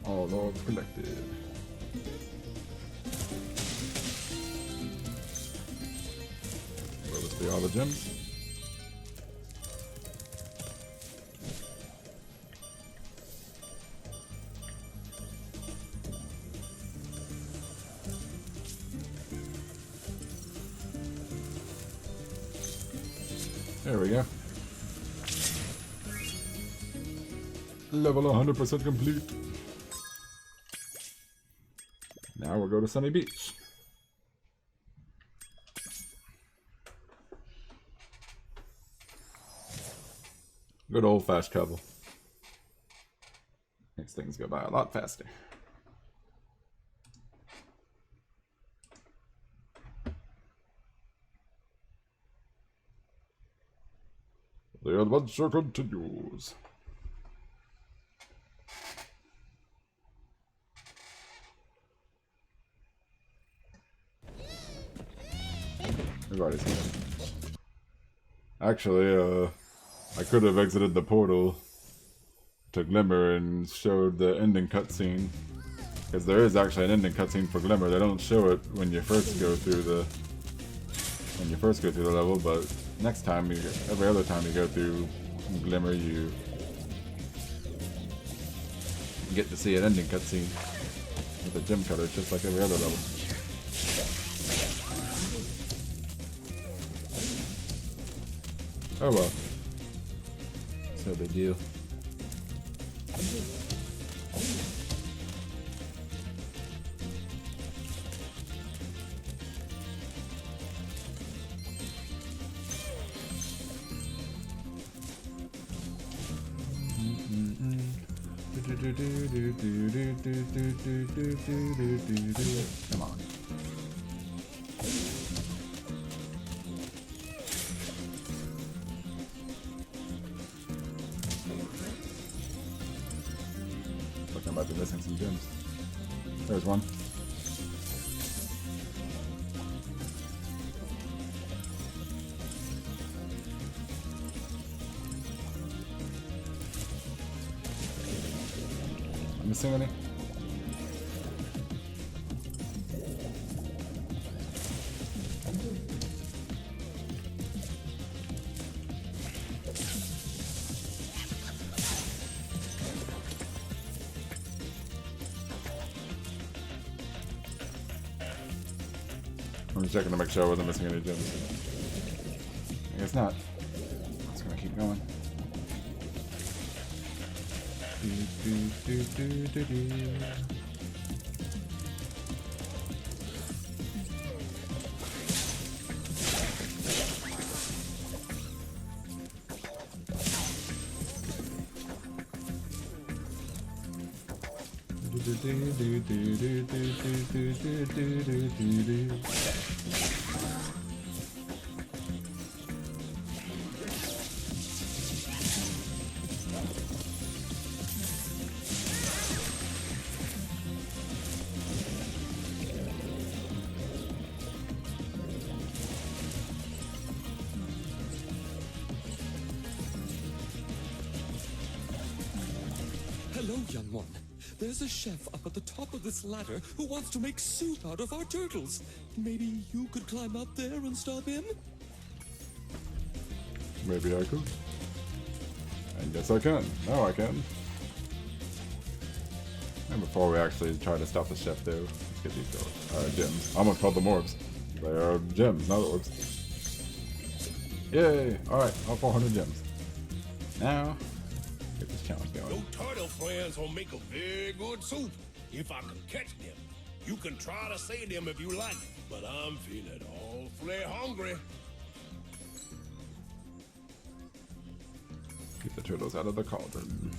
All orbs collected. Will this be all the gems? There we go. Level 100% complete. Now we'll go to Sunny Beach. Good old fast travel. Makes things go by a lot faster. The adventure continues. We've already seen it. Actually, I could have exited the portal to Glimmer and showed the ending cutscene. Because there is actually an ending cutscene for Glimmer. They don't show it when you first go through the level, but next time, every other time you go through Glimmer, you get to see an ending cutscene with a gem cutter, just like every other level. Oh well. It's no big deal. Come on. Looking like I might be missing some gems. There's one. Missing any? I'm just checking to make sure I wasn't missing any gems. I guess not. Just gonna keep going. Hello, young one. There's a chef up at the top of this ladder who wants to make soup out of our turtles. Maybe you could climb up there and stop him? Maybe I could. I guess I can. No, I can. And before we actually try to stop the chef, though, let's get these gems. I almost called them orbs. They are gems, not orbs. Yay! Alright, all 400 gems. Now, get this challenge going. Your turtle friends will make a very good soup if I can catch them. You can try to save them if you like, but I'm feeling awfully hungry. turtles out of the cauldron.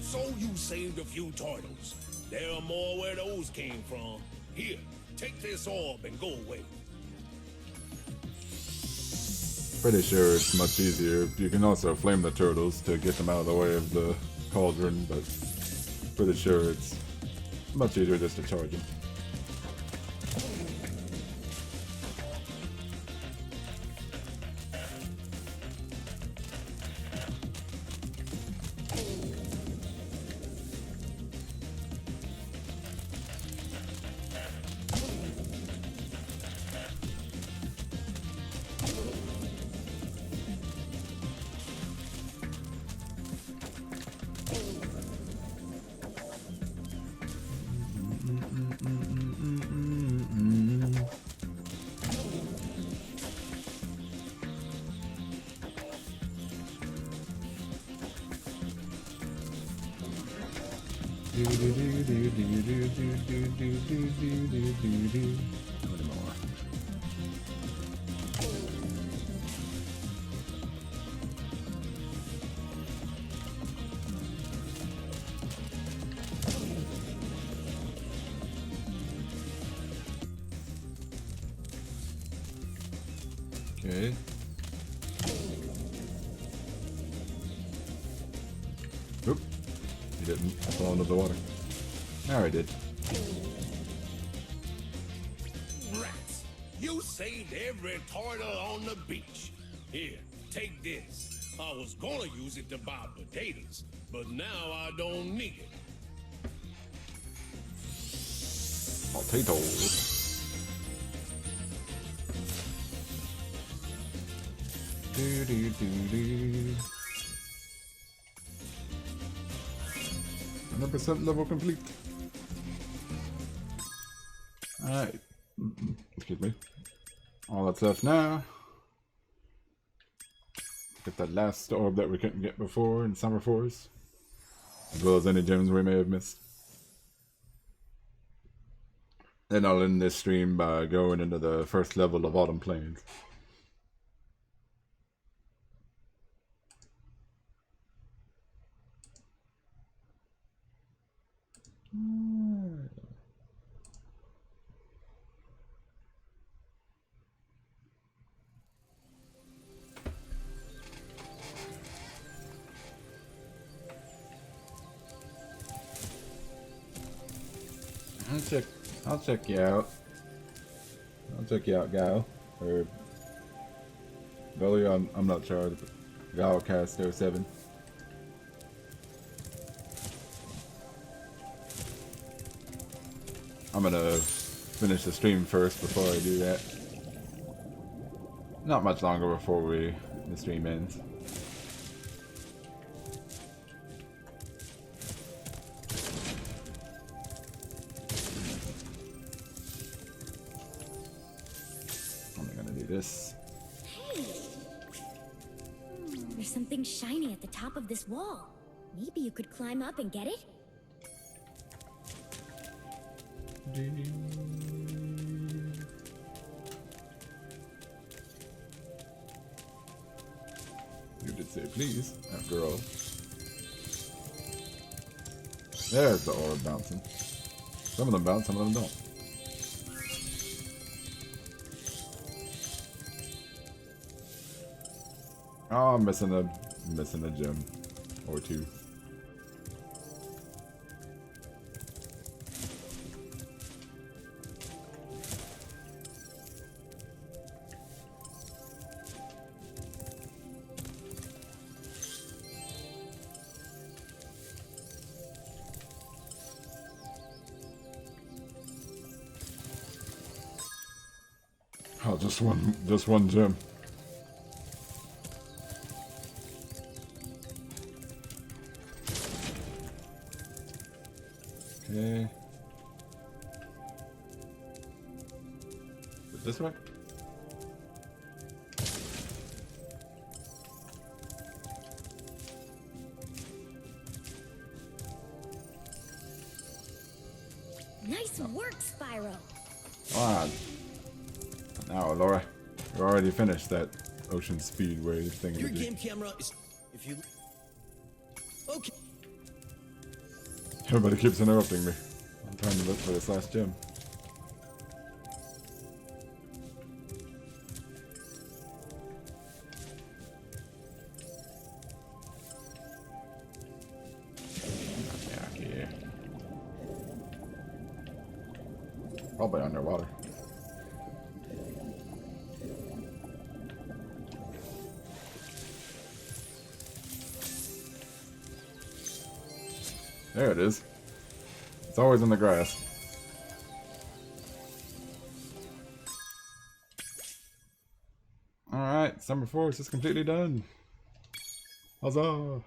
So you saved a few turtles. There are more where those came from. Here, take this orb and go away. Pretty sure it's much easier. You can also flame the turtles to get them out of the way of the cauldron, but pretty sure it's much easier just to charge them. Okay. Oop. He didn't fall into the water. Now he did. Rats! You saved every turtle on the beach. Here, take this. I was gonna use it to buy potatoes, but now I don't need it. Potatoes. Do do do do. 100% level complete. Alright. Excuse me. All that's left now. Get that last orb that we couldn't get before in Summer Forest. As well as any gems we may have missed. Then I'll end this stream by going into the first level of Autumn Plains. I'll check you out. I'll check you out, Gal. Or Gully, I'm not sure. Galcast 07. I'm gonna finish the stream first before I do that. Not much longer before the stream ends. This. Hey! There's something shiny at the top of this wall. Maybe you could climb up and get it? You did say please, after all. There's the orb bouncing. Some of them bounce, some of them don't. Oh, I'm missing a gem or two. Oh, just one gem. Okay. This way? Nice work, Spyro. Ah. Now, Laura, you already finished that Ocean Speedway thing. Your game camera is... If you... Okay. Everybody keeps interrupting me. I'm trying to look for this last gem. Yeah. Probably underwater. There it is. It's always in the grass. Alright, Summer Forest is completely done. Huzzah!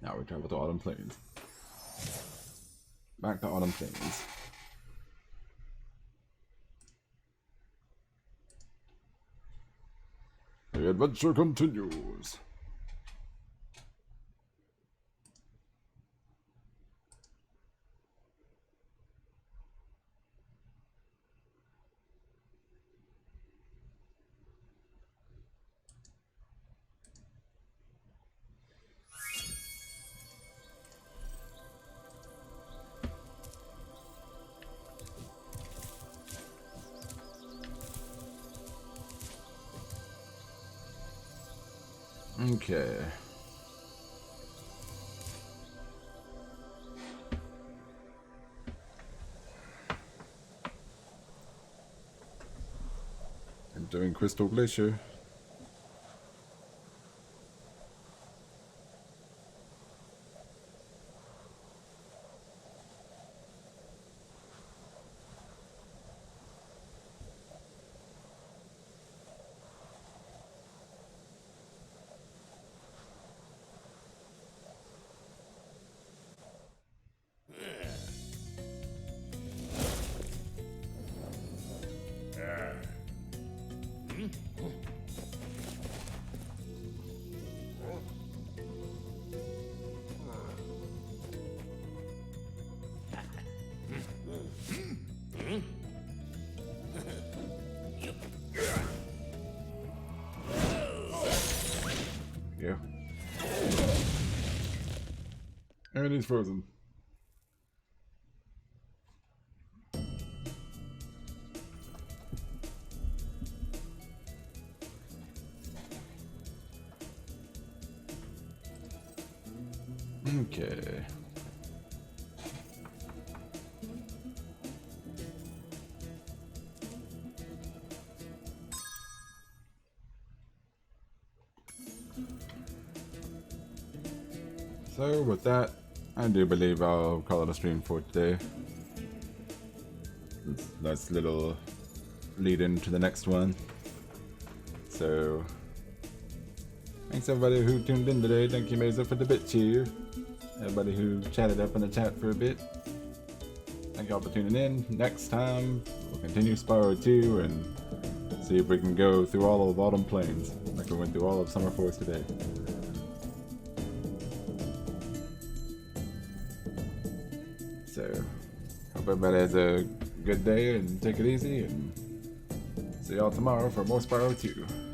Now we travel to Autumn Plains. Back to Autumn Plains. The adventure continues. Okay. I'm doing Crystal Glacier. Yeah. And he's frozen. Okay. So with that, I do believe I'll call it a stream for today. Nice little lead into the next one. So thanks everybody who tuned in today. Thank you Mesa for the bit cheer. Everybody who chatted up in the chat for a bit. Thank y'all for tuning in. Next time we'll continue Spyro 2 and see if we can go through all of Autumn Plains like we went through all of Summer Forest today. So, hope everybody has a good day and take it easy, and see y'all tomorrow for more Spyro 2.